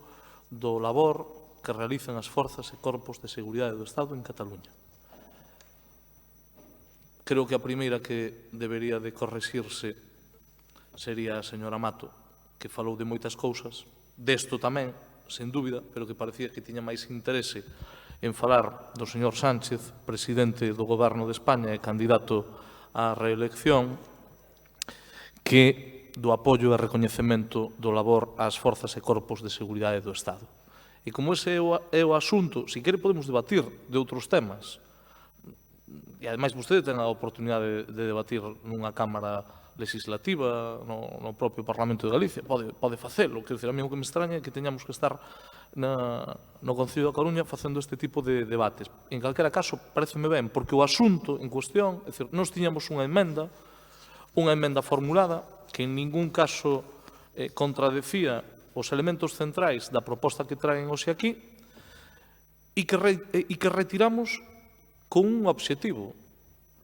do labor que realizan as forzas e corpos de seguridade do Estado en Cataluña. Creo que a primeira que debería de correxirse sería a señora Mato, que falou de moitas cousas, desto tamén, sen dúbida, pero que parecía que tiña máis interese en falar do señor Sánchez, presidente do Goberno de España e candidato á reelección, que do apoio e recoñecemento do labor ás forzas e corpos de seguridade do Estado. E como ese é o asunto, se quere podemos debatir de outros temas. e ademais vostede ten a oportunidade de debatir nunha Cámara legislativa no propio Parlamento de Galicia, pode facelo. Quero dicir, a mí o que me extraña é que teñamos que estar no Concello da Coruña facendo este tipo de debates. En calquera caso, pareceme ben, porque o asunto en cuestión, é dicir, nós tiñamos unha emenda formulada que en ningún caso contradecía os elementos centrais da proposta que traen hoxe aquí e que retiramos con un obxectivo.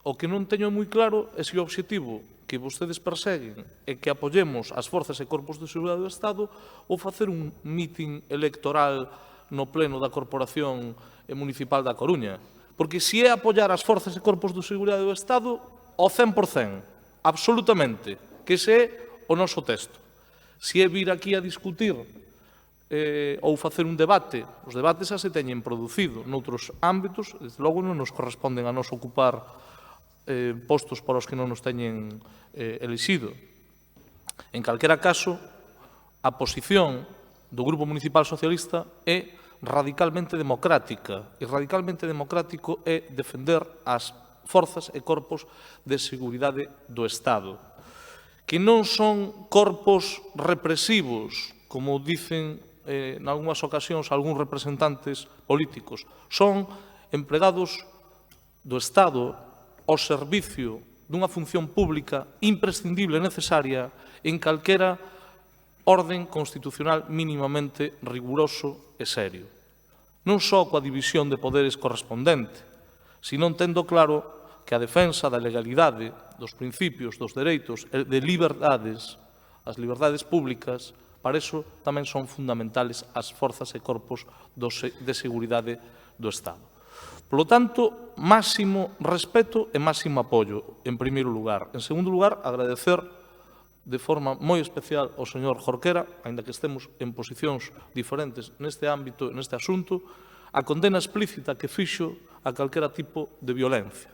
O que non teño moi claro é se o obxectivo que vostedes perseguen é que apoyemos as forzas e corpos de seguridade do Estado ou facer un mitin electoral no pleno da Corporación Municipal da Coruña. Porque se é apoiar as forzas e corpos de seguridade do Estado, ao 100%, absolutamente, que ese é o noso texto. Se é vir aquí a discutir ou facer un debate, os debates xa se teñen producido noutros ámbitos, desde logo non nos corresponden a nos ocupar postos para os que non nos teñen elixido. En calquera caso, a posición do Grupo Municipal Socialista é radicalmente democrática, e radicalmente democrático é defender as forzas e corpos de seguridade do Estado, que non son corpos represivos, como dicen en algunhas ocasións algúns representantes políticos, son empregados do Estado ao servicio dunha función pública imprescindible e necesaria en calquera orden constitucional mínimamente riguroso e serio. Non só coa división de poderes correspondente, sino tendo claro que a defensa da legalidade, dos principios, dos dereitos e de liberdades, as liberdades públicas, para iso tamén son fundamentales as forzas e corpos de seguridade do Estado. Por lo tanto, máximo respeto e máximo apoio, en primeiro lugar. En segundo lugar, agradecer de forma moi especial ao señor Jorquera, aínda que estemos en posicións diferentes neste ámbito, neste asunto, a condena explícita que fixo a calquera tipo de violencia.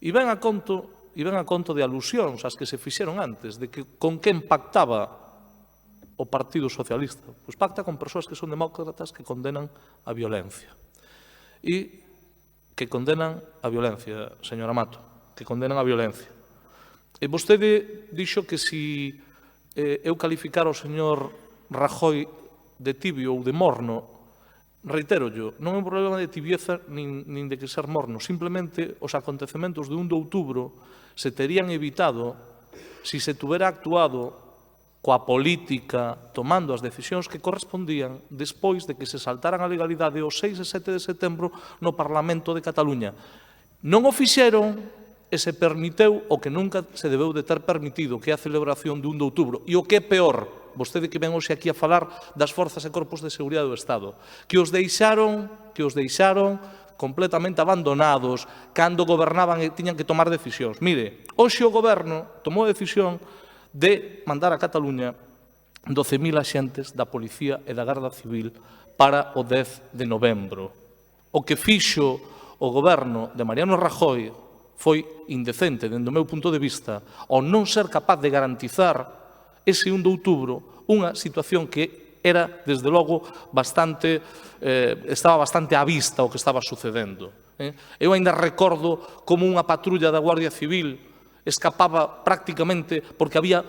E ven a conto de alusións ás que se fixeron antes, de que con quen pactaba o Partido Socialista. Pois pacta con persoas que son demócratas que condenan a violencia. E que condenan a violencia, señora Mato, que condenan a violencia. E vostede dixo que se eu calificar o señor Rajoy de tibio ou de morno, reitero-llo, non é un problema de tibieza nin de que ser morno, simplemente os acontecementos de 1 de outubro se terían evitado se se tuvera actuado coa política, tomando as decisións que correspondían despois de que se saltaran a legalidade os 6 e 7 de setembro no Parlamento de Cataluña. Non o fixeron e se permiteu o que nunca se debeu de ter permitido, que é a celebración de 1 de outubro. E o que é peor, vostede que ven hoxe aquí a falar das forzas e corpos de seguridade do Estado, que os deixaron completamente abandonados cando gobernaban e tiñan que tomar decisións. Mire, hoxe o goberno tomou a decisión de mandar a Cataluña 12.000 axentes da Policía e da Garda Civil para o 10 de novembro. O que fixo o goberno de Mariano Rajoy foi indecente, dende o meu punto de vista, ao non ser capaz de garantizar ese 1 de outubro unha situación que era, desde logo, estaba bastante á vista o que estaba sucedendo. Eu ainda recordo como unha patrulla da Guardia Civil escapaba prácticamente porque había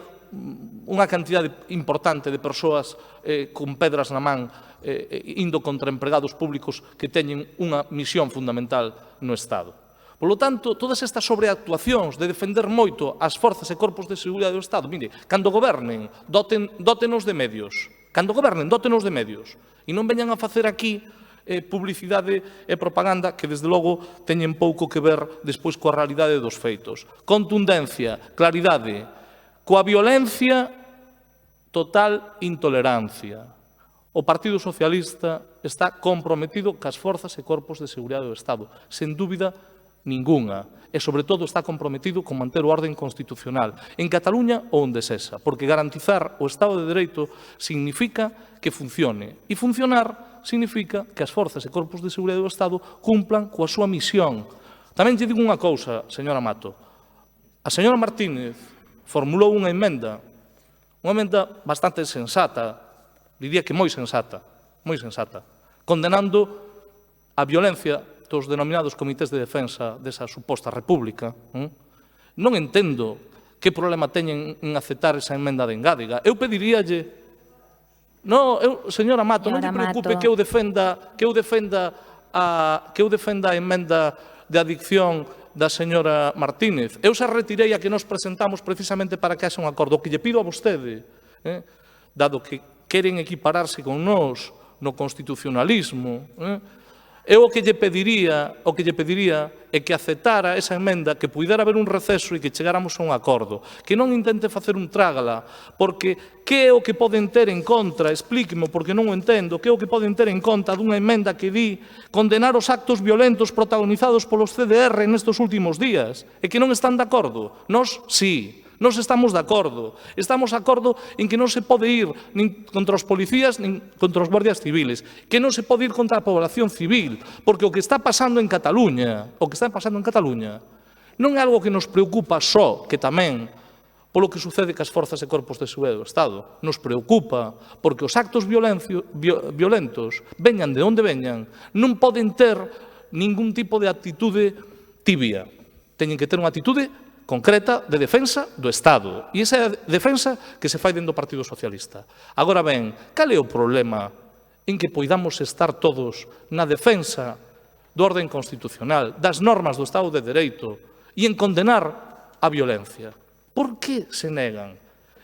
unha cantidade importante de persoas con pedras na man indo contra empregados públicos que teñen unha misión fundamental no Estado. Por lo tanto, todas estas sobreactuacións de defender moito as forzas e corpos de seguridade do Estado, mire, cando gobernen, dótenos de medios. Cando gobernen, dótenos de medios. E non veñan a facer aquí publicidade e propaganda que, desde logo, teñen pouco que ver despois coa realidade dos feitos. Contundencia, claridade, coa violencia, total intolerancia. O Partido Socialista está comprometido cas forzas e corpos de seguridade do Estado, sen dúbida ningunha, e, sobre todo, está comprometido con manter o orden constitucional en Cataluña ou onde sexa, porque garantizar o Estado de Dereito significa que funcione, e funcionar significa que as forzas e corpos de seguridade do Estado cumplan coa súa misión. Tamén lle digo unha cousa, señora Mato. A señora Martínez formulou unha emenda bastante sensata, diría que moi sensata, condenando a violencia dos denominados comités de defensa desa suposta república. Non entendo que problema teñen en aceptar esa emenda de Engádiga. Eu pediríalle... Señora Mato, non lle preocupe que eu defenda a emenda de adicción da señora Martínez. Eu xa retirei a que nos presentamos precisamente para que haxa un acordo. O que lle pido a vostede, dado que queren equipararse con nós no constitucionalismo, eu o que lle pediría é que aceptara esa emenda, que puidera haber un receso e que chegáramos a un acordo, que non intente facer un trágala, porque que é o que poden ter en contra, explíquemo, porque non o entendo, que é o que poden ter en conta dunha emenda que di condenar os actos violentos protagonizados polos CDR nestes últimos días, e que non están de acordo. Nós, sí. Nós estamos de acordo. Estamos de acordo en que non se pode ir nin contra os policías nin contra os guardias civiles, que non se pode ir contra a población civil, porque o que está pasando en Cataluña, non é algo que nos preocupa só, que tamén, polo que sucede cas forzas e corpos de seguridade do Estado. Nos preocupa porque os actos violentos, veñan de onde veñan, non poden ter ningún tipo de actitude tibia. Teñen que ter unha actitude concreta de defensa do Estado. E esa é a defensa que se fai dentro do Partido Socialista. Agora ben, cal é o problema en que poidamos estar todos na defensa do orden constitucional, das normas do Estado de Dereito e en condenar a violencia? Por que se negan?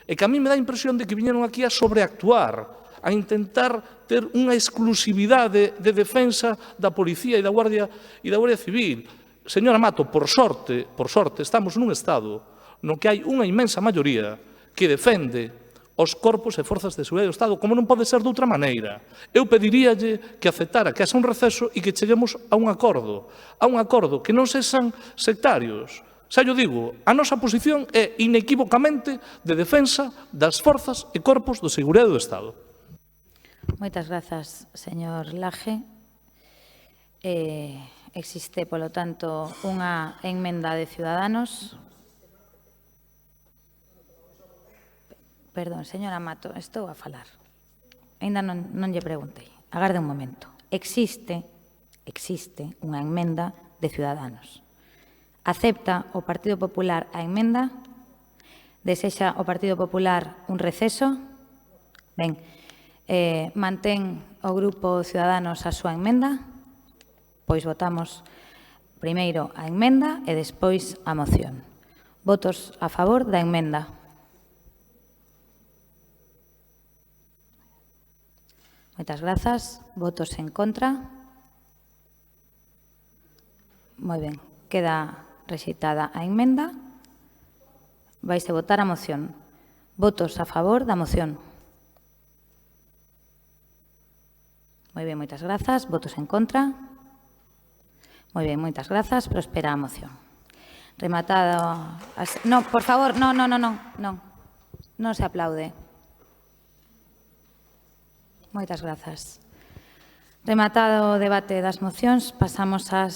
É que a mí me dá a impresión de que viñeron aquí a sobreactuar, a intentar ter unha exclusividade de defensa da Policía e da Guardia Civil. Señora Mato, por sorte, estamos nun Estado no que hai unha inmensa maioría que defende os corpos e forzas de seguridade do Estado, como non pode ser de outra maneira. Eu pediríalle que aceptara que haxa un receso e que cheguemos a un acordo que non sexan sectarios. Xa yo digo, a nosa posición é inequívocamente de defensa das forzas e corpos de seguridade do Estado. Moitas grazas, señor Laje. Existe, polo tanto, unha emenda de Ciudadanos. Perdón, señora Mato, estou a falar. Ainda non lle preguntei. Agarde un momento. Existe unha emenda de Ciudadanos. Acepta o Partido Popular a emenda? Desexa o Partido Popular un receso? Ben, mantén o Grupo Ciudadanos a súa emenda? Pois votamos primeiro a emenda e despois a moción. Votos a favor da emenda. Moitas grazas. Votos en contra. Moi ben. Queda rexeitada a emenda. Vaise votar a moción. Votos a favor da moción. Moi ben, moitas grazas. Votos en contra. Moi ben, moitas grazas. Prospera a moción. Rematado... Non, por favor, non. Non se aplaude. Moitas grazas. Rematado o debate das mocións, pasamos ao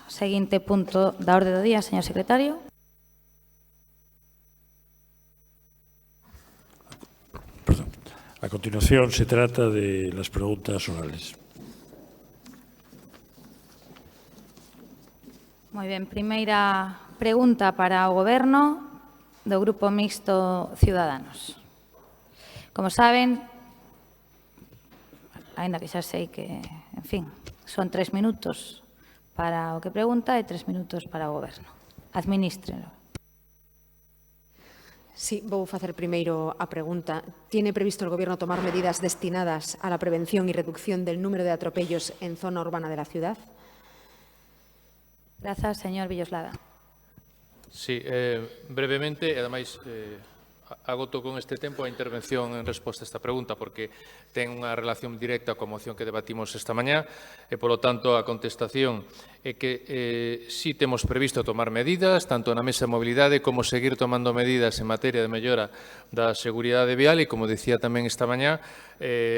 seguinte punto da orde do día, señor secretario. Perdón. A continuación se trata de las preguntas orales. Moi ben, primeira pregunta para o Goberno do Grupo Mixto Ciudadanos. Como saben, aínda que xa sei que, en fin, son 3 minutos para o que pregunta e 3 minutos para o Goberno. Adminístrelo. Sí, vou facer primeiro a pregunta. ¿Tiene previsto el Gobierno tomar medidas destinadas a la prevención y reducción del número de atropellos en zona urbana de la ciudad? Grazas, señor Villoslada. Sí, brevemente, e ademais agoto con este tempo a intervención en resposta a esta pregunta porque ten unha relación directa coa moción que debatimos esta mañá e, polo tanto, a contestación é que sí temos previsto tomar medidas, tanto na Mesa de Mobilidade como seguir tomando medidas en materia de mellora da seguridade vial e, como dicía tamén esta mañá,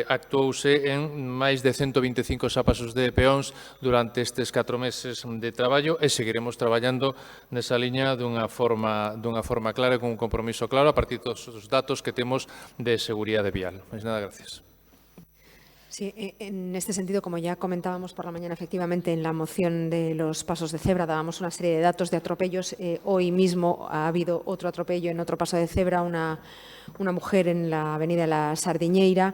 actuouse en máis de 125 xapasos de peóns durante estes 4 meses de traballo e seguiremos traballando nesa liña dunha forma clara e con un compromiso claro a partir de todos os datos que temos de seguridade vial. Mais nada, gracias. Sí, en este sentido, como ya comentábamos por la mañana, efectivamente, en la moción de los pasos de cebra dábamos una serie de datos de atropellos. Hoy mismo ha habido otro atropello en otro paso de cebra, una mujer en la avenida La Sardiñeira.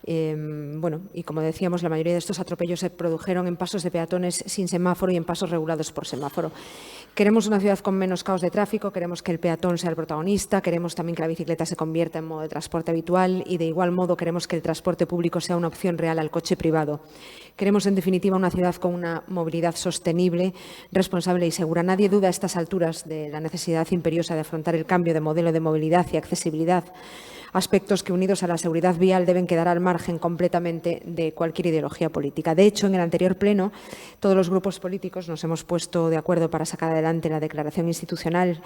Bueno, y como decíamos, la mayoría de estos atropellos se produjeron en pasos de peatones sin semáforo y en pasos regulados por semáforo. Queremos una ciudad con menos caos de tráfico, queremos que el peatón sea el protagonista, queremos también que la bicicleta se convierta en modo de transporte habitual y, de igual modo, queremos que el transporte público sea una opción real al coche privado. Queremos, en definitiva, una ciudad con una movilidad sostenible, responsable y segura. Nadie duda a estas alturas de la necesidad imperiosa de afrontar el cambio de modelo de movilidad y accesibilidad, aspectos que, unidos a la seguridad vial, deben quedar al margen completamente de cualquier ideología política. De hecho, en el anterior pleno, todos los grupos políticos nos hemos puesto de acuerdo para sacar adelante la declaración institucional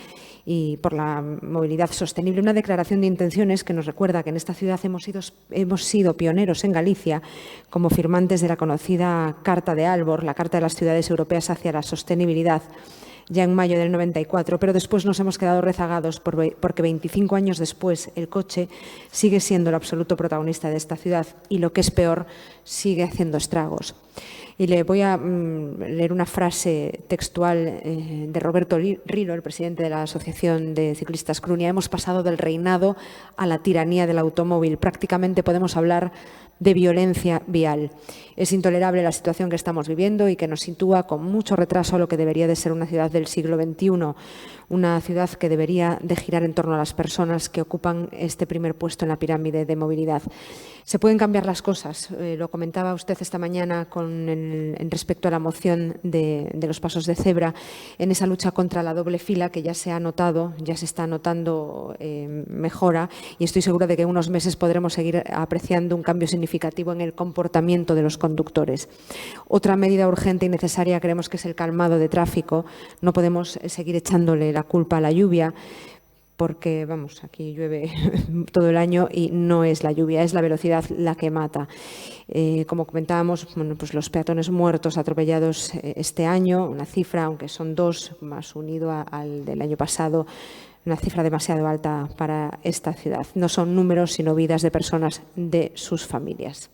y por la movilidad sostenible, una declaración de intenciones que nos recuerda que en esta ciudad hemos sido pioneros en Galicia como firmantes de la conocida Carta de Aalborg, la Carta de las Ciudades Europeas hacia la Sostenibilidad, ya en mayo del 94, pero después nos hemos quedado rezagados porque 25 años después el coche sigue siendo el absoluto protagonista de esta ciudad y, lo que es peor, sigue haciendo estragos. Y le voy a leer una frase textual de Roberto Rilo, el presidente de la Asociación de Ciclistas Crunia. Hemos pasado del reinado a la tiranía del automóvil. Prácticamente podemos hablar de violencia vial. Es intolerable la situación que estamos viviendo y que nos sitúa con mucho retraso a lo que debería de ser una ciudad del siglo XXI, una ciudad que debería de girar en torno a las personas que ocupan este primer puesto en la pirámide de movilidad. Se pueden cambiar las cosas, lo comentaba usted esta mañana en respecto a la moción de los pasos de cebra, en esa lucha contra la doble fila que ya se ha notado, ya se está notando mejora, y estoy segura de que en unos meses podremos seguir apreciando un cambio significativo en el comportamiento de los conductores. Otra medida urgente y necesaria creemos que es el calmado de tráfico. No podemos seguir echándole la culpa a la lluvia, porque, vamos, aquí llueve todo el año y no es la lluvia, es la velocidad la que mata. Como comentábamos, bueno, pues los peatones muertos, atropellados este año, una cifra, aunque son 2, más unido al del año pasado, una cifra demasiado alta para esta ciudad. No son números, sino vidas de personas, de sus familias.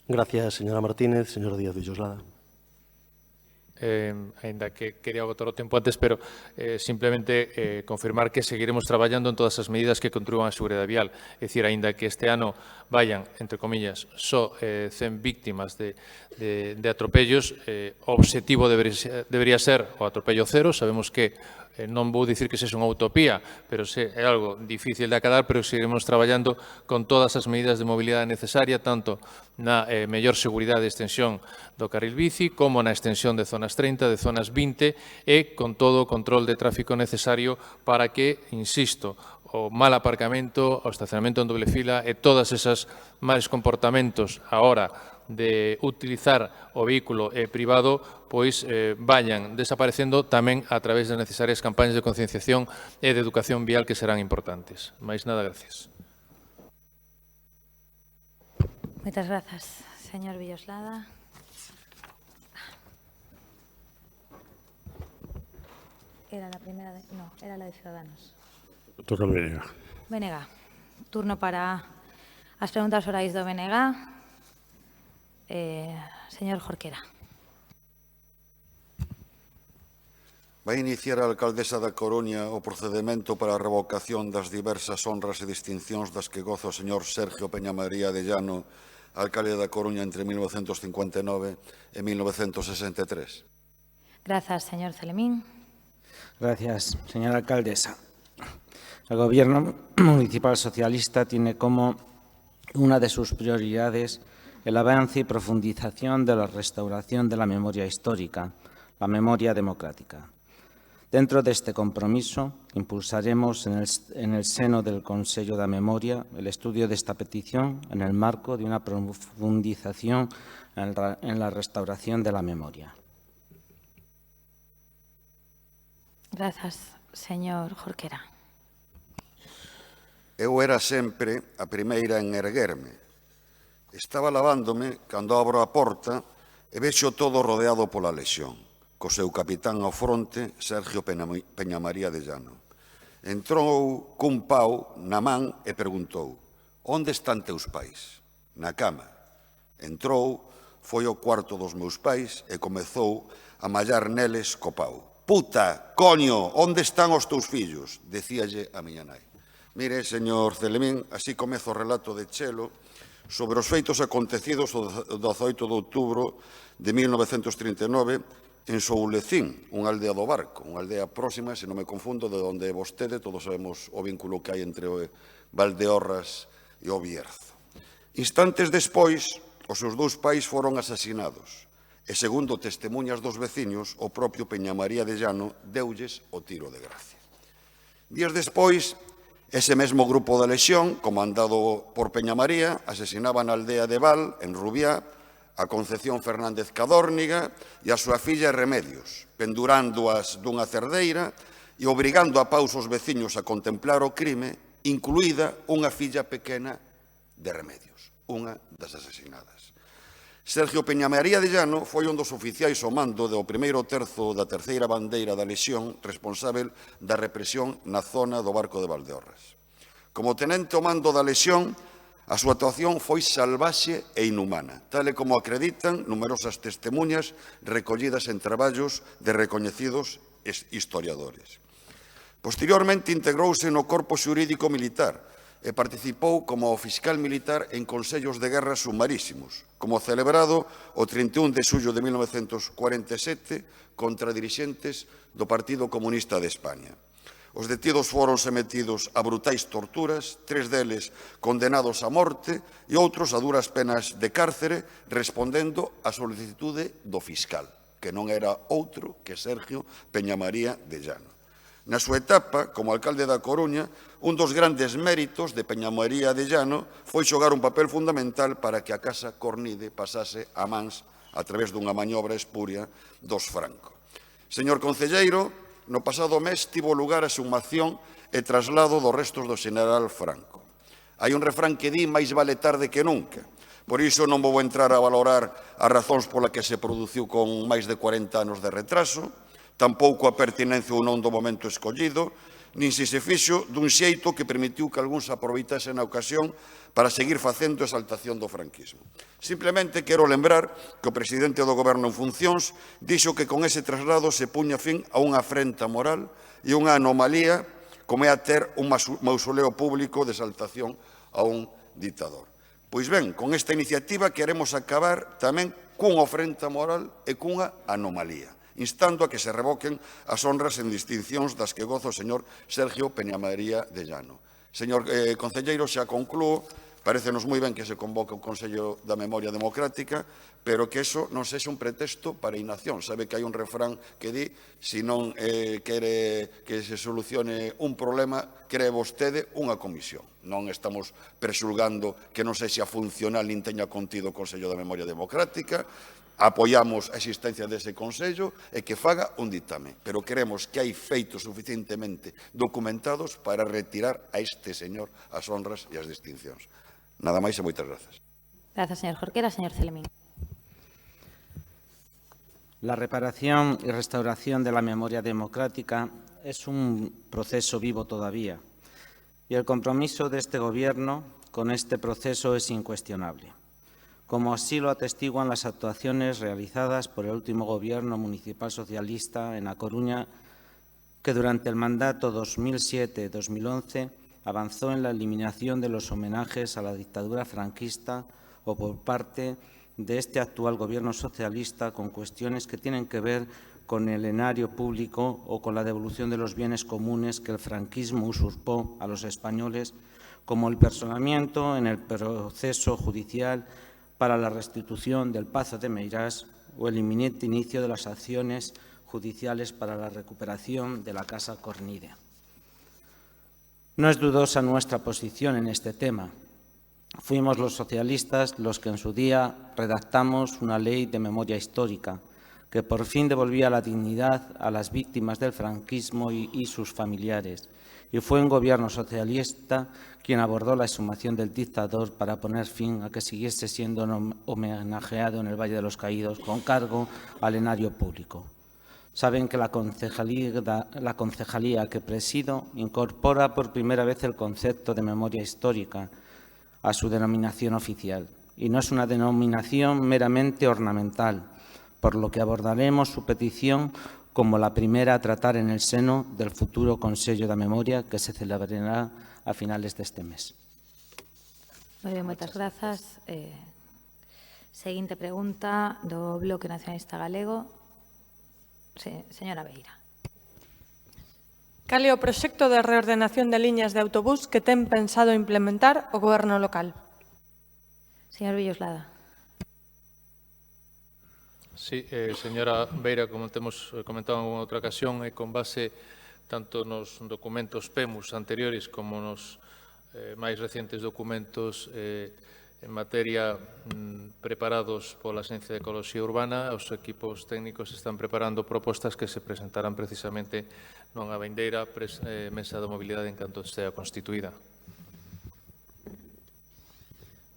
Gracias, señora Martínez. Señor Díaz Villoslada. Ainda que quería agotar o tempo antes, pero simplemente confirmar que seguiremos traballando en todas as medidas que contribuan á seguridade vial. É dicir, aínda que este ano vayan, entre comillas, só 100 víctimas de atropellos, o obxectivo debería ser o atropello cero. Sabemos que non vou dicir que sexa unha utopía, pero é algo difícil de acadar, pero seguiremos traballando con todas as medidas de mobilidade necesaria, tanto na mellor seguridade e extensión do carril bici, como na extensión de zonas 30, de zonas 20, e con todo o control de tráfico necesario para que, insisto, o mal aparcamento, o estacionamento en doble fila e todas esas males comportamentos a hora de utilizar o vehículo privado, pois vayan desaparecendo tamén a través das necesarias campañas de concienciación e de educación vial que serán importantes. Máis nada, gracias. Moitas grazas, señor Villoslada. Era la primeira de... No, era la de Ciudadanos. Toca el BNG. BNG. Turno para as preguntas orais do BNG. Señor Jorquera. Vai iniciar a alcaldesa da Coruña o procedemento para a revocación das diversas honras e distincións das que goza o señor Sergio Peñamaría de Llano, alcalde da Coruña entre 1959 e 1963. Grazas, señor Celemín. Gracias, señora alcaldesa. El Gobierno municipal socialista tiene como una de sus prioridades el avance y profundización de la restauración de la memoria histórica, la memoria democrática. Dentro de este compromiso, impulsaremos en el seno del Consello da Memoria el estudio de esta petición en el marco de una profundización en la restauración de la memoria. Gracias, señor Jorquera. Eu era sempre a primeira en erguerme. Estaba lavándome cando abro a porta e vexo todo rodeado pola lexión, co seu capitán ao fronte, Sergio Peñamaría de Llano. Entrou cun pau na man e preguntou: onde están teus pais? Na cama. Entrou, foi ao cuarto dos meus pais e comezou a mallar neles co pau. Puta, coño, onde están os teus fillos? Decíalle a miña nai. Mire, señor Celemín, así comezo o relato de Chelo sobre os feitos acontecidos o 18 de outubro de 1939 en Soulecín, unha aldea do Barco, unha aldea próxima, se non me confundo, de onde vostede, todos sabemos o vínculo que hai entre o Valdeorras e o Bierzo. Instantes despois, os seus dous pais foron asasinados e, segundo testemunhas dos veciños, o propio Peñamaría de Llano deulles o tiro de gracia. Días despois, ese mesmo grupo da Lexión, comandado por Peñamaría, asesinaba na aldea de Val, en Rubiá, a Concepción Fernández Cadórniga e a súa filla Remedios, pendurándoas dunha cerdeira e obrigando a paus os veciños a contemplar o crime, incluída unha filla pequena de Remedios, unha das asesinadas. Sergio Peñamaría de Llano foi un dos oficiais ao mando do primeiro terzo da terceira bandeira da Lexión responsável da represión na zona do Barco de Valdeorras. Como tenente ao mando da Lexión, a súa actuación foi salvaxe e inhumana, tal e como acreditan numerosas testemunhas recollidas en traballos de recoñecidos historiadores. Posteriormente integrouse no corpo xurídico militar e participou como fiscal militar en consellos de guerra sumarísimos, como celebrado o 31 de xullo de 1947 contra dirixentes do Partido Comunista de España. Os detidos foron sometidos a brutais torturas, 3 deles condenados a morte e outros a duras penas de cárcere, respondendo á solicitude do fiscal, que non era outro que Sergio Peñamaría de Llano. Na súa etapa, como alcalde da Coruña, un dos grandes méritos de Peñamaría de Llano foi xogar un papel fundamental para que a Casa Cornide pasase a mans a través dunha maniobra espuria dos Franco. Señor concelleiro, no pasado mes tivo lugar a exhumación e traslado dos restos do xeneral Franco. Hai un refrán que di máis vale tarde que nunca. Por iso non vou entrar a valorar as razóns pola que se produciu con máis de 40 anos de retraso, tampouco a pertinencia ou non do momento escollido, nin se fixo dun xeito que permitiu que algúns aproveitasen a ocasión para seguir facendo exaltación do franquismo. Simplemente quero lembrar que o presidente do Goberno en funcións dixo que con ese traslado se puña fin a unha afrenta moral e unha anomalía como é a ter un mausoleo público de exaltación a un ditador. Pois ben, con esta iniciativa queremos acabar tamén cunha ofrenda moral e cunha anomalía, instando a que se revoquen as honras en distincións das que goza o señor Sergio Peñamaría de Llano. Señor concelleiro, xa conclúo. Parécenos moi ben que se convoque o Consello da Memoria Democrática, pero que eso non sexa un pretexto para inacción. Sabe que hai un refrán que di, se non quere que se solucione un problema, cree vostede unha comisión. Non estamos presulgando que non sexa funcional nin teña contido o Consello da Memoria Democrática, apoiamos a existencia dese Consello e que faga un ditame, pero queremos que hai feitos suficientemente documentados para retirar a este señor as honras e as distincións. Nada máis e moitas grazas. Gracias, señor Jorquera. Señor Celemín. La reparación y restauración de la memoria democrática es un proceso vivo todavía y el compromiso de este Gobierno con este proceso es incuestionable, como así lo atestiguan las actuaciones realizadas por el último Gobierno municipal socialista en A Coruña, que durante el mandato 2007-2011 avanzó en la eliminación de los homenajes a la dictadura franquista o por parte de este actual Gobierno socialista con cuestiones que tienen que ver con el enario público o con la devolución de los bienes comunes que el franquismo usurpó a los españoles, como el personamiento en el proceso judicial para la restitución del Pazo de Meirás o el inminente inicio de las acciones judiciales para la recuperación de la Casa Cornide. No es dudosa nuestra posición en este tema. Fuimos los socialistas los que en su día redactamos una ley de memoria histórica que por fin devolvía la dignidad a las víctimas del franquismo y sus familiares. Y fue un Gobierno socialista quien abordó la exhumación del dictador para poner fin a que siguiese siendo homenajeado en el Valle de los Caídos con cargo al enario público. Saben que la concejalía que presido incorpora por primera vez el concepto de memoria histórica a su denominación oficial y no es una denominación meramente ornamental, por lo que abordaremos su petición como la primera a tratar en el seno del futuro Consello da Memoria que se celebrará a finales deste mes. Moi ben, moitas grazas. Seguinte pregunta do Bloque Nacionalista Galego. Señora Beira. Cal é o proxecto de reordenación de liñas de autobús que ten pensado implementar o Goberno local? Señor Villoslada. Sí, señora Beira, como temos comentado en outra ocasión, e con base tanto nos documentos PEMUS anteriores como nos máis recientes documentos en materia preparados pola Axencia de Ecoloxía Urbana, os equipos técnicos están preparando propostas que se presentarán precisamente nunha vindeira mesa de mobilidade en canto estea constituída.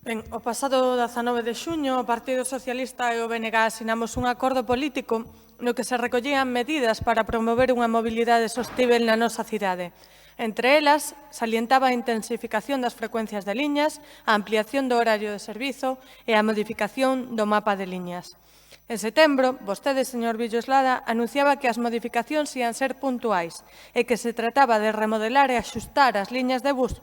Ben, o pasado 19 de xuño, o Partido Socialista e o BNG asinamos un acordo político no que se recollían medidas para promover unha mobilidade sostível na nosa cidade. Entre elas, salientaba a intensificación das frecuencias de liñas, a ampliación do horario de servizo e a modificación do mapa de liñas. En setembro, vostede, señor Villoslada, anunciaba que as modificacións ian ser puntuais e que se trataba de remodelar e axustar as liñas de bus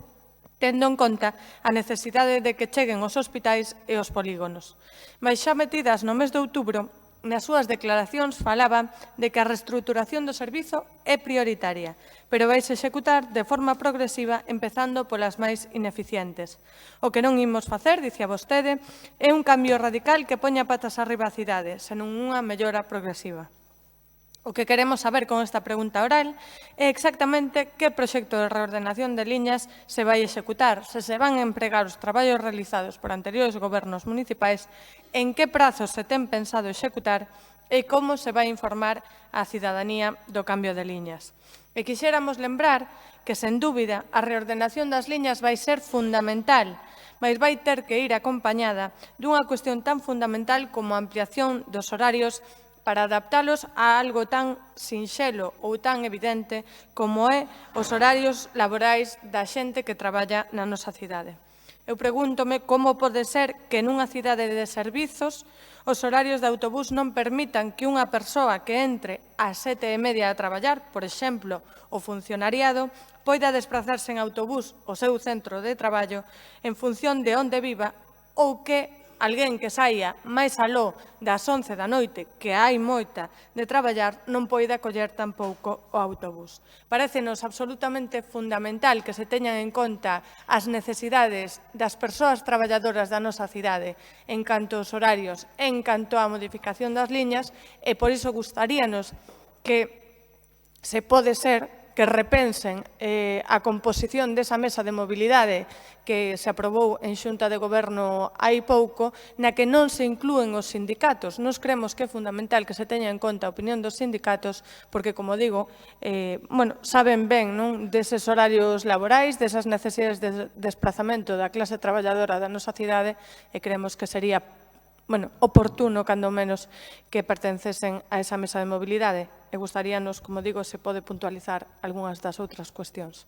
tendo en conta a necesidade de que cheguen os hospitais e os polígonos. Mais xa metidas no mes de outubro, nas súas declaracións falaba de que a reestruturación do servizo é prioritaria, pero vaise executar de forma progresiva, empezando polas máis ineficientes. O que non imos facer, dicía vostede, é un cambio radical que poña patas arriba a cidade, senón unha mellora progresiva. O que queremos saber con esta pregunta oral é exactamente que proxecto de reordenación de liñas se vai executar, se van a empregar os traballos realizados por anteriores gobernos municipais, en que prazos se ten pensado executar e como se vai informar á cidadanía do cambio de liñas. E quixéramos lembrar que, sen dúbida, a reordenación das liñas vai ser fundamental, mas vai ter que ir acompañada dunha cuestión tan fundamental como a ampliación dos horarios para adaptalos a algo tan sinxelo ou tan evidente como é os horarios laborais da xente que traballa na nosa cidade. Eu pregúntome como pode ser que nunha cidade de servizos os horarios de autobús non permitan que unha persoa que entre ás 7:30 a traballar, por exemplo, o funcionariado, poida desplazarse en autobús ao seu centro de traballo en función de onde viva ou que alguén que saia máis aló das 11 da noite, que hai moita de traballar, non poida coller tampouco o autobús. Parécenos absolutamente fundamental que se teñan en conta as necesidades das persoas traballadoras da nosa cidade en canto aos horarios, en canto á modificación das liñas, e por iso gustaríanos que se pode ser que repensen a composición desa mesa de mobilidade que se aprobou en Xunta de Goberno hai pouco, na que non se inclúen os sindicatos. Nos creemos que é fundamental que se teña en conta a opinión dos sindicatos, porque, como digo, saben ben deses horarios laborais, desas necesidades de desplazamento da clase traballadora da nosa cidade, e creemos que sería oportuno, cando menos, que pertencesen a esa mesa de mobilidade. E gustaríanos, como digo, se pode puntualizar algunhas das outras cuestións.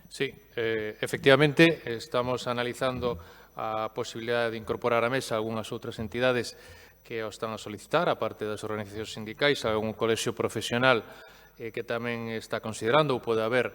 Sí, efectivamente, estamos analizando a posibilidade de incorporar á mesa algunhas outras entidades que o están a solicitar, a parte das organizacións sindicais, algún colexio profesional que tamén está considerando ou pode haber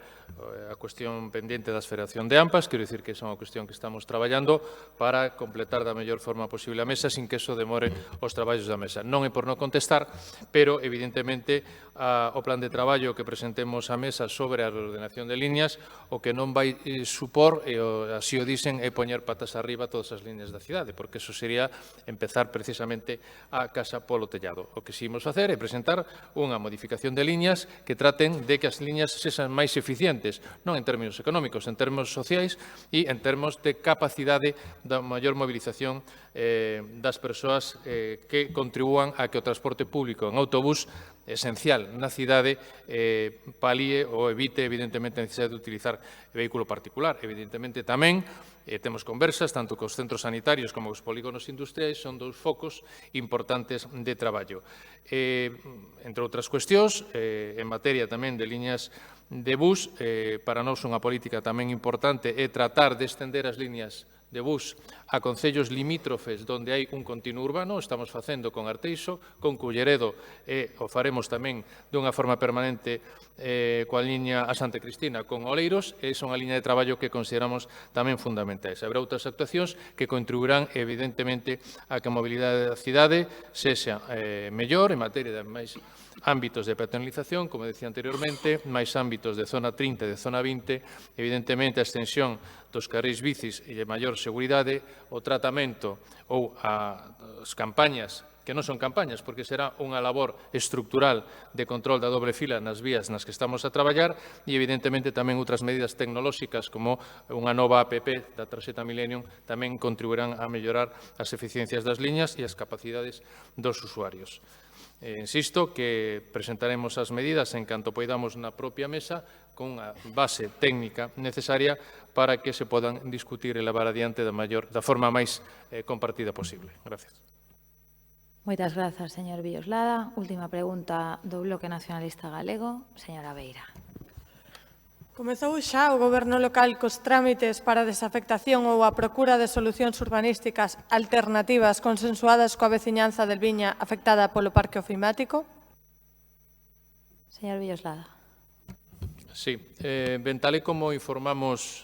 a cuestión pendiente da Federación de AMPAs, quero dicir que é unha cuestión que estamos traballando para completar da mellor forma posible a mesa sin que eso demore os traballos da mesa. Non é por non contestar, pero evidentemente o plan de traballo que presentemos á mesa sobre a reordenación de liñas o que non vai supor, e así o dicen, é poñer patas arriba todas as liñas da cidade, porque eso sería empezar precisamente a casa polo tellado. O que si imos facer é presentar unha modificación de liñas que traten de que as liñas sexan máis eficientes, non en términos económicos, en términos sociais e en termos de capacidade da maior movilización das persoas que contribúan a que o transporte público en autobús esencial na cidade palíe ou evite, evidentemente, a necesidade de utilizar vehículo particular. Evidentemente, tamén temos conversas, tanto cos centros sanitarios como cos polígonos industriais, son dous focos importantes de traballo. Entre outras cuestións, en materia tamén de liñas de bus, para nós unha política tamén importante é tratar de estender as líneas de bus a concellos limítrofes onde hai un continuo urbano. Estamos facendo con Arteixo, con Culleredo e o faremos tamén dunha forma permanente coa liña a Santa Cristina con Oleiros, e son a liña de traballo que consideramos tamén fundamentais. Habrá outras actuacións que contribuirán evidentemente a que a mobilidade da cidade sexa mellor en materia de máis ámbitos de peatonalización, como decía anteriormente, máis ámbitos de zona 30 e de zona 20, evidentemente a extensión dos carrís bicis e de maior seguridade, o tratamento ou as campañas, que non son campañas, porque será unha labor estructural de control da dobre fila nas vías nas que estamos a traballar, e evidentemente tamén outras medidas tecnolóxicas como unha nova app da tarxeta Millennium tamén contribuirán a mellorar as eficiencias das liñas e as capacidades dos usuarios. Insisto que presentaremos as medidas en canto poidamos na propia mesa con unha base técnica necesaria para que se podan discutir e levar adiante da forma máis compartida posible. Gracias. Moitas grazas, señor Villoslada. Última pregunta do Bloque Nacionalista Galego, señora Beira. Comezou xa o Goberno local cos trámites para a desafectación ou a procura de solucións urbanísticas alternativas consensuadas coa veciñanza del Viña afectada polo parque ofimático? Señor Villoslada. Sí, ben tal e como informamos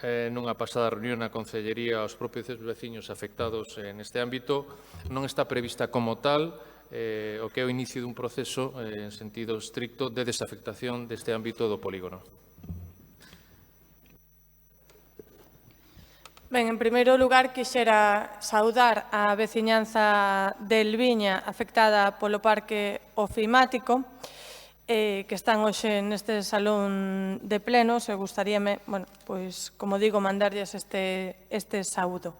nunha pasada reunión na Concellería aos propios veciños afectados neste ámbito, non está prevista como tal o que é o inicio dun proceso en sentido estricto de desafectación deste ámbito do polígono. Ben, en primeiro lugar, quixera saudar a veciñanza del Viña afectada polo parque ofimático, que están hoxe neste salón de plenos, e gustaríame, pois, como digo, mandarlles este saúdo.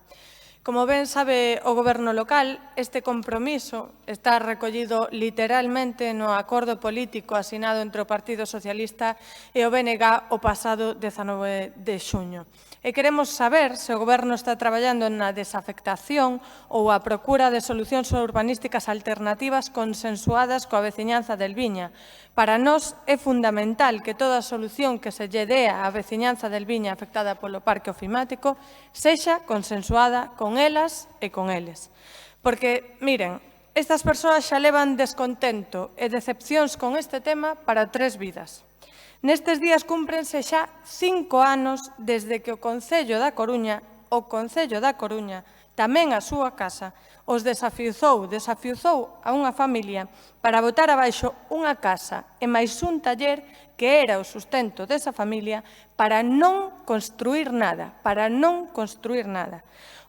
Como ben sabe o Goberno local, este compromiso está recollido literalmente no acordo político asinado entre o Partido Socialista e o BNG o pasado 19 de xuño. E queremos saber se o Goberno está traballando na desafectación ou a procura de solucións urbanísticas alternativas consensuadas coa veciñanza del Viña. Para nós é fundamental que toda solución que se lle dea á veciñanza del Viña afectada polo parque ofimático sexa consensuada con elas e con eles. Porque, miren, estas persoas xa levan descontento e decepcións con este tema para 3 vidas. Nestes días cúmprense xa 5 anos desde que o Concello da Coruña, tamén a súa casa, os desafiuzou a unha familia para botar abaixo unha casa e máis un taller que era o sustento desa familia para non construir nada,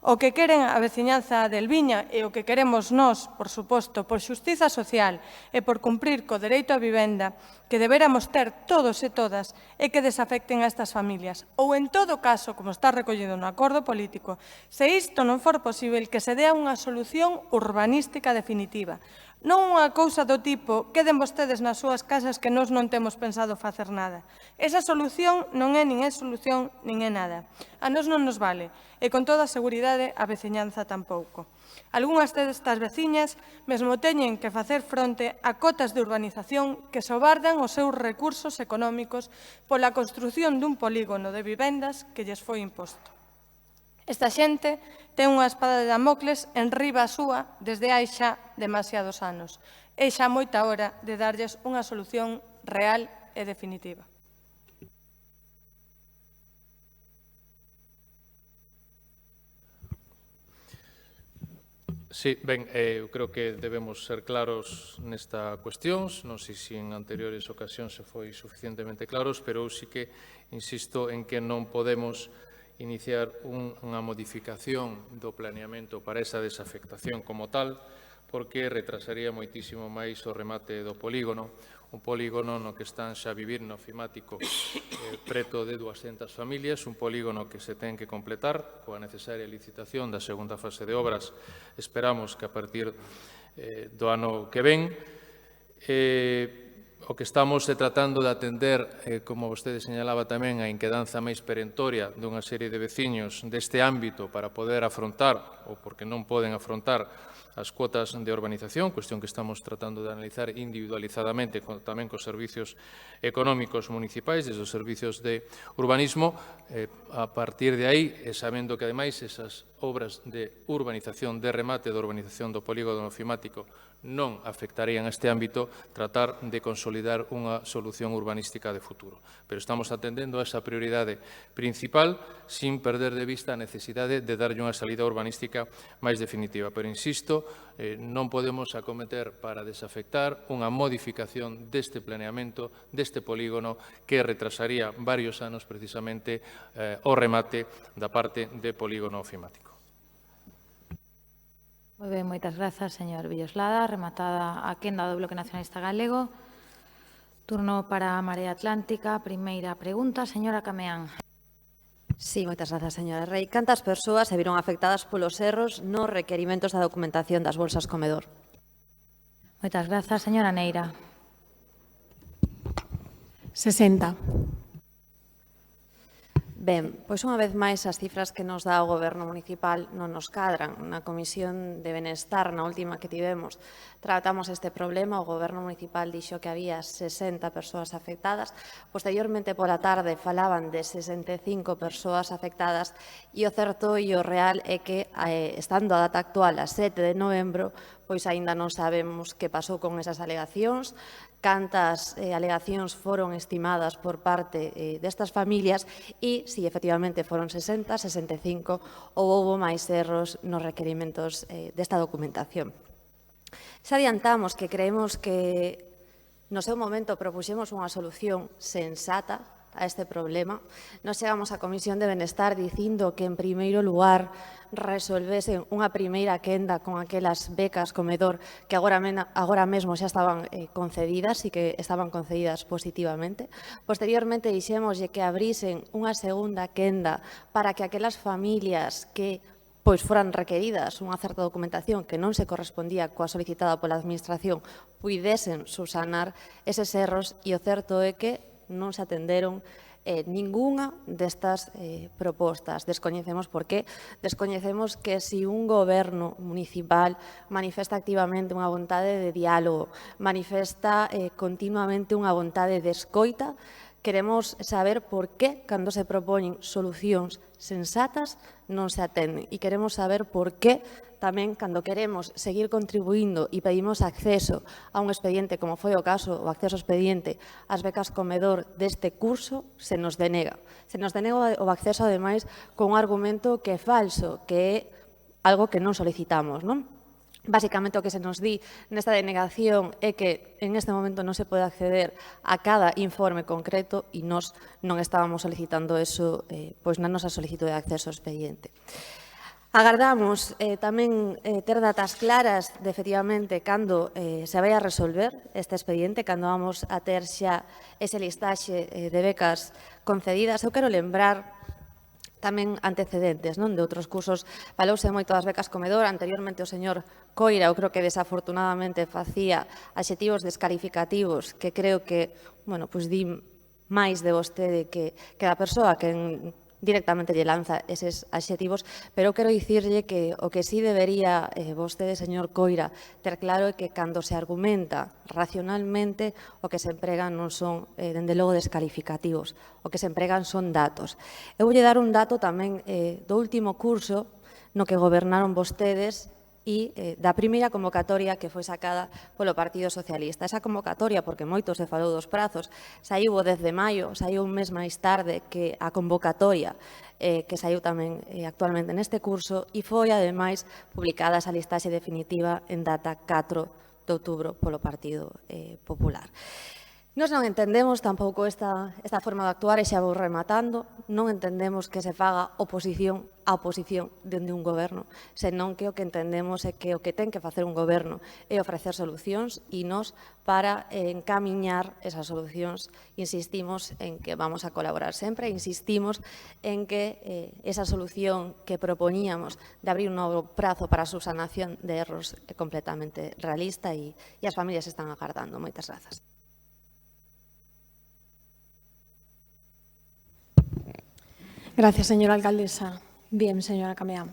O que queren a veciñanza del Viña e o que queremos nós, por suposto, por xustiza social e por cumprir co dereito á vivenda que deberamos ter todos e todas é que desafecten a estas familias. Ou, en todo caso, como está recollido no acordo político, se isto non for posible, que se dea unha solución urbanística definitiva. Non unha cousa do tipo, queden vostedes nas súas casas que nós non temos pensado facer nada. Esa solución non é nin é solución nin é nada. A nós non nos vale, e con toda a seguridade a veciñanza tampouco. Algúnas destas veciñas mesmo teñen que facer fronte a cotas de urbanización que sobardan os seus recursos económicos pola construción dun polígono de vivendas que lles foi imposto. Esta xente ten unha espada de Damocles en riba súa desde hai xa demasiados anos. É xa moita hora de darlles unha solución real e definitiva. Sí, ben, eu creo que debemos ser claros nesta cuestión. Non sei se en anteriores ocasións se foi suficientemente claros, pero eu sí que insisto en que non podemos iniciar unha modificación do planeamento para esa desafectación como tal, porque retrasaría moitísimo máis o remate do polígono, un polígono no que están xa a vivir no ofimático preto de 200 familias, un polígono que se ten que completar coa necesaria licitación da segunda fase de obras, esperamos que a partir do ano que ven, O que estamos tratando de atender, como vostede señalaba tamén, a inquedanza máis perentoria dunha serie de veciños deste ámbito para poder afrontar, ou porque non poden afrontar, as cuotas de urbanización, cuestión que estamos tratando de analizar individualizadamente tamén cos servicios económicos municipais, desde os servicios de urbanismo. A partir de aí, sabendo que, ademais, esas obras de urbanización, de remate da urbanización do polígono ofimático non afectarían a este ámbito, tratar de consolidar unha solución urbanística de futuro. Pero estamos atendendo a esa prioridade principal sin perder de vista a necesidade de darlle unha salida urbanística máis definitiva. Pero, insisto, non podemos acometer para desafectar unha modificación deste planeamento, deste polígono, que retrasaría varios anos precisamente o remate da parte de polígono ofimático. Moi ben, moitas grazas, señor Villoslada. Rematada a quenda do Bloque Nacionalista Galego. Turno para a Marea Atlántica. Primeira pregunta, señora Cameán. Sí, moitas grazas, señora Rei. Cantas persoas se viron afectadas polos erros nos requerimentos da documentación das bolsas comedor? Moitas grazas, señora Neira. 60. Ben, pois unha vez máis as cifras que nos dá o Goberno municipal non nos cadran. Na Comisión de Benestar, na última que tivemos, tratamos este problema. O Goberno municipal dixo que había 60 persoas afectadas. Posteriormente, pola tarde, falaban de 65 persoas afectadas e o certo e o real é que, estando a data actual, a 7 de novembro, pois aínda non sabemos que pasou con esas alegacións, cantas alegacións foron estimadas por parte destas familias e se efectivamente foron 60, 65 ou houbo máis erros nos requerimentos desta documentación. Xa adiantamos que creemos que no seu momento propuxemos unha solución sensata a este problema. Nos chegamos á Comisión de Benestar dicindo que, en primeiro lugar, resolvesen unha primeira quenda con aquelas becas comedor que agora mesmo xa estaban concedidas e que estaban concedidas positivamente. Posteriormente, dixémoslle que abrisen unha segunda quenda para que aquelas familias que pois foran requeridas unha certa documentación que non se correspondía coa solicitada pola Administración puidesen subsanar eses erros, e o certo é que non se atenderon ningunha destas propostas. Descoñecemos por qué. Descoñecemos que se un goberno municipal manifesta activamente unha vontade de diálogo, manifesta continuamente unha vontade de escoita, queremos saber por qué, cando se propoñen solucións sensatas, non se atenden. E queremos saber por qué tamén, cando queremos seguir contribuindo e pedimos acceso a un expediente, como foi o caso, o acceso ao expediente ás becas comedor deste curso, se nos denega. Se nos denega o acceso, ademais, con un argumento que é falso, que é algo que non solicitamos, non? Basicamente, o que se nos di nesta denegación é que en este momento non se pode acceder a cada informe concreto e nós non estábamos solicitando eso pois na nosa solicitud de acceso ao expediente. Agardamos tamén ter datas claras de, efectivamente, cando se vai a resolver este expediente, cando vamos a ter xa ese listaxe de becas concedidas. Eu quero lembrar tamén antecedentes de outros cursos. Falouse moito das becas comedor. Anteriormente o señor Coira, eu creo que desafortunadamente facía adxetivos descalificativos que creo que, pois di máis de vostede que da persoa que directamente lle lanza eses adxetivos, pero eu quero dicirlle que o que sí debería vostede, señor Coira, ter claro é que cando se argumenta racionalmente o que se empregan non son, dende logo, descalificativos, o que se empregan son datos. Eu voulle dar un dato tamén do último curso no que gobernaron vostedes e da primeira convocatoria que foi sacada polo Partido Socialista. Esa convocatoria, porque moito se falou dos prazos, saiu o 10 de maio, saiu un mes máis tarde que a convocatoria que saiu tamén actualmente neste curso, e foi, ademais, publicada esa listaxe definitiva en data 4 de outubro polo Partido Popular. Nós non entendemos tampouco esta forma de actuar e xa vou rematando. Non entendemos que se faga oposición a oposición dende un goberno, senón que o que entendemos é que o que ten que facer un goberno é ofrecer solucións e nós para encamiñar esas solucións insistimos en que vamos a colaborar sempre, insistimos en que esa solución que propoñíamos de abrir un novo prazo para a subsanación de erros é completamente realista e as familias están agardando. Moitas grazas. Gracias, señora alcaldesa. Bien, señora Cameán.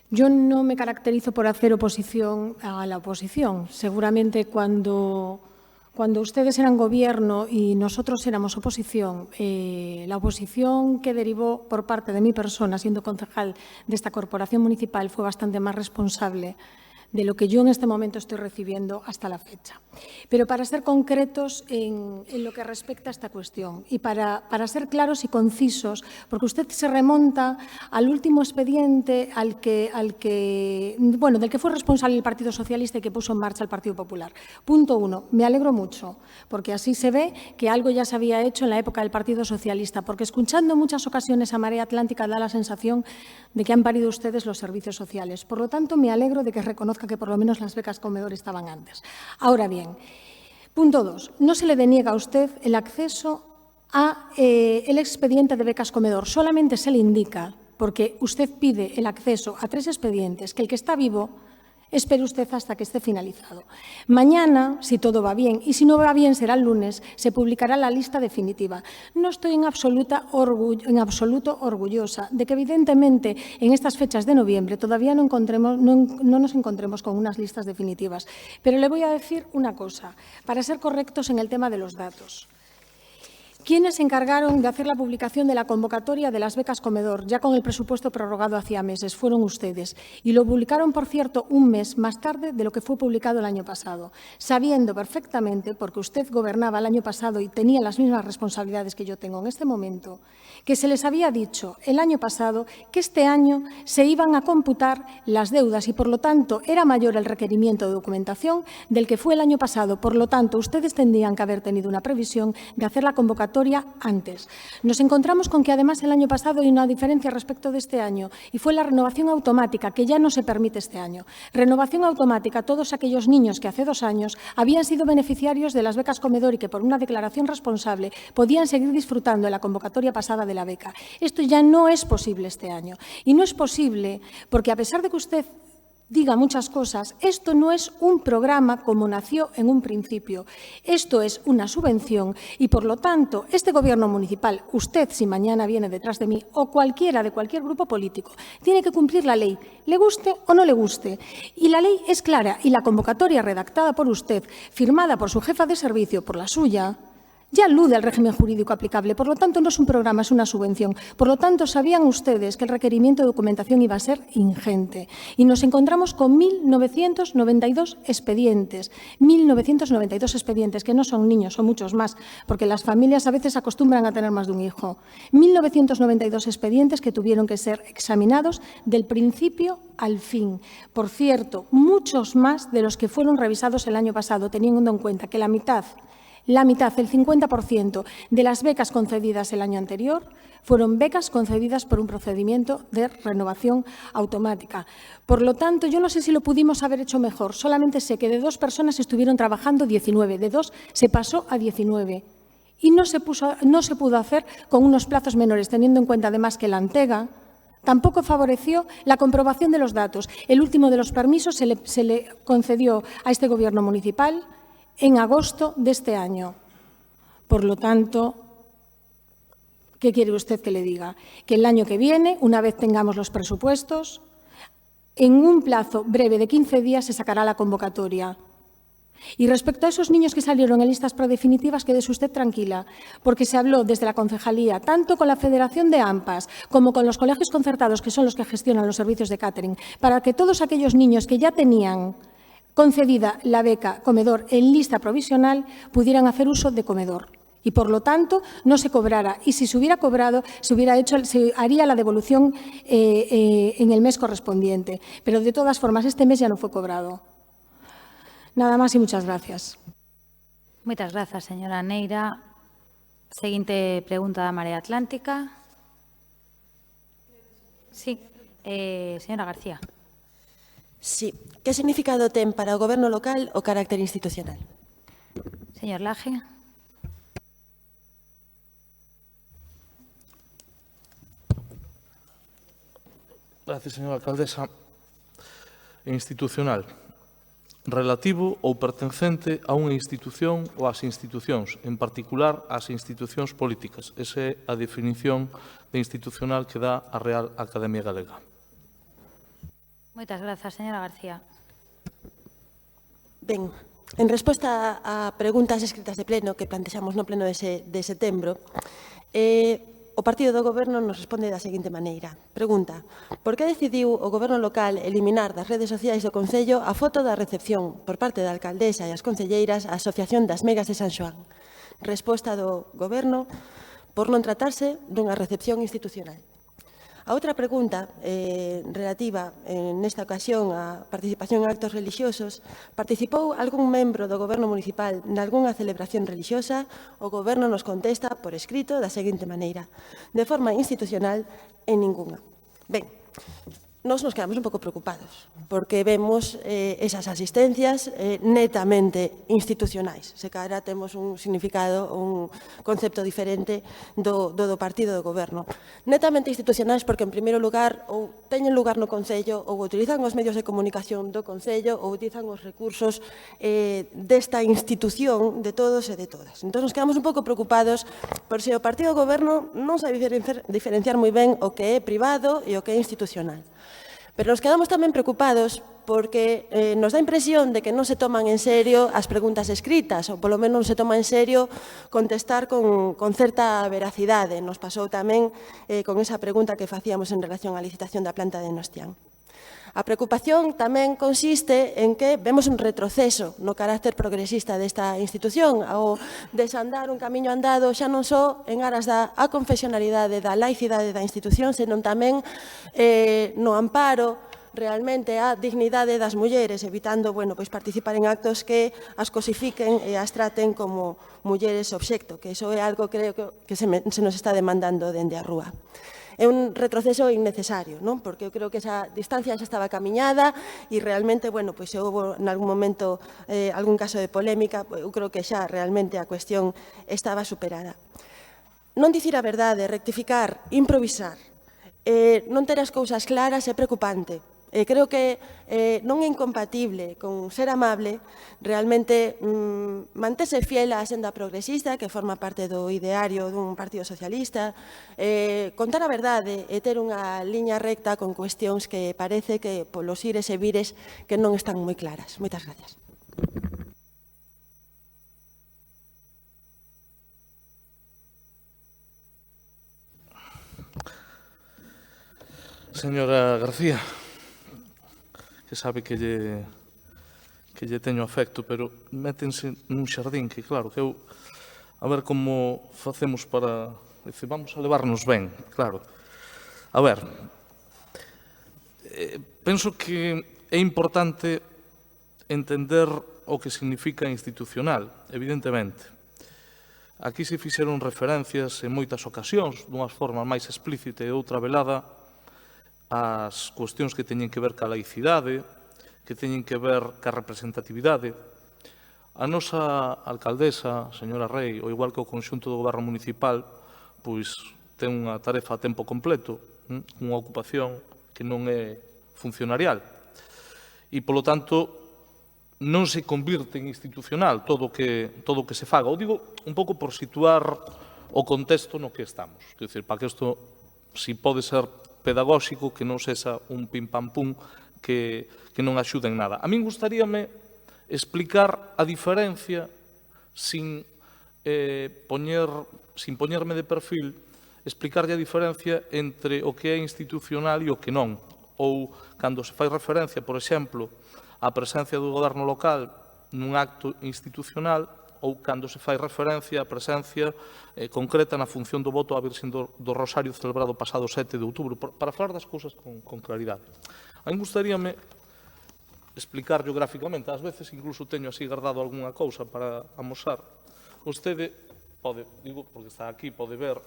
Yo no me caracterizo por hacer oposición a la oposición. Seguramente cuando ustedes eran gobierno y nosotros éramos oposición, la oposición que derivó por parte de mi persona, siendo concejal de esta corporación municipal, fue bastante más responsable de lo que yo en este momento estoy recibiendo hasta la fecha. Pero para ser concretos en lo que respecta a esta cuestión y para ser claros y concisos, porque usted se remonta al último expediente del que fue responsable el Partido Socialista y que puso en marcha el Partido Popular. Punto 1. Me alegro mucho, porque así se ve que algo ya se había hecho en la época del Partido Socialista, porque escuchando en muchas ocasiones a Marea Atlántica da la sensación de que han parido ustedes los servicios sociales. Por lo tanto, me alegro de que reconozca que por lo menos las becas comedor estaban antes. Ahora bien, punto 2. No se le deniega a usted el acceso a el expediente de becas comedor. Solamente se le indica, porque usted pide el acceso a 3 expedientes, que el que está vivo espere usted hasta que esté finalizado. Mañana, si todo va bien, y si no va bien será el lunes, se publicará la lista definitiva. No estoy en absoluto orgullosa de que, evidentemente, en estas fechas de noviembre todavía no nos encontremos con unas listas definitivas. Pero le voy a decir una cosa, para ser correctos en el tema de los datos. ¿Quiénes se encargaron de hacer la publicación de la convocatoria de las becas comedor, ya con el presupuesto prorrogado hacía meses? Fueron ustedes. Y lo publicaron, por cierto, un mes más tarde de lo que fue publicado el año pasado, sabiendo perfectamente, porque usted gobernaba el año pasado y tenía las mismas responsabilidades que yo tengo en este momento, que se les había dicho el año pasado que este año se iban a computar las deudas y, por lo tanto, era mayor el requerimiento de documentación del que fue el año pasado. Por lo tanto, ustedes tendrían que haber tenido una previsión de hacer la convocatoria antes. Nos encontramos con que además el año pasado hay una diferencia respecto de este año y fue la renovación automática, que ya no se permite este año. Renovación automática, todos aquellos niños que hace 2 años habían sido beneficiarios de las becas comedor y que por una declaración responsable podían seguir disfrutando de la convocatoria pasada de la beca. Esto ya no es posible este año. Y no es posible porque, a pesar de que usted diga muchas cosas, esto no es un programa como nació en un principio. Esto es una subvención y, por lo tanto, este Gobierno municipal, usted, si mañana viene detrás de mí, o cualquiera de cualquier grupo político, tiene que cumplir la ley, le guste o no le guste. Y la ley es clara y la convocatoria redactada por usted, firmada por su jefa de servicio, por la suya, ya alude al régimen jurídico aplicable. Por lo tanto, no es un programa, es una subvención. Por lo tanto, sabían ustedes que el requerimiento de documentación iba a ser ingente. Y nos encontramos con 1.992 expedientes. 1.992 expedientes, que no son niños, son muchos más, porque las familias a veces acostumbran a tener más de un hijo. 1.992 expedientes que tuvieron que ser examinados del principio al fin. Por cierto, muchos más de los que fueron revisados el año pasado, teniendo en cuenta que la mitad, el 50% de las becas concedidas el año anterior fueron becas concedidas por un procedimiento de renovación automática. Por lo tanto, yo no sé si lo pudimos haber hecho mejor. Solamente sé que de 2 personas estuvieron trabajando 19, de 2 se pasó a 19. Y no se pudo hacer con unos plazos menores, teniendo en cuenta además que la Antega tampoco favoreció la comprobación de los datos. El último de los permisos se le concedió a este Gobierno municipal en agosto de este año. Por lo tanto, ¿qué quiere usted que le diga? Que el año que viene, una vez tengamos los presupuestos, en un plazo breve de 15 días se sacará la convocatoria. Y respecto a esos niños que salieron en listas predefinitivas, quédese usted tranquila, porque se habló desde la concejalía, tanto con la Federación de AMPAs como con los colegios concertados, que son los que gestionan los servicios de catering, para que todos aquellos niños que ya tenían concedida la beca comedor en lista provisional pudieran hacer uso de comedor y, por lo tanto, no se cobrara. Y si se hubiera cobrado, se haría la devolución en el mes correspondiente. Pero, de todas formas, este mes ya no fue cobrado. Nada más y muchas gracias. Moitas grazas, señora Neira. Seguinte pregunta da Marea Atlántica. Sí, señora García. Sí. Que significado ten para o goberno local o carácter institucional? Señor Laje. Gracias, señora alcaldesa. Institucional. Relativo ou pertencente a unha institución ou ás institucións, en particular ás institucións políticas. Esa é a definición de institucional que dá a Real Academia Galega. Moitas grazas, señora García. Ben, en resposta a preguntas escritas de pleno que plantexamos no pleno de setembro, o partido do goberno nos responde da seguinte maneira. Pregunta, por que decidiu o goberno local eliminar das redes sociais do Concello a foto da recepción por parte da alcaldesa e as concelleiras á Asociación das Megas de San Xoán? Resposta do goberno, por non tratarse dunha recepción institucional. A outra pregunta, relativa, nesta ocasión, á participación en actos relixiosos, participou algún membro do goberno municipal nalgúnha celebración relixiosa? O goberno nos contesta por escrito da seguinte maneira. De forma institucional, en ningunha. Ben, nos quedamos un pouco preocupados, porque vemos esas asistencias netamente institucionais. Se cara temos un significado, un concepto diferente do partido do goberno. Netamente institucionais porque, en primeiro lugar, ou teñen lugar no Concello, ou utilizan os medios de comunicación do Concello, ou utilizan os recursos desta institución de todos e de todas. Entón, nos quedamos un pouco preocupados por se o partido do goberno non sabe diferenciar moi ben o que é privado e o que é institucional. Pero nos quedamos tamén preocupados porque nos dá a impresión de que non se toman en serio as preguntas escritas, ou polo menos non se toma en serio contestar con certa veracidade. Nos pasou tamén con esa pregunta que facíamos en relación á licitación da planta de Nostián. A preocupación tamén consiste en que vemos un retroceso no carácter progresista desta institución, ao desandar un camiño andado xa non só en aras da aconfesionalidade, da laicidade da institución, senón tamén no amparo realmente a dignidade das mulleres, evitando participar en actos que as cosifiquen e as traten como mulleres obxecto, que iso é algo creo que se nos está demandando dende a rúa. É un retroceso innecesario, non? Porque eu creo que esa distancia xa estaba camiñada e realmente, se houve en algún momento algún caso de polémica, eu creo que xa realmente a cuestión estaba superada. Non dicir a verdade, rectificar, improvisar, non ter as cousas claras é preocupante. Creo que non é incompatible con ser amable, realmente mantese fiel á senda progresista que forma parte do ideario dun partido socialista, contar a verdade e ter unha liña recta con cuestións que parece que polos ires e vires que non están moi claras. Moitas gracias. Señora García, que sabe que lle teño afecto, pero métense nun xardín que, claro, que eu a ver como facemos para... Dice, vamos a levarnos ben, claro. A ver, penso que é importante entender o que significa institucional, evidentemente. Aquí se fixeron referencias en moitas ocasións, dunhas formas máis explícita e outra velada, as cuestións que teñen que ver ca laicidade, que teñen que ver ca representatividade. A nosa alcaldesa, señora Rei, ao igual que o conxunto do goberno municipal, pois ten unha tarefa a tempo completo, unha ocupación que non é funcionarial. E, polo tanto, non se convirte en institucional todo o que se faga. O digo un pouco por situar o contexto no que estamos. Quer dizer, para que isto, si pode ser pedagóxico, que non sexa un pim-pam-pum que non axuda en nada. A min gustaríame explicar a diferencia sin poñerme de perfil, explicarlle a diferencia entre o que é institucional e o que non. Ou, cando se fai referencia, por exemplo, á presencia do goberno local nun acto institucional, ou cando se fai referencia á presencia concreta na función do voto á Virxen do Rosario celebrado o pasado 7 de outubro, para falar das cousas con claridade. A mí gustaríame explicar gráficamente. Ás veces incluso teño así guardado algunha cousa para amosar. Vostede pode, digo, porque está aquí, pode ver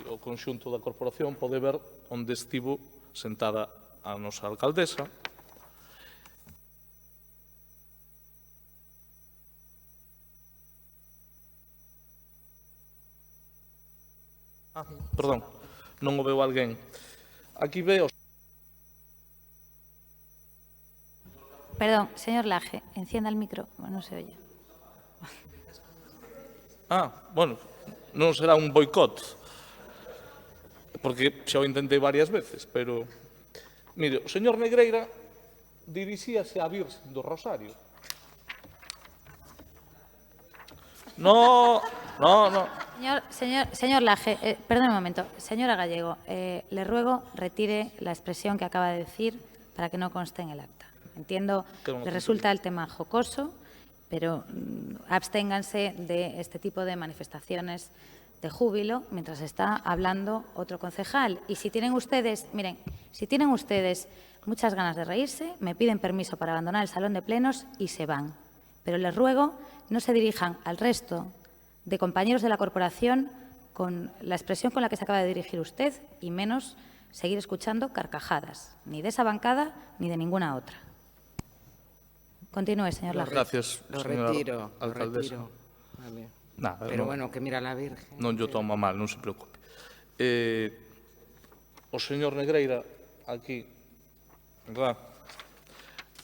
o conxunto da corporación, pode ver onde estivo sentada a nosa alcaldesa. Perdón, non o veo alguén. Aquí veo... Perdón, señor Laje, encienda el micro, no se oye. Bueno, non será un boicot, porque xa o intentei varias veces, pero... Mire, o señor Negreira dirixíase á Virxe do Rosario. No. Señor Laje, perdón un momento. Señora Gallego, le ruego retire la expresión que acaba de decir para que no conste en el acta. Entiendo que le resulta el tema jocoso, pero absténganse de este tipo de manifestaciones de júbilo mientras está hablando otro concejal. Y si tienen ustedes, miren, si tienen ustedes muchas ganas de reírse, me piden permiso para abandonar el salón de plenos y se van. Pero les ruego no se dirijan al resto de compañeros de la corporación con la expresión con la que se acaba de dirigir usted y menos seguir escuchando carcajadas, ni de esa bancada ni de ninguna otra. Continúe, señor Laje. Gracias, señora alcaldesa. Vale. Pero bueno, que mira la Virgen. Non yo tomo mal, non se preocupe. O señor Negreira, aquí, verdad?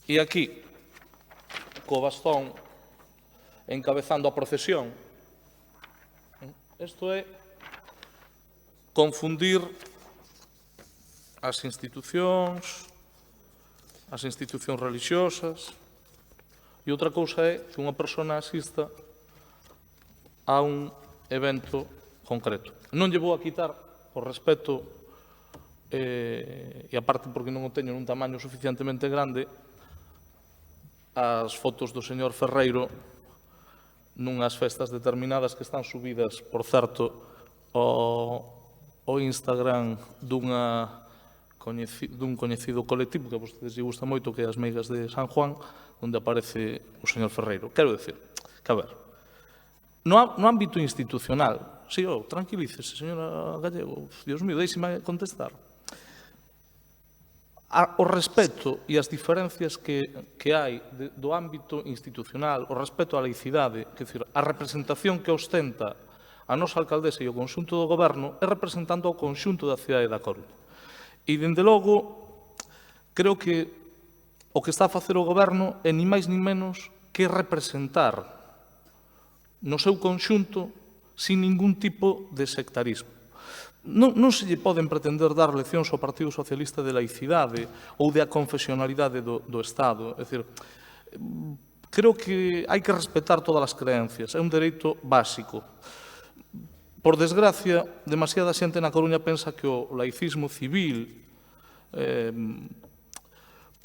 E aquí, co bastón, encabezando a procesión. Isto é confundir as institucións religiosas, e outra cousa é que unha persona asista a un evento concreto. Non lle vou a quitar, por respeto, e aparte porque non o teño nun tamaño suficientemente grande, as fotos do señor Ferreiro nunhas festas determinadas que están subidas, por certo, ao Instagram dun coñecido colectivo que a vostedes lle gusta moito, que é as Meigas de San Juan, onde aparece o señor Ferreiro. Quero dicir, que a ver, no ámbito institucional, tranquilícese, señora Gallego, Dios mío, deixeme contestar. O respeto e as diferencias que hai do ámbito institucional, o respeto á laicidade, que decir, a representación que ostenta a nosa alcaldesa e o conxunto do goberno é representando ao conxunto da cidade da Coruña. E, dende logo, creo que o que está a facer o goberno é ni máis ni menos que representar no seu conxunto sin ningún tipo de sectarismo. Non se lle poden pretender dar leccións ao Partido Socialista de laicidade ou de aconfesionalidade do Estado. É dicir, creo que hai que respetar todas as creencias, é un dereito básico. Por desgracia, demasiada xente na Coruña pensa que o laicismo civil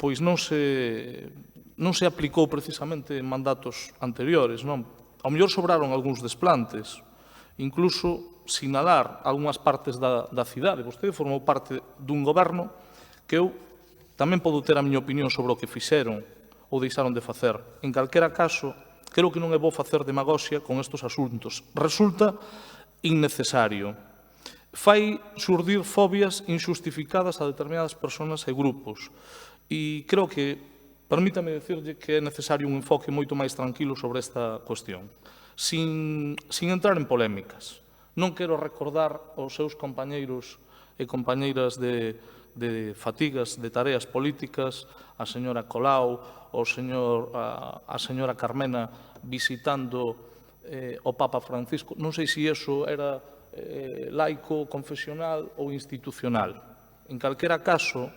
pois non se aplicou precisamente en mandatos anteriores. Ao mellor sobraron algúns desplantes, incluso sinalar algunhas partes da cidade. Vostede formou parte dun goberno que eu tamén podo ter a miña opinión sobre o que fixeron ou deixaron de facer. En calquera caso, creo que non é bo facer demagoxia con estes asuntos. Resulta innecesario. Fai xurdir fobias injustificadas a determinadas persoas e grupos. E creo que, permítame dicirlle que é necesario un enfoque moito máis tranquilo sobre esta cuestión, sin entrar en polémicas. Non quero recordar aos seus compañeiros e compañeiras de fatigas, de tareas políticas, a señora Colau, a señora Carmena visitando o Papa Francisco. Non sei se iso era laico, confesional ou institucional. En calquera caso,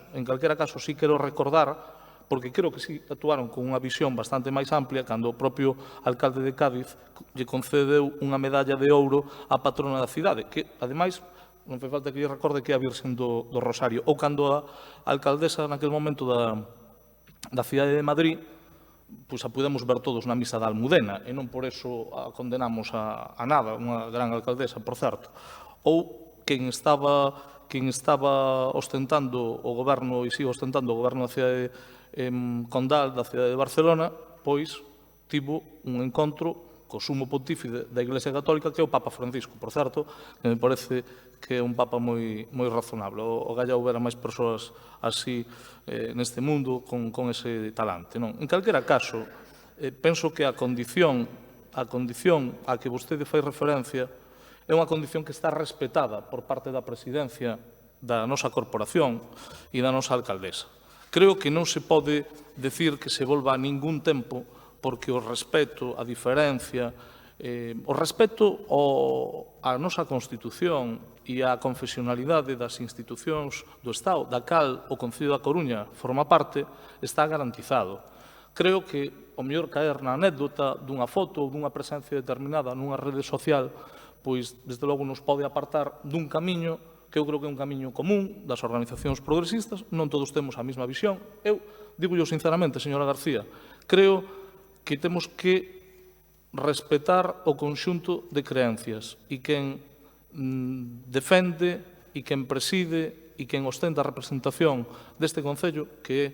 sí quero recordar, porque creo que sí actuaron con unha visión bastante máis amplia cando o propio alcalde de Cádiz lle concedeu unha medalla de ouro á patrona da cidade, que, ademais, non fai falta que lle recorde que é a Virxen do Rosario, ou cando a alcaldesa naquele momento da cidade de Madrid, pois a pudemos ver todos na misa da Almudena, e non por eso a condenamos a nada, unha gran alcaldesa, por certo. Ou quen estaba ostentando o goberno, e sigue ostentando o goberno da cidade condal da cidade de Barcelona, pois tivo un encontro co sumo pontífice da Iglesia Católica, que é o Papa Francisco, por certo, que me parece que é un Papa moi razonable. O galla houbera máis persoas así neste mundo con ese talante. En calquera caso, penso que a condición a que vostede fai referencia é unha condición que está respetada por parte da presidencia da nosa corporación e da nosa alcaldesa. Creo que non se pode decir que se volva a ningún tempo porque o respeto, a diferencia, o respeto á nosa Constitución e á confesionalidade das institucións do Estado, da cal o Concello da Coruña forma parte, está garantizado. Creo que o mellor caer na anécdota dunha foto ou dunha presencia determinada nunha rede social, pois, desde logo, nos pode apartar dun camiño que eu creo que é un camiño común das organizacións progresistas, non todos temos a mesma visión. Eu, digo sinceramente, señora García, creo que temos que respetar o conxunto de creencias e quen defende e quen preside e quen ostenta a representación deste Concello, que é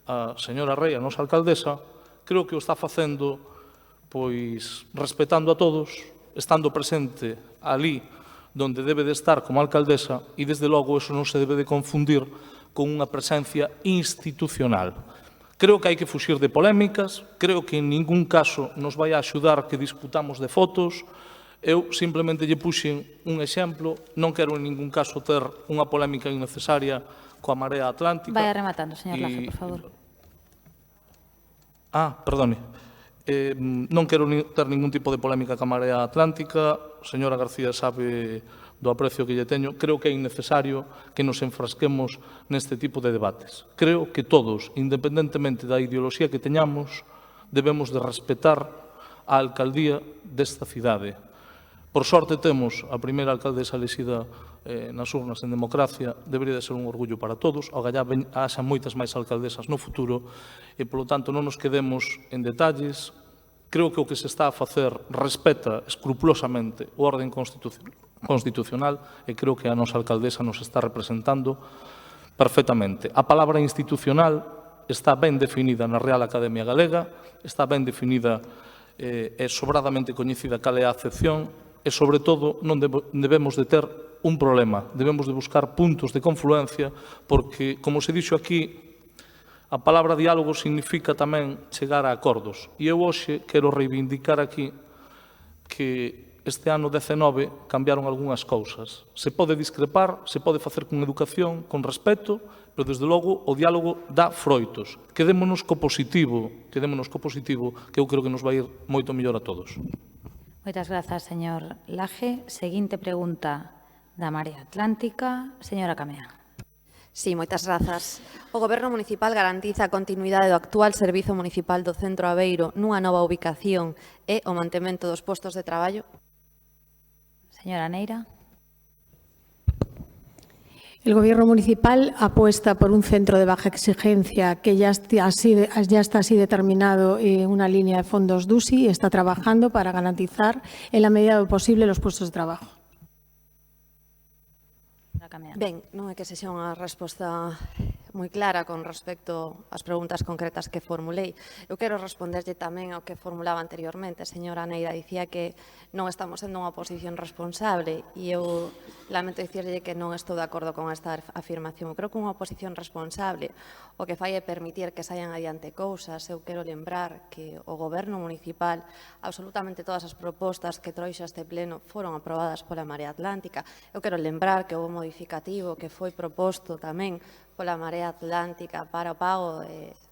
a señora Rei, a nosa alcaldesa, creo que o está facendo pois respetando a todos, estando presente ali donde debe de estar como alcaldesa e, desde logo, eso non se debe de confundir con unha presencia institucional. Creo que hai que fuxir de polémicas, creo que en ningún caso nos vai a axudar que discutamos de fotos. Eu simplemente lle puxen un exemplo, non quero en ningún caso ter unha polémica innecesaria coa Marea Atlántica. Vaya rematando, señor Laje, por favor. Perdone. Non quero ter ningún tipo de polémica coa Marea Atlántica. Señora García sabe do aprecio que lle teño. Creo que é innecesario que nos enfrasquemos neste tipo de debates. Creo que todos, independentemente da ideoloxía que teñamos, debemos de respetar a alcaldía desta cidade. Por sorte temos a primeira alcaldesa elexida nas urnas en democracia, debería de ser un orgullo para todos, agallá haxa moitas máis alcaldesas no futuro e, polo tanto, non nos quedemos en detalles. Creo que o que se está a facer respeta escrupulosamente o orden constitucional e creo que a nosa alcaldesa nos está representando perfectamente. A palabra institucional está ben definida na Real Academia Galega, está ben definida e sobradamente coñecida cal é a acepción e, sobre todo, non debemos de ter un problema, debemos de buscar puntos de confluencia porque, como se dixo aquí, a palabra diálogo significa tamén chegar a acordos. E eu hoxe quero reivindicar aquí que este ano 19 cambiaron algunhas cousas. Se pode discrepar, se pode facer con educación, con respeto, pero, desde logo, o diálogo dá froitos. Quedémonos co positivo, que eu creo que nos vai ir moito mellor a todos. Moitas grazas, señor Laje. Seguinte pregunta da Marea Atlántica. Señora Camea. Sí, moitas grazas. O Goberno municipal garantiza a continuidade do actual Servizo Municipal do Centro Aveiro nunha nova ubicación e o mantemento dos postos de traballo? Señora Neira. El Gobierno municipal apuesta por un centro de baja exigencia que ya está así determinado en una línea de fondos DUSI y está trabajando para garantizar en la medida de lo posible los puestos de trabajo. Ben, non é que sexa unha resposta moi clara con respecto ás preguntas concretas que formulei. Eu quero responderlle tamén ao que formulaba anteriormente. A señora Neira dicía que non estamos sendo unha oposición responsable e eu lamento dicirlle que non estou de acordo con esta afirmación. Eu creo que unha oposición responsable o que fai é permitir que saian adiante cousas. Eu quero lembrar que o Goberno municipal, absolutamente todas as propostas que trouxe este pleno foron aprobadas pola Marea Atlántica. Eu quero lembrar que houve modificativo que foi proposto tamén pola Marea Atlántica para o pago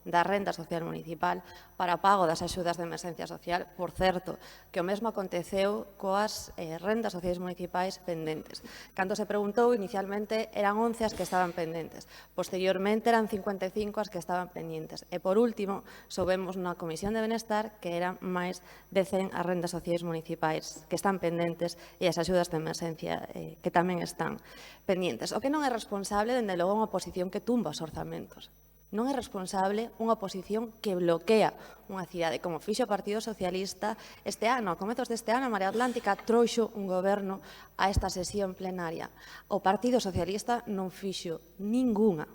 da renda social municipal, para o pago das axudas de emerxencia social. Por certo, que o mesmo aconteceu coas rendas sociais municipais pendentes. Cando se preguntou, inicialmente eran 11 as que estaban pendentes. Posteriormente eran 55 as que estaban pendientes. E, por último, soubemos na Comisión de Benestar que eran máis de 100 as rendas sociais municipais que están pendentes e as axudas de emerxencia que tamén están pendientes. O que non é responsable, dende logo, unha oposición que tumba os orzamentos. Non é responsable unha oposición que bloquea unha cidade, como fixo o Partido Socialista este ano. A comezos deste ano, a Marea Atlántica trouxo un goberno a esta sesión plenaria. O Partido Socialista non fixo ningunha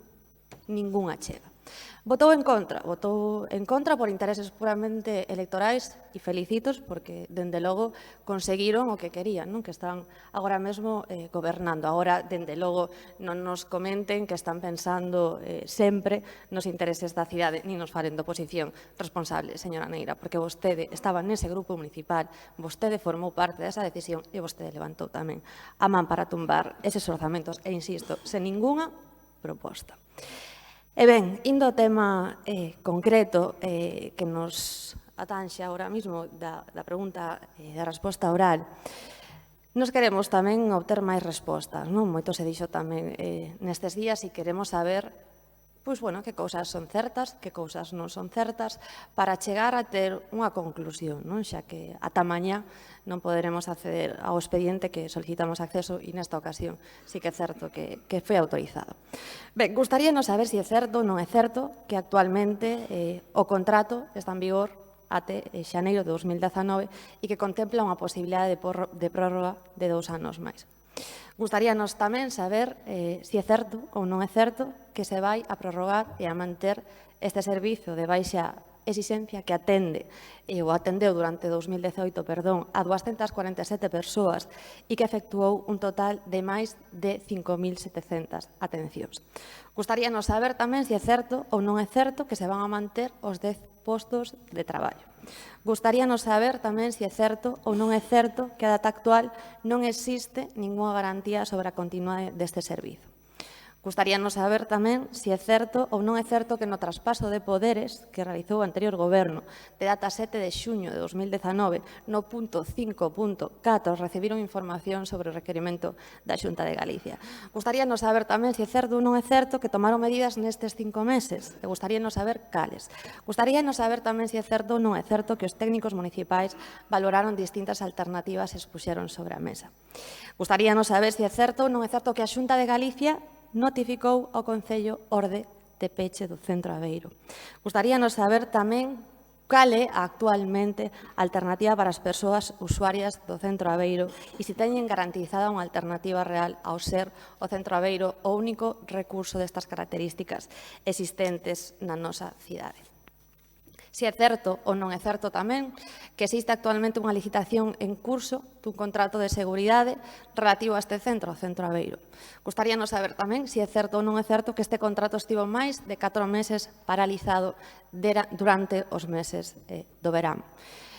chega. Votou en contra por intereses puramente electorais e felicitos porque, dende logo, conseguiron o que querían, non? Que están agora mesmo gobernando. Agora, dende logo, non nos comenten que están pensando sempre nos intereses da cidade, nin nos falen de oposición responsable, señora Neira, porque vostede estaba nese grupo municipal, vostede formou parte desa decisión e vostede levantou tamén a man para tumbar eses orzamentos, e insisto, sen ningunha proposta. E ben, indo ao tema concreto que nos atanxe agora mesmo da pregunta e da resposta oral, nos queremos tamén obter máis respostas, non? Moito se dixo tamén nestes días e queremos saber pois, bueno, que cousas son certas, que cousas non son certas, para chegar a ter unha conclusión, non? Xa que ata mañá non poderemos acceder ao expediente que solicitamos acceso e nesta ocasión sí que é certo que foi autorizado. Ben, gustaríanos saber se é certo ou non é certo que actualmente o contrato está en vigor até xaneiro de 2019 e que contempla unha posibilidade de prórroga de 2 anos máis. Gustaríanos tamén saber se é certo ou non é certo que se vai a prorrogar e a manter este servizo de baixa exigencia que atende ou atendeu durante 2018, a 247 persoas e que efectuou un total de máis de 5.700 atencións. Gustaríanos saber tamén se é certo ou non é certo que se van a manter os 10 postos de traballo. Gustaríanos saber tamén se é certo ou non é certo que a data actual non existe ningunha garantía sobre a continuidade deste servizo. Gustaríanos saber tamén se é certo ou non é certo que no traspaso de poderes que realizou o anterior goberno de data 7 de xuño de 2019 no punto 5.4 recibiron información sobre o requerimento da Xunta de Galicia. Gustaríanos saber tamén se é certo ou non é certo que tomaron medidas nestes 5 meses e gustaríanos saber cales. Gustaríanos saber tamén se é certo ou non é certo que os técnicos municipais valoraron distintas alternativas e expuxeron sobre a mesa. Gustaríanos saber se é certo ou non é certo que a Xunta de Galicia notificou ao Concello orde de peche do Centro Aveiro. Gustaríanos saber tamén cal é actualmente a alternativa para as persoas usuarias do Centro Aveiro e se teñen garantizada unha alternativa real ao ser o Centro Aveiro o único recurso destas características existentes na nosa cidade. Se é certo ou non é certo tamén que existe actualmente unha licitación en curso dun contrato de seguridade relativo a este centro, o Centro Aveiro. Gustaríanos saber tamén se é certo ou non é certo que este contrato estivo máis de 4 meses paralizado durante os meses do verán.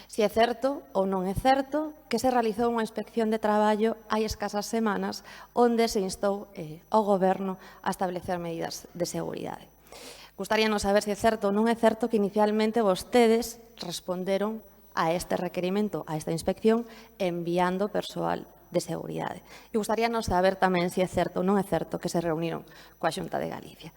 Se é certo ou non é certo que se realizou unha inspección de traballo hai escasas semanas onde se instou ao Goberno a establecer medidas de seguridade. Gustaríanos saber se é certo ou non é certo que inicialmente vostedes responderon a este requerimento, a esta inspección, enviando persoal de seguridade. E gustaríanos saber tamén se é certo ou non é certo que se reuniron coa Xunta de Galicia.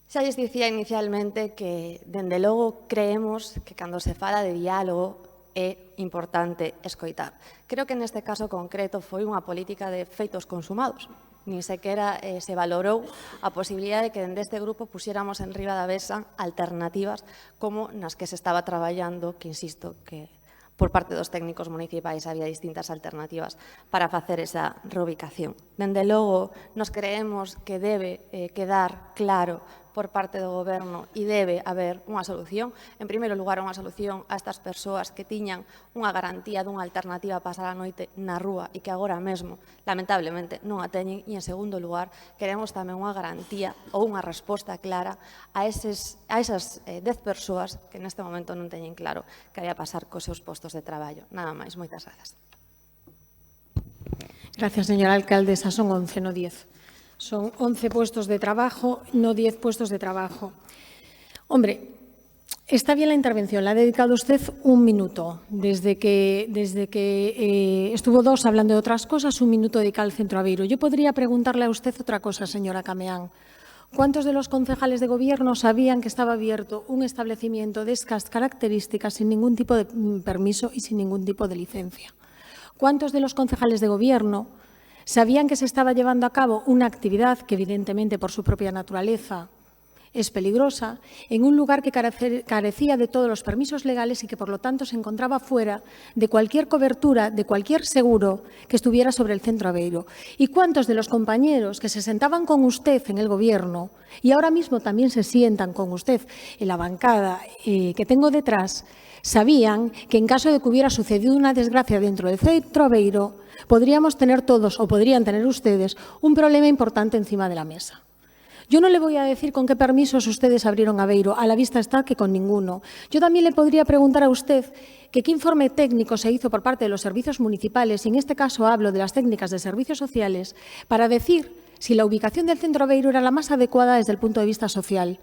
Xa lles dicía inicialmente que, dende logo, creemos que cando se fala de diálogo é importante escoitar. Creo que neste caso concreto foi unha política de feitos consumados. Nin sequera se valorou a posibilidade de que dende este grupo puxéramos en riba da mesa alternativas como nas que se estaba traballando, que insisto, que por parte dos técnicos municipais había distintas alternativas para facer esa reubicación. Dende logo, nos creemos que debe quedar claro por parte do Goberno e debe haber unha solución. En primeiro lugar, unha solución a estas persoas que tiñan unha garantía dunha alternativa a pasar a noite na rúa e que agora mesmo, lamentablemente, non a teñen. E, en segundo lugar, queremos tamén unha garantía ou unha resposta clara a esas 10 persoas que neste momento non teñen claro que vai a pasar cos seus postos de traballo. Nada máis, moitas grazas. Gracias, señora alcaldesa. Son 11, no 10. Son 11 puestos de trabajo, no 10 puestos de trabajo. Hombre, está bien la intervención, la ha dedicado usted un minuto. Desde que estuvo 2 hablando de otras cosas, un minuto dedicado al Centro Aveiro. Yo podría preguntarle a usted otra cosa, señora Cameán. ¿Cuántos de los concejales de gobierno sabían que estaba abierto un establecimiento de estas características sin ningún tipo de permiso y sin ningún tipo de licencia? ¿Cuántos de los concejales de gobierno sabían que se estaba llevando a cabo una actividad que, evidentemente, por su propia naturaleza, es peligrosa, en un lugar que carecía de todos los permisos legales y que, por lo tanto, se encontraba fuera de cualquier cobertura, de cualquier seguro que estuviera sobre el Centro Aveiro. ¿Y cuántos de los compañeros que se sentaban con usted en el Gobierno y ahora mismo también se sientan con usted en la bancada que tengo detrás, sabían que en caso de que hubiera sucedido una desgracia dentro del Centro Aveiro, podríamos tener todos, o podrían tener ustedes, un problema importante encima de la mesa? Yo no le voy a decir con qué permisos ustedes abrieron Aveiro, a la vista está que con ninguno. Yo también le podría preguntar a usted que qué informe técnico se hizo por parte de los servicios municipales, y en este caso hablo de las técnicas de servicios sociales, para decir si la ubicación del Centro Aveiro era la más adecuada desde el punto de vista social.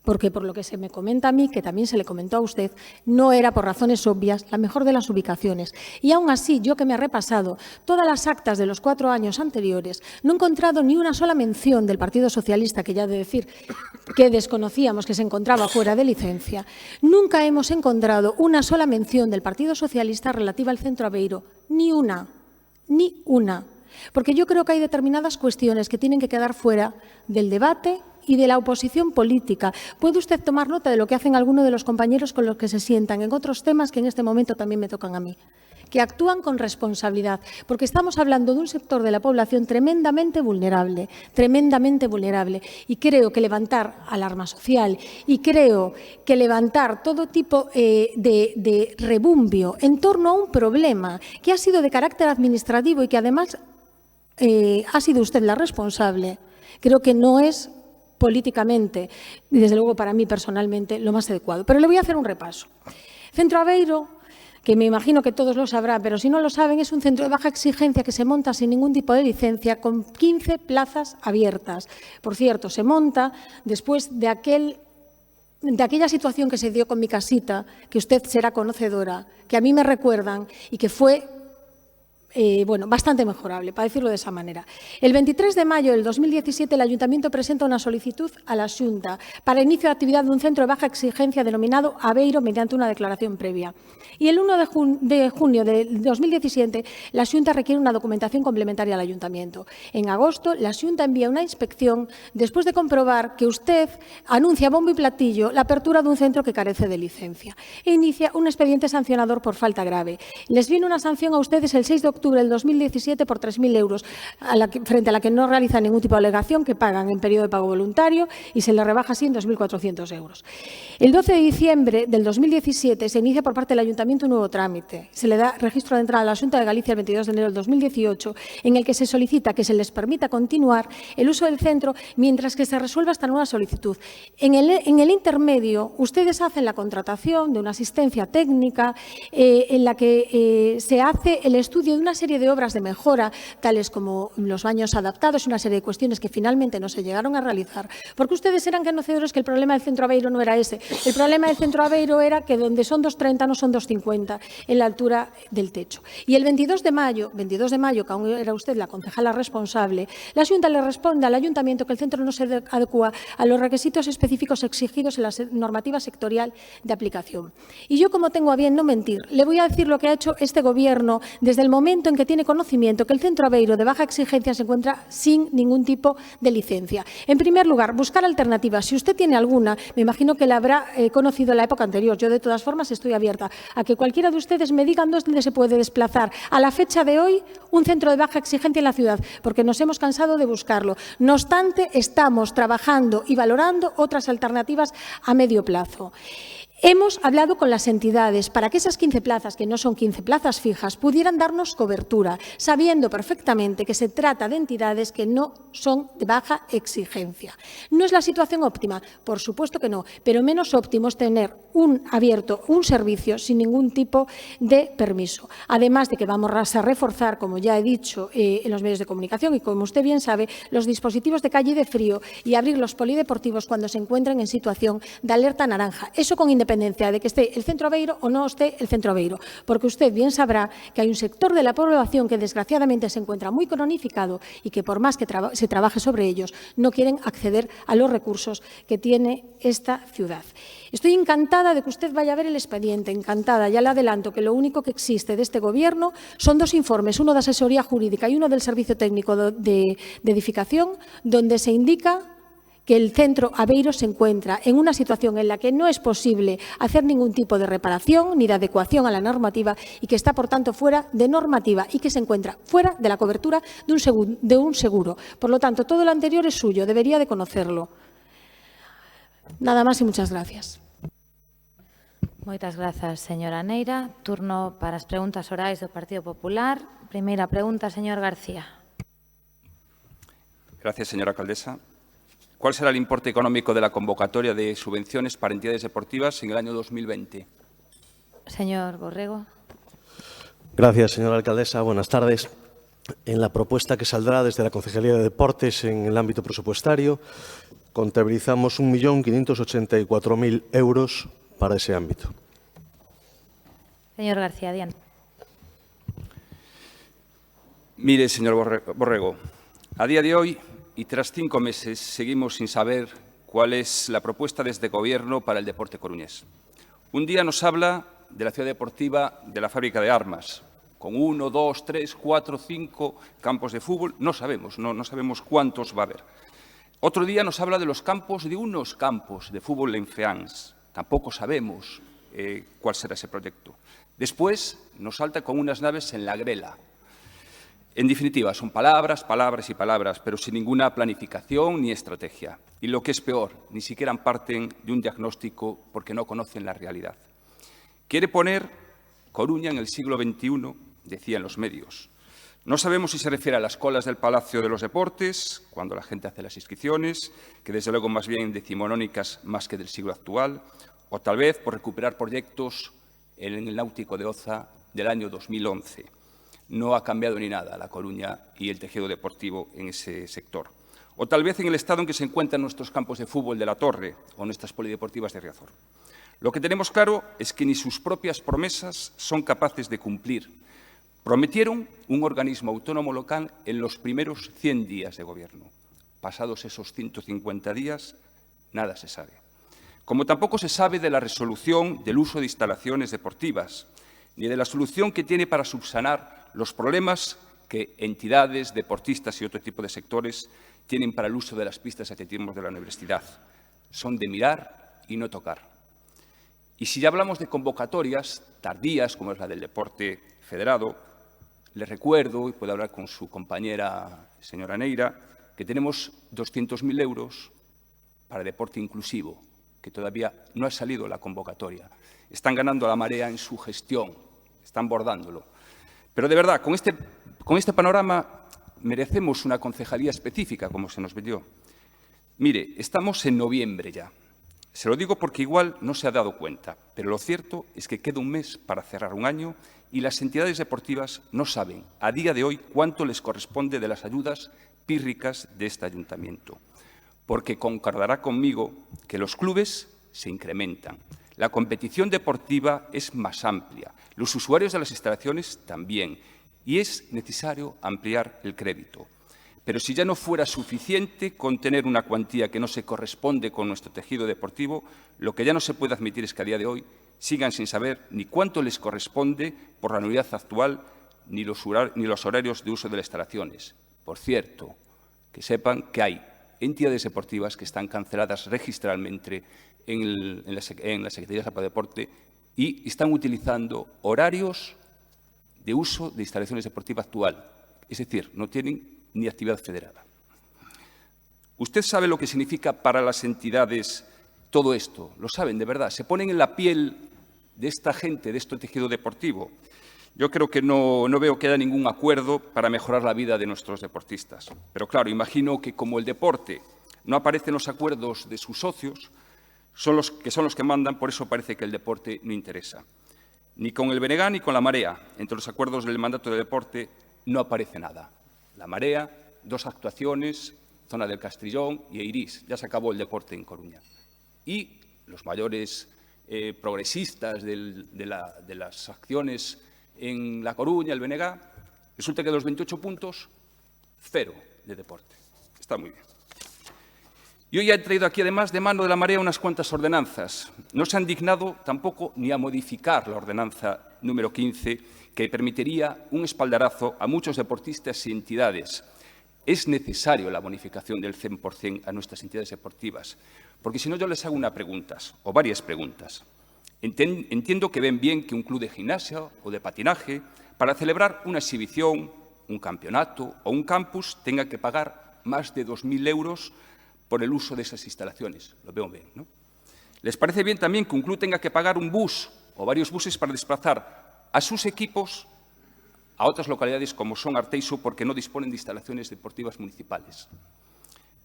Porque, por lo que se me comenta a mí, que también se le comentó a usted, no era por razones obvias la mejor de las ubicaciones. Y aún así, yo que me he repasado todas las actas de los 4 años anteriores, no he encontrado ni una sola mención del Partido Socialista, que ya de decir que desconocíamos que se encontraba fuera de licencia. Nunca hemos encontrado una sola mención del Partido Socialista relativa al Centro Aveiro. Ni una. Ni una. Porque yo creo que hay determinadas cuestiones que tienen que quedar fuera del debate y de la oposición política. Puede usted tomar nota de lo que hacen algunos de los compañeros con los que se sientan en otros temas que en este momento también me tocan a mí, que actúan con responsabilidad, porque estamos hablando de un sector de la población tremendamente vulnerable, y creo que levantar alarma social y creo que levantar todo tipo de rebumbio en torno a un problema que ha sido de carácter administrativo y que además ha sido usted la responsable, creo que no es políticamente, y desde luego para mí personalmente, lo más adecuado. Pero le voy a hacer un repaso. Centro Aveiro, que me imagino que todos lo sabrán, pero si no lo saben, es un centro de baja exigencia que se monta sin ningún tipo de licencia, con 15 plazas abiertas. Por cierto, se monta después de aquella situación que se dio con mi casita, que usted será conocedora, que a mí me recuerdan y que fue bastante mejorable, para decirlo de esa manera. El 23 de mayo del 2017, el Ayuntamiento presenta una solicitud a la Xunta para inicio de actividad de un centro de baja exigencia denominado Aveiro mediante una declaración previa. Y el 1 de junio de 2017, la Xunta requiere una documentación complementaria al Ayuntamiento. En agosto, la Xunta envía una inspección después de comprobar que usted anuncia bombo y platillo la apertura de un centro que carece de licencia e inicia un expediente sancionador por falta grave. Les viene una sanción a ustedes el 6 de octubre del 2017 por 3.000 euros, frente a la que no realizan ningún tipo de alegación, que pagan en periodo de pago voluntario y se les rebaja así en 2.400 euros. El 12 de diciembre del 2017 se inicia por parte del Ayuntamiento un nuevo trámite. Se le da registro de entrada a la Xunta de Galicia el 22 de enero del 2018, en el que se solicita que se les permita continuar el uso del centro mientras que se resuelva esta nueva solicitud. En el intermedio, ustedes hacen la contratación de una asistencia técnica en la que se hace el estudio de una serie de obras de mejora, tales como los baños adaptados, una serie de cuestiones que finalmente no se llegaron a realizar, porque ustedes eran conocedores que el problema del Centro Aveiro no era ese. El problema del Centro Aveiro era que donde son 2,30 no son 2,50 en la altura del techo. Y el 22 de mayo, que aún era usted la concejala responsable, la Xunta le responde al Ayuntamiento que el centro no se adecua a los requisitos específicos exigidos en la normativa sectorial de aplicación. Y yo, como tengo a bien no mentir, le voy a decir lo que ha hecho este Gobierno desde el momento en que tiene conocimiento que el Centro Aveiro de baja exigencia se encuentra sin ningún tipo de licencia. En primer lugar, buscar alternativas. Si usted tiene alguna, me imagino que la habrá conocido en la época anterior. Yo, de todas formas, estoy abierta a que cualquiera de ustedes me digan dónde se puede desplazar a la fecha de hoy un centro de baja exigencia en la ciudad, porque nos hemos cansado de buscarlo. No obstante, estamos trabajando y valorando otras alternativas a medio plazo. Hemos hablado con las entidades para que esas 15 plazas, que no son 15 plazas fijas, pudieran darnos cobertura, sabiendo perfectamente que se trata de entidades que no son de baja exigencia. ¿No es la situación óptima? Por supuesto que no, pero menos óptimo es tener abierto un servicio sin ningún tipo de permiso. Además de que vamos a reforzar, como ya he dicho, en los medios de comunicación y como usted bien sabe, los dispositivos de calle y de frío y abrir los polideportivos cuando se encuentren en situación de alerta naranja. Eso con independencia de que esté el Centro Aveiro o no esté el Centro Aveiro, porque usted bien sabrá que hay un sector de la población que desgraciadamente se encuentra muy cronificado y que por más que se trabaje sobre ellos, no quieren acceder a los recursos que tiene esta ciudad. Estoy encantada de que usted vaya a ver el expediente, encantada. Ya le adelanto que lo único que existe de este Gobierno son 2 informes, uno de asesoría jurídica y uno del Servicio Técnico de Edificación, donde se indica que el centro Aveiro se encuentra en una situación en la que no es posible hacer ningún tipo de reparación ni de adecuación a la normativa y que está, por tanto, fuera de normativa y que se encuentra fuera de la cobertura de un seguro. Por lo tanto, todo lo anterior es suyo, debería de conocerlo. Nada más y muchas gracias. Moitas grazas, señora Neira. Turno para as preguntas orais do Partido Popular. Primeira pregunta, señor García. Gracias, señora alcaldesa. ¿Cuál será el importe económico de la convocatoria de subvenciones para entidades deportivas en el año 2020? Señor Borrego. Gracias, señora alcaldesa. Buenas tardes. En la propuesta que saldrá desde la Concejalía de Deportes en el ámbito presupuestario, contabilizamos 1.584.000 euros para ese ámbito. Señor García, adiante. Mire, señor Borrego, a día de hoy y tras 5 meses seguimos sin saber cuál es la propuesta de este Gobierno para el deporte coruñés. Un día nos habla de la ciudad deportiva de la fábrica de armas, con 1, 2, 3, 4, 5 campos de fútbol. No sabemos, no sabemos cuántos va a haber. Otro día nos habla de los campos, de unos campos de fútbol en Feáns. Tampoco sabemos cuál será ese proyecto. Después nos salta con unas naves en la Grela. En definitiva, son palabras, palabras y palabras, pero sin ninguna planificación ni estrategia. Y lo que es peor, ni siquiera parten de un diagnóstico porque no conocen la realidad. Quiere poner Coruña en el siglo XXI, decían los medios. No sabemos si se refiere a las colas del Palacio de los Deportes, cuando la gente hace las inscripciones, que desde luego más bien decimonónicas más que del siglo actual, o tal vez por recuperar proyectos en el Náutico de Oza del año 2011. No ha cambiado ni nada La Coruña y el tejido deportivo en ese sector. O tal vez en el estado en que se encuentran nuestros campos de fútbol de La Torre o nuestras polideportivas de Riazor. Lo que tenemos claro es que ni sus propias promesas son capaces de cumplir. Prometieron un organismo autónomo local en los primeros 100 días de gobierno. Pasados esos 150 días, nada se sabe. Como tampoco se sabe de la resolución del uso de instalaciones deportivas, ni de la solución que tiene para subsanar los problemas que entidades, deportistas y otro tipo de sectores tienen para el uso de las pistas de atletismo de la universidad. Son de mirar y no tocar. Y si ya hablamos de convocatorias tardías, como es la del deporte federado, les recuerdo, y puedo hablar con su compañera, señora Neira, que tenemos 200.000 euros para deporte inclusivo, que todavía no ha salido la convocatoria. Están ganando la marea en su gestión, están bordándolo. Pero de verdad, con este panorama merecemos una concejalía específica, como se nos pidió. Mire, estamos en noviembre ya. Se lo digo porque igual no se ha dado cuenta, pero lo cierto es que queda un mes para cerrar un año y las entidades deportivas no saben a día de hoy cuánto les corresponde de las ayudas pírricas de este ayuntamiento. Porque concordará conmigo que los clubes se incrementan. La competición deportiva es más amplia, los usuarios de las instalaciones también, y es necesario ampliar el crédito. Pero si ya no fuera suficiente con tener una cuantía que no se corresponde con nuestro tejido deportivo, lo que ya no se puede admitir es que a día de hoy sigan sin saber ni cuánto les corresponde por la anualidad actual ni los horarios de uso de las instalaciones. Por cierto, que sepan que hay entidades deportivas que están canceladas registralmente en la Secretaría de Deporte y están utilizando horarios de uso de instalaciones deportivas actual. Es decir, no tienen ni actividad federada. ¿Usted sabe lo que significa para las entidades todo esto? Lo saben, de verdad. Se ponen en la piel de esta gente, de este tejido deportivo. Yo creo que no veo que haya ningún acuerdo para mejorar la vida de nuestros deportistas. Pero claro, imagino que como el deporte no aparece en los acuerdos de sus socios, son los que mandan, por eso parece que el deporte no interesa. Ni con el BNG ni con la Marea. Entre los acuerdos del mandato de deporte no aparece nada. La Marea, 2 actuaciones, zona del Castrillón y Eirís. Ya se acabó el deporte en Coruña. Y los mayores progresistas de las acciones en La Coruña, el BNG, resulta que de los 28 puntos, 0 de deporte. Está muy bien. Y hoy he traído aquí, además, de mano de la Marea unas cuantas ordenanzas. No se han dignado tampoco ni a modificar la ordenanza número 15, que permitiría un espaldarazo a muchos deportistas y entidades. Es necesario la bonificación del 100% a nuestras entidades deportivas, porque si no yo les hago una pregunta, o varias preguntas. Entiendo que ven bien que un club de gimnasia o de patinaje, para celebrar una exhibición, un campeonato o un campus, tenga que pagar más de 2.000 euros por el uso de esas instalaciones. Lo veo bien, ¿no? ¿Les parece bien también que un club tenga que pagar un bus o varios buses para desplazar a sus equipos a otras localidades como son Arteixo porque no disponen de instalaciones deportivas municipales?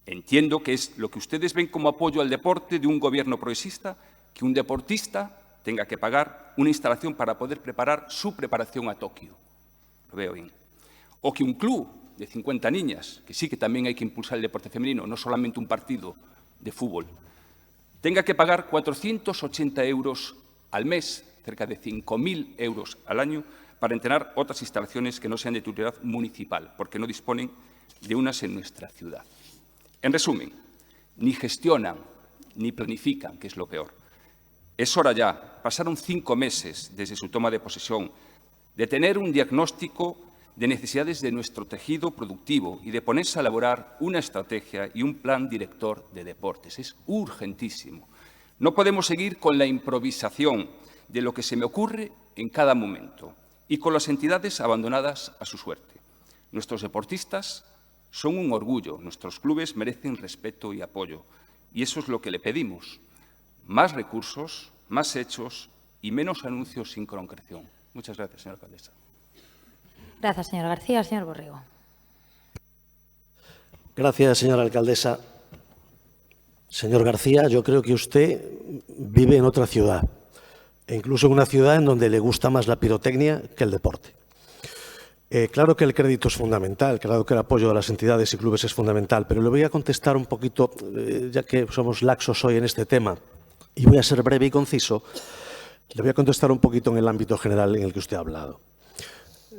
Entiendo que es lo que ustedes ven como apoyo al deporte de un gobierno progresista, que un deportista tenga que pagar una instalación para poder preparar su preparación a Tokio. Lo veo bien. O que un club de 50 niñas, que sí que también hay que impulsar el deporte femenino, no solamente un partido de fútbol, tenga que pagar 480 euros al mes, cerca de 5.000 euros al año, para entrenar otras instalaciones que no sean de titularidad municipal, porque no disponen de unas en nuestra ciudad. En resumen, ni gestionan ni planifican, que es lo peor. Es hora ya, pasaron 5 meses desde su toma de posesión, de tener un diagnóstico de necesidades de nuestro tejido productivo y de ponerse a elaborar una estrategia y un plan director de deportes. Es urgentísimo. No podemos seguir con la improvisación de lo que se me ocurre en cada momento y con las entidades abandonadas a su suerte. Nuestros deportistas son un orgullo, nuestros clubes merecen respeto y apoyo, y eso es lo que le pedimos. Más recursos, más hechos y menos anuncios sin concreción. Muchas gracias, señora alcaldesa. Gracias, señor García. Señor Borrego. Gracias, señora alcaldesa. Señor García, yo creo que usted vive en otra ciudad, e incluso en una ciudad en donde le gusta más la pirotecnia que el deporte. Claro que el crédito es fundamental, claro que el apoyo de las entidades y clubes es fundamental, pero le voy a contestar un poquito, ya que somos laxos hoy en este tema, y voy a ser breve y conciso, le voy a contestar un poquito en el ámbito general en el que usted ha hablado.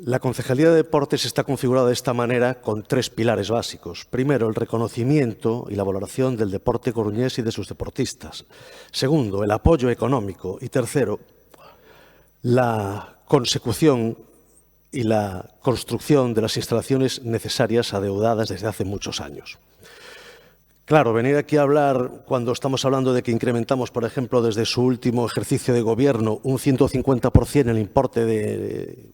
La Concejalía de Deportes está configurada de esta manera con 3 pilares básicos. Primero, el reconocimiento y la valoración del deporte coruñés y de sus deportistas. Segundo, el apoyo económico. Y tercero, la consecución y la construcción de las instalaciones necesarias adeudadas desde hace muchos años. Claro, venir aquí a hablar cuando estamos hablando de que incrementamos, por ejemplo, desde su último ejercicio de gobierno un 150% el importe de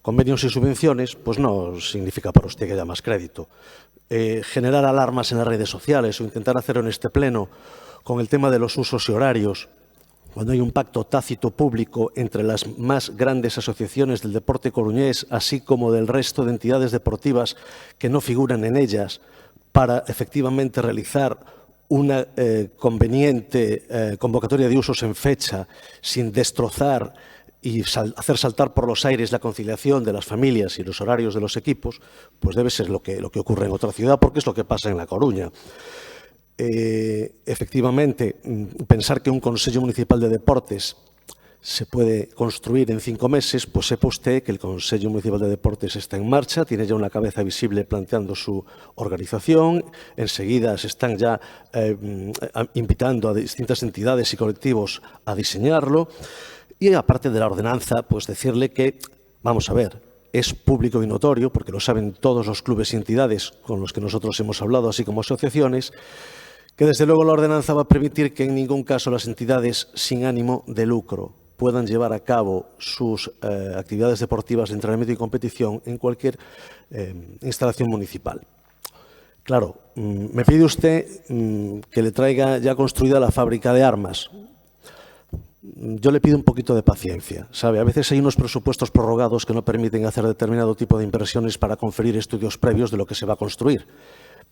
convenios y subvenciones, pues no significa para usted que haya más crédito. Generar alarmas en las redes sociales o intentar hacerlo en este pleno con el tema de los usos y horarios, cuando hay un pacto tácito público entre las más grandes asociaciones del deporte coruñés, así como del resto de entidades deportivas que no figuran en ellas, para efectivamente realizar una conveniente convocatoria de usos en fecha, sin destrozar y hacer saltar por los aires la conciliación de las familias y los horarios de los equipos, pues debe ser lo que ocurre en otra ciudad, porque es lo que pasa en La Coruña. Efectivamente, pensar que un Consello Municipal de Deportes se puede construir en 5 meses, pues sepa usted que el Consello Municipal de Deportes está en marcha, tiene ya una cabeza visible planteando su organización, enseguida se están ya invitando a distintas entidades y colectivos a diseñarlo, y aparte de la ordenanza, pues decirle que, vamos a ver, es público y notorio, porque lo saben todos los clubes y entidades con los que nosotros hemos hablado, así como asociaciones, que desde luego la ordenanza va a permitir que en ningún caso las entidades sin ánimo de lucro puedan llevar a cabo sus actividades deportivas de entrenamiento y competición en cualquier instalación municipal. Claro, me pide usted que le traiga ya construida la fábrica de armas. Yo le pido un poquito de paciencia, ¿sabe? A veces hay unos presupuestos prorrogados que no permiten hacer determinado tipo de inversiones para conferir estudios previos de lo que se va a construir.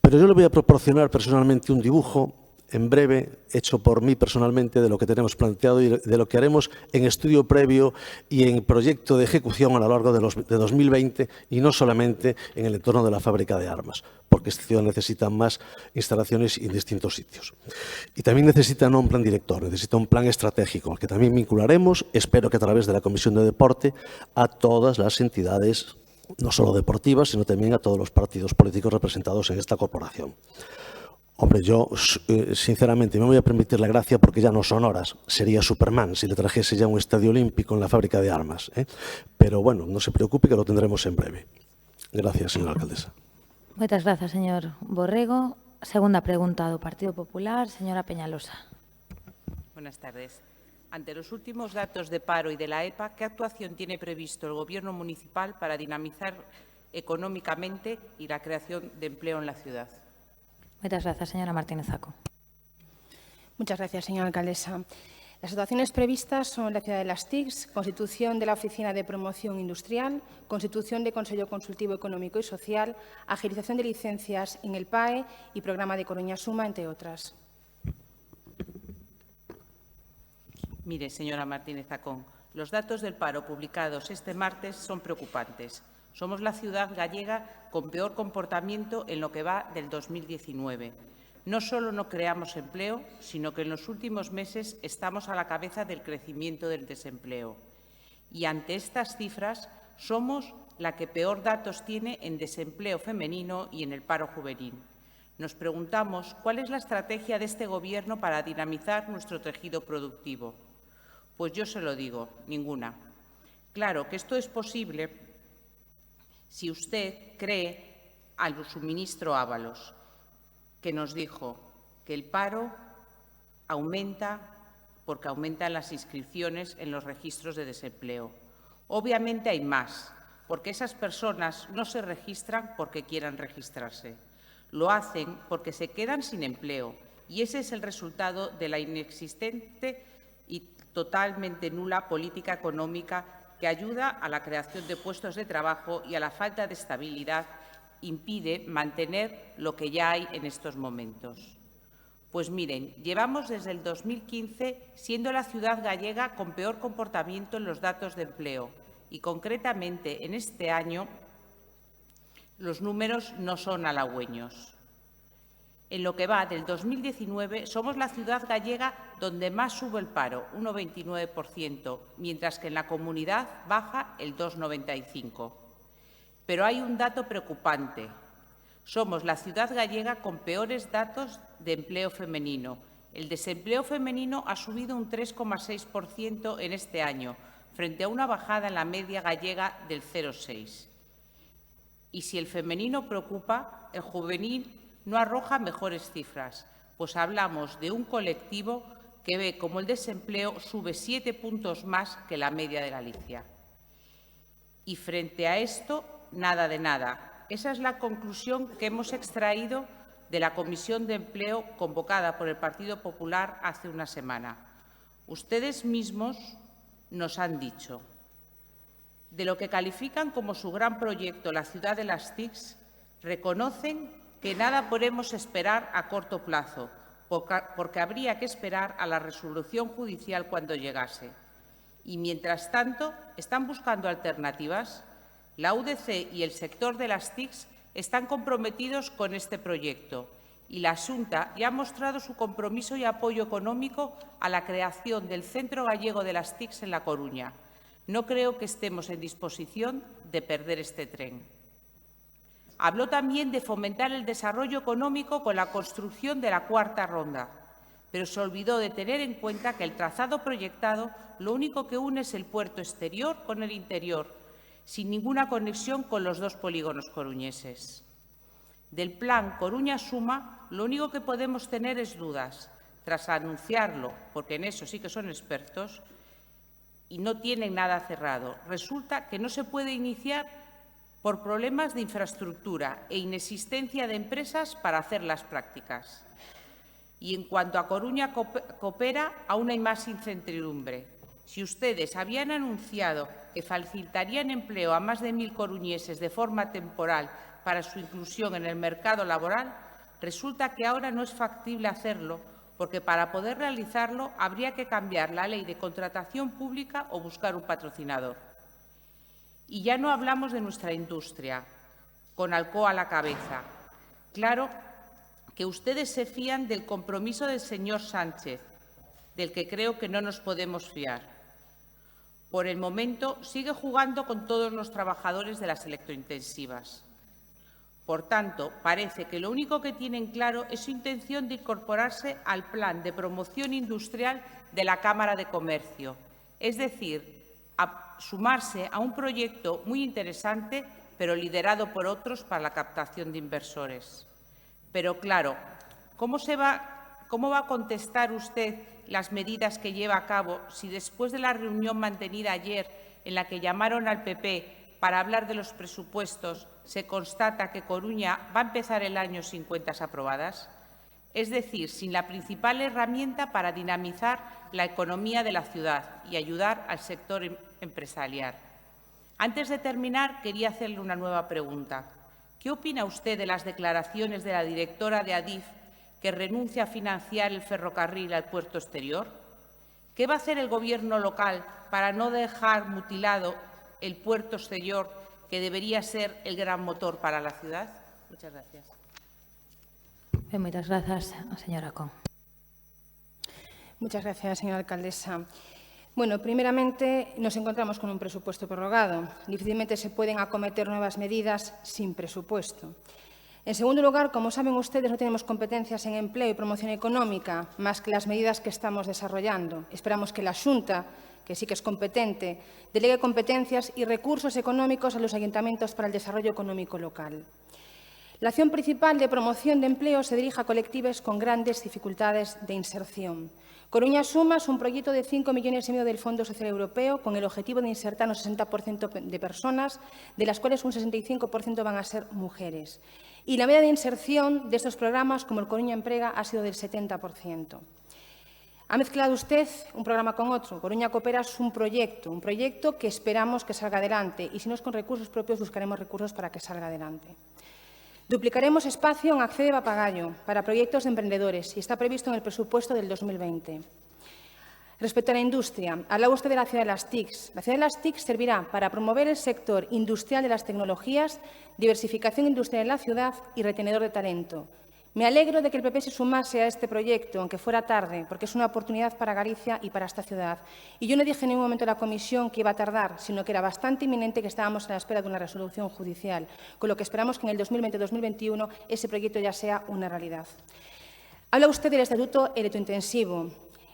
Pero yo le voy a proporcionar personalmente un dibujo, en breve, hecho por mí personalmente, de lo que tenemos planteado y de lo que haremos en estudio previo y en proyecto de ejecución a lo largo de 2020, y no solamente en el entorno de la fábrica de armas, porque esta ciudad necesita más instalaciones en distintos sitios. Y también necesita no un plan director, necesita un plan estratégico, al que también vincularemos, espero que a través de la Comisión de Deporte, a todas las entidades, no solo deportivas, sino también a todos los partidos políticos representados en esta corporación. Hombre, yo sinceramente me voy a permitir la gracia porque ya no son horas. Sería Superman si le trajese ya un estadio olímpico en la fábrica de armas. Pero bueno, no se preocupe que lo tendremos en breve. Gracias, señora alcaldesa. Moitas grazas, señor Borrego. Segunda pregunta do Partido Popular, señora Peñalosa. Buenas tardes. Ante los últimos datos de paro y de la EPA, ¿qué actuación tiene previsto el Gobierno municipal para dinamizar económicamente y la creación de empleo en la ciudad? Moitas grazas, señora Martínez Zaco. Muchas gracias, señora alcaldesa. Las actuaciones previstas son la ciudad de las TICs, constitución de la Oficina de Promoción Industrial, constitución de Consejo Consultivo Económico y Social, agilización de licencias en el PAE y programa de Coruña Suma, entre otras. Mire, señora Martínez Zacón, los datos del paro publicados este martes son preocupantes. Somos la ciudad gallega con peor comportamiento en lo que va del 2019. No solo no creamos empleo, sino que en los últimos meses estamos a la cabeza del crecimiento del desempleo. Y ante estas cifras, somos la que peor datos tiene en desempleo femenino y en el paro juvenil. Nos preguntamos cuál es la estrategia de este Gobierno para dinamizar nuestro tejido productivo. Pues yo se lo digo, ninguna. Claro que esto es posible si usted cree al subministro Ábalos, que nos dijo que el paro aumenta porque aumentan las inscripciones en los registros de desempleo. Obviamente hay más, porque esas personas no se registran porque quieran registrarse. Lo hacen porque se quedan sin empleo y ese es el resultado de la inexistente y totalmente nula política económica que ayuda a la creación de puestos de trabajo y a la falta de estabilidad impide mantener lo que ya hay en estos momentos. Pues miren, llevamos desde el 2015 siendo la ciudad gallega con peor comportamiento en los datos de empleo y concretamente en este año los números no son halagüeños. En lo que va del 2019 somos la ciudad gallega donde más sube el paro, un 29%, mientras que en la comunidad baja el 2,95%. Pero hay un dato preocupante. Somos la ciudad gallega con peores datos de empleo femenino. El desempleo femenino ha subido un 3,6% en este año, frente a una bajada en la media gallega del 0,6%. Y si el femenino preocupa, el juvenil no arroja mejores cifras, pues hablamos de un colectivo que ve como el desempleo sube 7 puntos más que la media de Galicia. Y frente a esto, nada de nada. Esa es la conclusión que hemos extraído de la Comisión de Empleo convocada por el Partido Popular hace una semana. Ustedes mismos nos han dicho, de lo que califican como su gran proyecto, la ciudad de las TICs, reconocen que nada podemos esperar a corto plazo, porque habría que esperar a la resolución judicial cuando llegase. Y, mientras tanto, están buscando alternativas. La UDC y el sector de las TICs están comprometidos con este proyecto y la Xunta ya ha mostrado su compromiso y apoyo económico a la creación del Centro Gallego de las TICs en La Coruña. No creo que estemos en disposición de perder este tren. Habló también de fomentar el desarrollo económico con la construcción de la cuarta ronda, pero se olvidó de tener en cuenta que el trazado proyectado lo único que une es el puerto exterior con el interior, sin ninguna conexión con los dos polígonos coruñeses. Del plan Coruña Suma, lo único que podemos tener es dudas. Tras anunciarlo, porque en eso sí que son expertos, y no tienen nada cerrado, resulta que no se puede iniciar por problemas de infraestructura e inexistencia de empresas para hacer las prácticas. Y en cuanto a Coruña Coopera, aún hay más incertidumbre. Si ustedes habían anunciado que facilitarían empleo a más de 1.000 coruñeses de forma temporal para su inclusión en el mercado laboral, resulta que ahora no es factible hacerlo, porque para poder realizarlo habría que cambiar la ley de contratación pública o buscar un patrocinador. Y ya no hablamos de nuestra industria, con Alcoa a la cabeza. Claro que ustedes se fían del compromiso del señor Sánchez, del que creo que no nos podemos fiar. Por el momento, sigue jugando con todos los trabajadores de las electrointensivas. Por tanto, parece que lo único que tienen claro es su intención de incorporarse al plan de promoción industrial de la Cámara de Comercio, es decir, a sumarse a un proyecto muy interesante pero liderado por otros para la captación de inversores. Pero claro, ¿cómo va a contestar usted las medidas que lleva a cabo si después de la reunión mantenida ayer en la que llamaron al PP para hablar de los presupuestos se constata que Coruña va a empezar el año sin cuentas aprobadas? Es decir, sin la principal herramienta para dinamizar la economía de la ciudad y ayudar al sector empresarial. Antes de terminar, quería hacerle una nueva pregunta. ¿Qué opina usted de las declaraciones de la directora de Adif que renuncia a financiar el ferrocarril al puerto exterior? ¿Qué va a hacer el Gobierno local para no dejar mutilado el puerto exterior, que debería ser el gran motor para la ciudad? Muchas gracias. Muchas gracias, señora Con. Muchas gracias, señora alcaldesa. Bueno, primeramente nos encontramos con un presupuesto prorrogado. Difícilmente se pueden acometer nuevas medidas sin presupuesto. En segundo lugar, como saben ustedes, no tenemos competencias en empleo y promoción económica, más que las medidas que estamos desarrollando. Esperamos que la Xunta, que sí que es competente, delegue competencias y recursos económicos a los ayuntamientos para el desarrollo económico local. La acción principal de promoción de empleo se dirige a colectivos con grandes dificultades de inserción. Coruña Suma es un proyecto de 5,5 millones del Fondo Social Europeo con el objetivo de insertar un 60% de personas, de las cuales un 65% van a ser mujeres. Y la media de inserción de estos programas, como el Coruña Emprega, ha sido del 70%. Ha mezclado usted un programa con otro. Coruña Coopera es un proyecto que esperamos que salga adelante y, si no es con recursos propios, buscaremos recursos para que salga adelante. Duplicaremos espacio en Accede Papagayo para proyectos de emprendedores y está previsto en el presupuesto del 2020. Respecto a la industria, hablaba usted de la ciudad de las TICs. La ciudad de las TICs servirá para promover el sector industrial de las tecnologías, diversificación industrial en la ciudad y retenedor de talento. Me alegro de que el PP se sumase a este proyecto, aunque fuera tarde, porque es una oportunidad para Galicia y para esta ciudad. Y yo no dije en ningún momento a la comisión que iba a tardar, sino que era bastante inminente, que estábamos a la espera de una resolución judicial, con lo que esperamos que en el 2020-2021 ese proyecto ya sea una realidad. Habla usted del estatuto electrointensivo.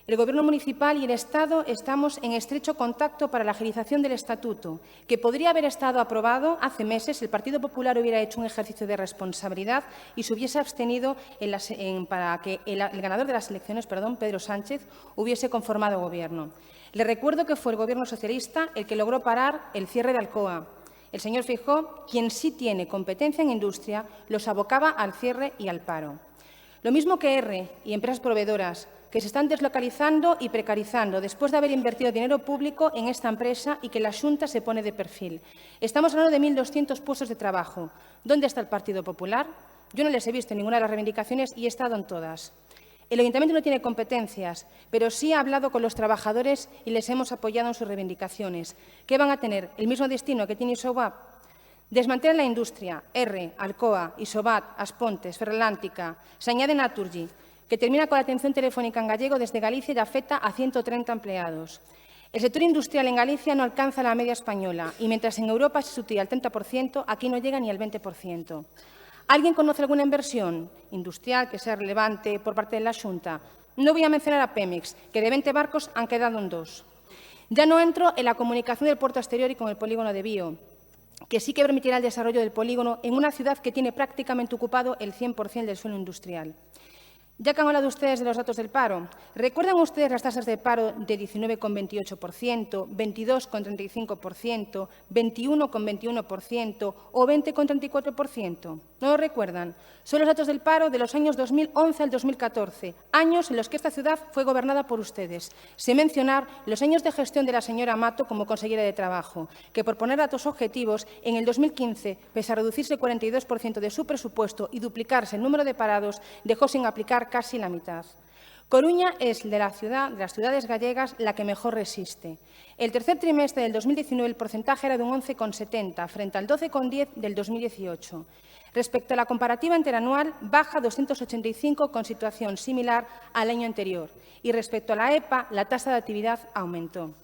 El Gobierno municipal y el Estado estamos en estrecho contacto para la agilización del estatuto, que podría haber estado aprobado hace meses. El Partido Popular hubiera hecho un ejercicio de responsabilidad y se hubiese abstenido para que el ganador de las elecciones, Pedro Sánchez, hubiese conformado Gobierno. Le recuerdo que fue el Gobierno socialista el que logró parar el cierre de Alcoa. El señor Feijóo, quien sí tiene competencia en industria, los abocaba al cierre y al paro. Lo mismo que R y empresas proveedoras, que se están deslocalizando y precarizando después de haber invertido dinero público en esta empresa y que la Xunta se pone de perfil. Estamos hablando de 1.200 puestos de trabajo. ¿Dónde está el Partido Popular? Yo no les he visto en ninguna de las reivindicaciones y he estado en todas. El Ayuntamiento no tiene competencias, pero sí ha hablado con los trabajadores y les hemos apoyado en sus reivindicaciones. ¿Qué van a tener? ¿El mismo destino que tiene Isobat? Desmantelan la industria, R, Alcoa, Isobat, Aspontes, Ferrolántica, se añade Naturgy, que termina con la atención telefónica en gallego desde Galicia y afecta a 130 empleados. El sector industrial en Galicia no alcanza la media española y mientras en Europa se subsidia al 30%, aquí no llega ni al 20%. ¿Alguien conoce alguna inversión industrial que sea relevante por parte de la Xunta? No voy a mencionar a Pemex, que de 20 barcos han quedado en 2. Ya no entro en la comunicación del puerto exterior y con el polígono de Bío, que sí que permitirá el desarrollo del polígono en una ciudad que tiene prácticamente ocupado el 100% del suelo industrial. Ya que han hablado ustedes de los datos del paro, ¿recuerdan ustedes las tasas de paro de 19,28%, 22,35%, 21,21% o 20,34%? ¿No lo recuerdan? Son los datos del paro de los años 2011 al 2014, años en los que esta ciudad fue gobernada por ustedes. Sin mencionar los años de gestión de la señora Mato como consejera de Trabajo, que por poner datos objetivos, en el 2015, pese a reducirse el 42% de su presupuesto y duplicarse el número de parados, dejó sin aplicar casi la mitad. Coruña es de las ciudades gallegas la que mejor resiste. El tercer trimestre del 2019 el porcentaje era de un 11,70 frente al 12,10 del 2018. Respecto a la comparativa interanual, baja 285 con situación similar al año anterior. Y respecto a la EPA, la tasa de actividad aumentó.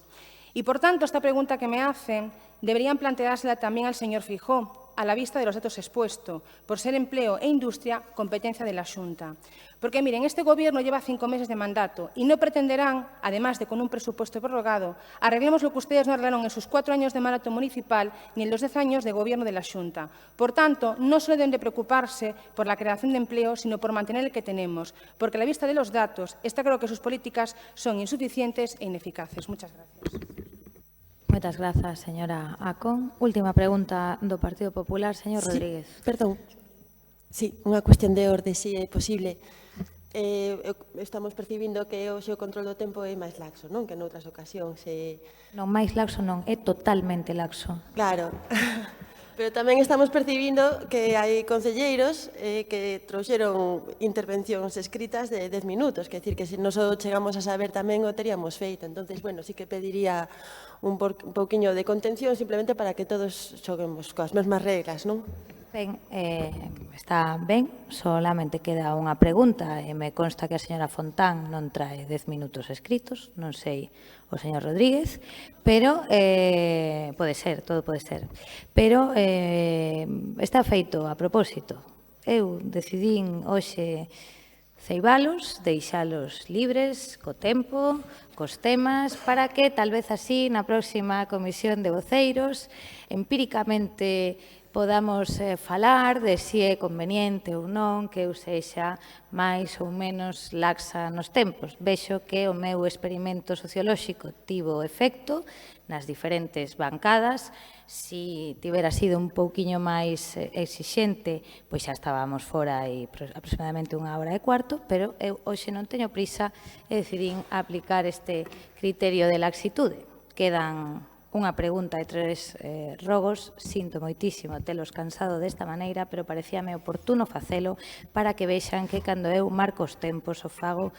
Y, por tanto, esta pregunta que me hacen deberían planteársela también al señor Feijóo. a la vista de los datos expuestos, por ser empleo e industria competencia de la Xunta. Porque, miren, este Gobierno lleva 5 meses de mandato y no pretenderán, además de con un presupuesto prorrogado, arreglemos lo que ustedes no arreglaron en sus 4 años de mandato municipal ni en los 10 años de Gobierno de la Xunta. Por tanto, no solo deben de preocuparse por la creación de empleo, sino por mantener el que tenemos, porque a la vista de los datos está claro que sus políticas son insuficientes e ineficaces. Muchas gracias. Moitas grazas, señora Acón. Última pregunta do Partido Popular, señor Rodríguez. Perdón. Sí, unha cuestión de orde, se é posible. Estamos percibindo que hoxe o control do tempo é máis laxo, non? Que noutras ocasións. Non, máis laxo non, é totalmente laxo. Claro. Pero tamén estamos percibindo que hai concelleiros que trouxeron intervencións escritas de 10 minutos, que decir que se nos o chegamos a saber tamén o teríamos feito. Entonces, bueno, sí que pediría un pouquiño de contención simplemente para que todos xoguemos coas mesmas reglas, non? Ben, está ben, solamente queda unha pregunta e me consta que a señora Fontán non trae 10 minutos escritos, non sei o señor Rodríguez, pero pode ser, todo pode ser. Pero está feito a propósito. Eu decidín hoxe ceibalos, deixalos libres, co tempo, cos temas, para que tal vez así na próxima comisión de voceiros empíricamente podamos falar de se é conveniente ou non que eu sexa máis ou menos laxa nos tempos. Vexo que o meu experimento sociolóxico tivo efecto nas diferentes bancadas. Si tivera sido un pouquiño máis exixente, pois xa estábamos fora hai aproximadamente 1h15, pero eu hoxe non teño prisa e decidín aplicar este criterio de laxitude. Quedan unha pregunta e 3 rogos. Sinto moitísimo telos cansado desta maneira, pero parecíame oportuno facelo para que vexan que cando eu marco os tempos o fago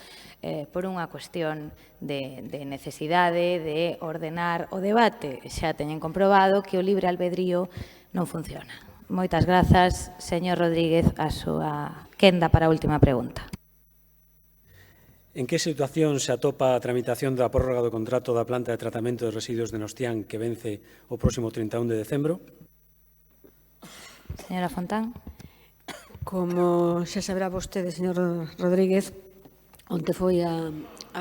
por unha cuestión de necesidade de ordenar o debate. Xa teñen comprobado que o libre albedrío non funciona. Moitas grazas, señor Rodríguez, a súa quenda para a última pregunta. En que situación se atopa a tramitación da prórroga do contrato da planta de tratamento de residuos de Nostián que vence o próximo 31 de decembro? Señora Fontán. Como xa saberá vostede, señor Rodríguez, onte foi a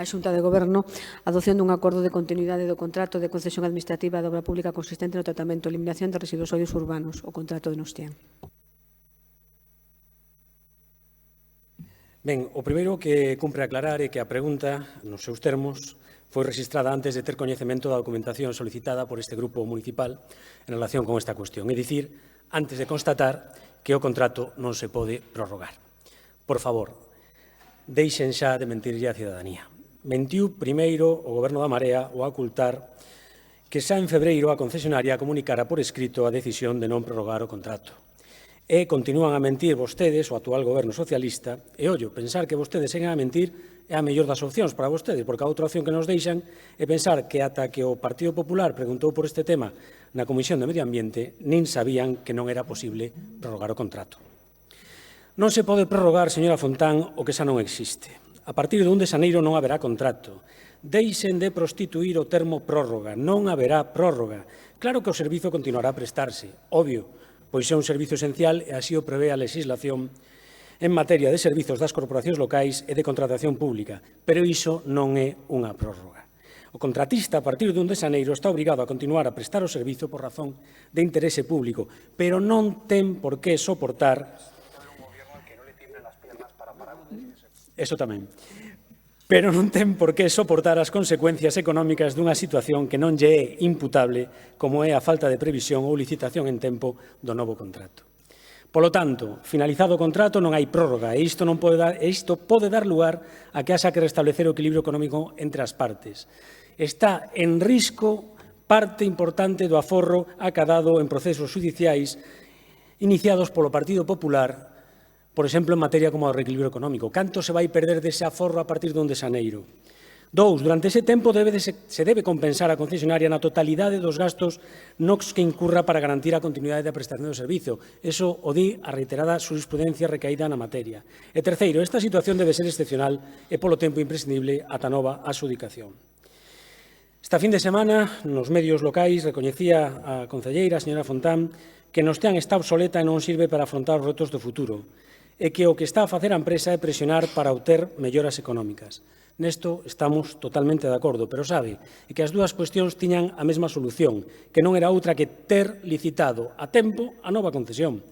Xunta de Goberno a adopción dun acordo de continuidade do contrato de concesión administrativa de obra pública consistente no tratamento e eliminación de residuos sólidos urbanos, o contrato de Nostián. Ben, o primeiro que cumpre aclarar é que a pregunta, nos seus termos, foi registrada antes de ter coñecemento da documentación solicitada por este grupo municipal en relación con esta cuestión, é dicir, antes de constatar que o contrato non se pode prorrogar. Por favor, deixen xa de mentirlle á cidadanía. Mentiu primeiro o Goberno da Marea ao ocultar que xa en febreiro a concesionaria comunicara por escrito a decisión de non prorrogar o contrato. E continúan a mentir vostedes, o actual Goberno socialista, e ollo, pensar que vostedes seguen a mentir é a mellor das opcións para vostedes, porque a outra opción que nos deixan é pensar que ata que o Partido Popular preguntou por este tema na Comisión de Medio Ambiente, nin sabían que non era posible prorrogar o contrato. Non se pode prorrogar, señora Fontán, o que xa non existe. A partir de 1 de xaneiro non haberá contrato. Deixen de prostituir o termo prórroga, non haberá prórroga. Claro que o servizo continuará a prestarse, obvio, pois é un servizo esencial e así o prevé a legislación en materia de servizos das corporacións locais e de contratación pública, pero iso non é unha prórroga. O contratista, a partir de 1 de xaneiro, está obrigado a continuar a prestar o servizo por razón de interese público, pero non ten por que soportar... Eso tamén. Pero non ten por que soportar as consecuencias económicas dunha situación que non lle é imputable, como é a falta de previsión ou licitación en tempo do novo contrato. Polo tanto, finalizado o contrato non hai prórroga e isto pode dar lugar a que haxa que restablecer o equilibrio económico entre as partes. Está en risco parte importante do aforro acadado en procesos judiciais iniciados polo Partido Popular, por exemplo, en materia como o reequilibrio económico. Canto se vai perder dese aforro a partir de 1 de xaneiro? 2. Durante ese tempo se debe compensar a concesionaria na totalidade dos gastos nos que incurra para garantir a continuidade da prestación do servizo. Eso o di a reiterada jurisprudencia recaída na materia. E terceiro, esta situación debe ser excepcional e polo tempo imprescindible ata nova adxudicación. Esta fin de semana, nos medios locais, recoñecía a concelleira, a señora Fontán, que nos ten está obsoleta e non sirve para afrontar os retos do futuro, e que o que está a facer a empresa é presionar para obter melloras económicas. Nesto estamos totalmente de acordo, pero sabe que as dúas cuestións tiñan a mesma solución, que non era outra que ter licitado a tempo a nova concesión.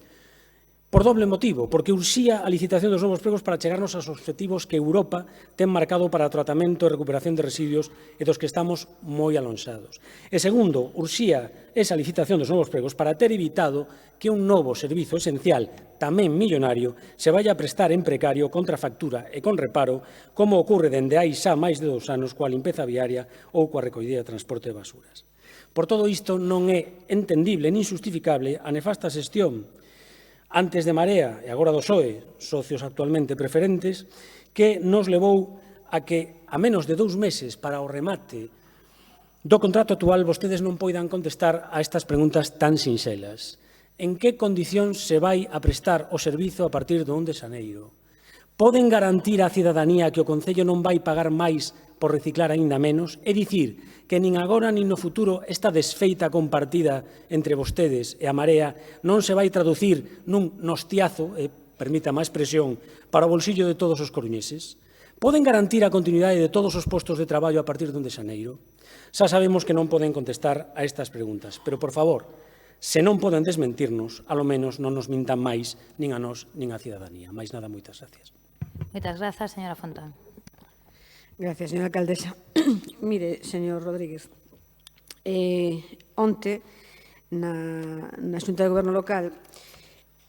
Por doble motivo, porque urxía a licitación dos novos pregos para chegarnos aos objetivos que Europa ten marcado para o tratamento e recuperación de residuos e dos que estamos moi alonxados. E segundo, urxía esa licitación dos novos pregos para ter evitado que un novo servizo esencial, tamén millonario, se vaya a prestar en precario contra factura e con reparo, como ocorre dende hai xa máis de 2 anos coa limpeza viaria ou coa recollida de transporte de basuras. Por todo isto, non é entendible nin justificable a nefasta xestión antes de Marea e agora do PSOE, socios actualmente preferentes, que nos levou a que, a menos de 2 meses para o remate do contrato actual, vostedes non poidan contestar a estas preguntas tan sinxelas. En que condicións se vai a prestar o servizo a partir do 1 de xaneiro? Poden garantir á cidadanía que o Concello non vai pagar máis por reciclar aínda menos? É dicir, que nin agora nin no futuro esta desfeita compartida entre vostedes e a Marea non se vai traducir nun nostiazo, permítame a expresión, para o bolsillo de todos os coruñeses? Poden garantir a continuidade de todos os postos de traballo a partir do 1 de xaneiro? Xa sabemos que non poden contestar a estas preguntas, pero, por favor, se non poden desmentirnos, alo menos non nos mintan máis nin a nós nin á cidadanía. Máis nada, moitas gracias. Moitas grazas, señora Fontán. Gracias, señora alcaldesa. Mire, señor Rodríguez, onte, na Xunta de Goberno Local,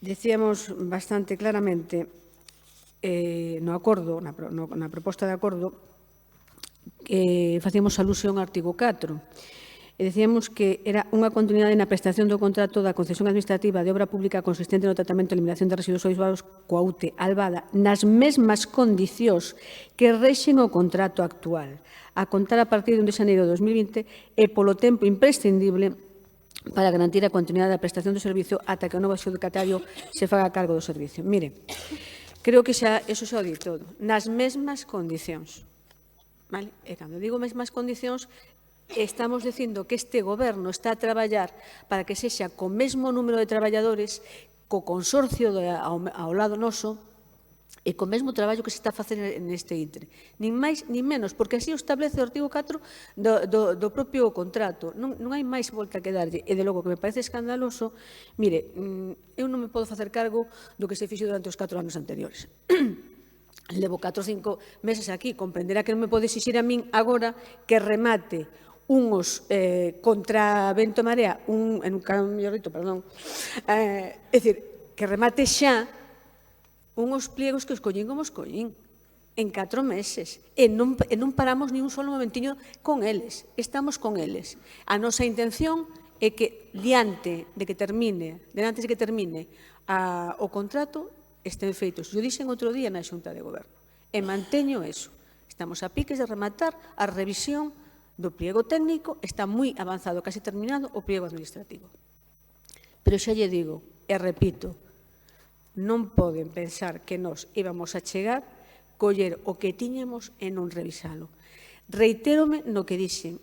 decíamos bastante claramente no acordo, na proposta de acordo, que facíamos alusión ao artigo 4, e decíamos que era unha continuidade na prestación do contrato da concesión administrativa de obra pública consistente no tratamento e eliminación de residuos sólidos coa UTE Albada nas mesmas condicións que rexen o contrato actual, a contar a partir de 1 de xaneiro de 2020 e polo tempo imprescindible para garantir a continuidade da prestación do servicio ata que o novo adxudicatario se faga a cargo do servicio. Mire, creo que eso xa o di todo. Nas mesmas condicións. E cando digo mesmas condicións, estamos dicindo que este goberno está a traballar para que sexa co mesmo número de traballadores, co consorcio ao lado noso, e co mesmo traballo que se está a facer neste intre. Nin máis, nin menos, porque así o establece o artigo 4 do propio contrato. Non hai máis volta que darlle. E, de logo, que me parece escandaloso, mire, eu non me podo facer cargo do que se fixo durante os 4 anos anteriores. Levo 4 ou 5 meses aquí, comprenderá que non me pode exixir a min agora que remate unhos contra vento e marea, en un camiorrito, perdón, é dicir, que remate xa unhos pliegos que os collín como os collín, en 4 meses, e non paramos ni un solo momentiño con eles, estamos con eles. A nosa intención é que, diante de que termine o contrato, estén feitos. Eu dixen outro día na Xunta de Goberno, e manteño eso. Estamos a piques de rematar a revisión do pliego técnico, está moi avanzado, casi terminado, o pliego administrativo. Pero xa lle digo, e repito, non poden pensar que nós íbamos a chegar, coller o que tiñamos e non revisalo. Reitérome no que dixen,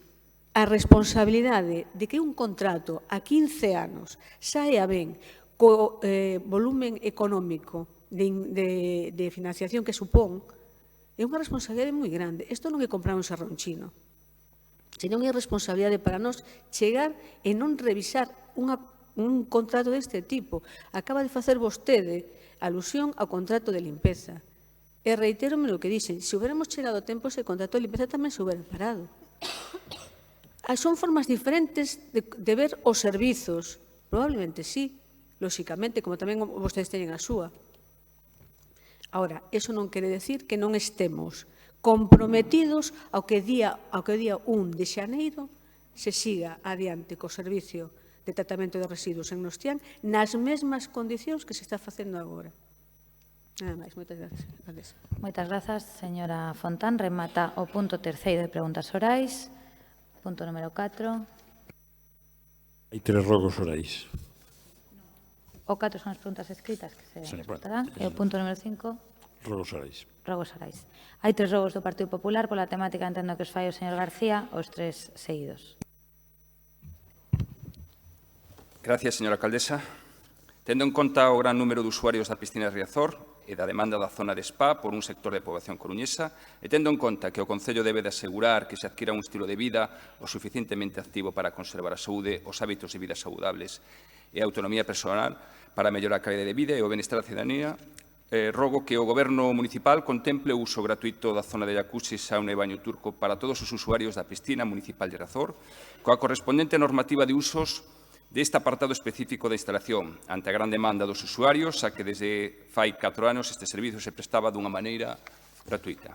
a responsabilidade de que un contrato a 15 anos saia ben co volumen económico de financiación que supón, é unha responsabilidade moi grande. Isto non é comprar un serronchino, senón é responsabilidade para nós chegar e non revisar un contrato deste tipo. Acaba de facer vostede alusión ao contrato de limpeza. E reitérome no que dixen, se hubiéramos chegado a tempo, ese contrato de limpeza tamén se hubiera parado. Son formas diferentes de ver os servizos. Probablemente sí, lóxicamente, como tamén vostedes teñen a súa. Ahora, eso non quere decir que non estemos comprometidos ao que día 1 de xaneiro se siga adiante co servicio de tratamento de residuos en Nostián nas mesmas condicións que se está facendo agora. Nada máis, moitas gracias. Moitas grazas, señora Fontán. Remata o punto 3º de preguntas orais. Punto número 4. Hai 3 rogos orais. O 4 son as preguntas escritas que se responderán. E o punto número 5... Rogos orais. Rogos orais. Hai 3 rogos do Partido Popular, pola temática entendo que os fai o señor García, os 3 seguidos. Gracias, señora alcaldesa. Tendo en conta o gran número de usuarios da piscina de Riazor e da demanda da zona de spa por un sector de poboación coruñesa, e tendo en conta que o Concello debe de asegurar que se adquira un estilo de vida o suficientemente activo para conservar a saúde, os hábitos de vida saudables e a autonomía personal para mellorar a calidade de vida e o benestar da cidadanía, rogo que o Goberno municipal contemple o uso gratuito da zona de jacuzzi, sauna e baño turco para todos os usuarios da piscina municipal de Riazor, coa correspondente normativa de usos deste apartado específico da instalación, ante a gran demanda dos usuarios, a que desde fai 4 anos este servizo se prestaba dunha maneira gratuita.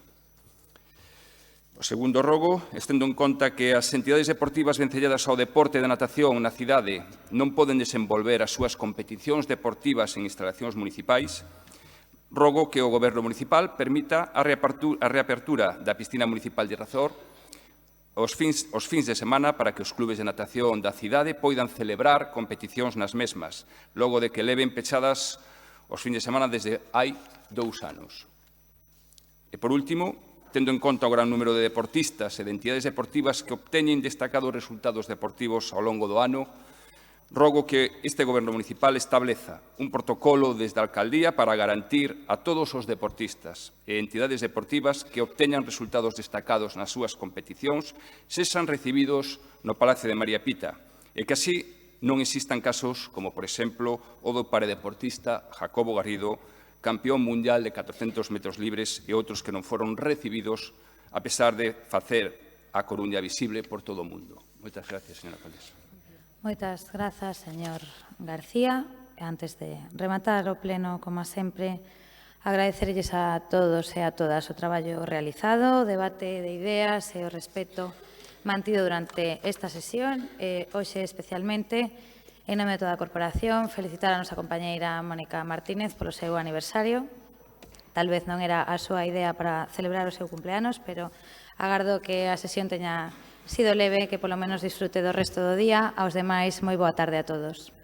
O segundo rogo, estendo en conta que as entidades deportivas vencelladas ao deporte de natación na cidade non poden desenvolver as súas competicións deportivas en instalacións municipais, rogo que o Goberno municipal permita a reapertura da piscina municipal de Riazor os fins de semana para que os clubes de natación da cidade poidan celebrar competicións nas mesmas, logo de que leven pechadas os fins de semana desde hai 2 anos. E, por último, tendo en conta o gran número de deportistas e de entidades deportivas que obteñen destacados resultados deportivos ao longo do ano, rogo que este Goberno municipal estableza un protocolo desde a Alcaldía para garantir a todos os deportistas e entidades deportivas que obteñan resultados destacados nas súas competicións sexan recibidos no Palacio de María Pita e que así non existan casos como, por exemplo, o do paradeportista Jacobo Garrido, campeón mundial de 400 metros libres e outros que non foron recibidos a pesar de facer a Coruña visible por todo o mundo. Moitas gracias, señora alcaldesa. Moitas grazas, señor García. Antes de rematar o pleno, como sempre, agradecerlles a todos e a todas o traballo realizado, o debate de ideas e o respeto mantido durante esta sesión. Hoxe, especialmente, en nome de toda a corporación, felicitar a nosa compañeira Mónica Martínez polo seu aniversario. Tal vez non era a súa idea para celebrar o seu cumpleanos, pero agardo que a sesión teña sido leve, que polo menos disfrute do resto do día. Aos demais, moi boa tarde a todos.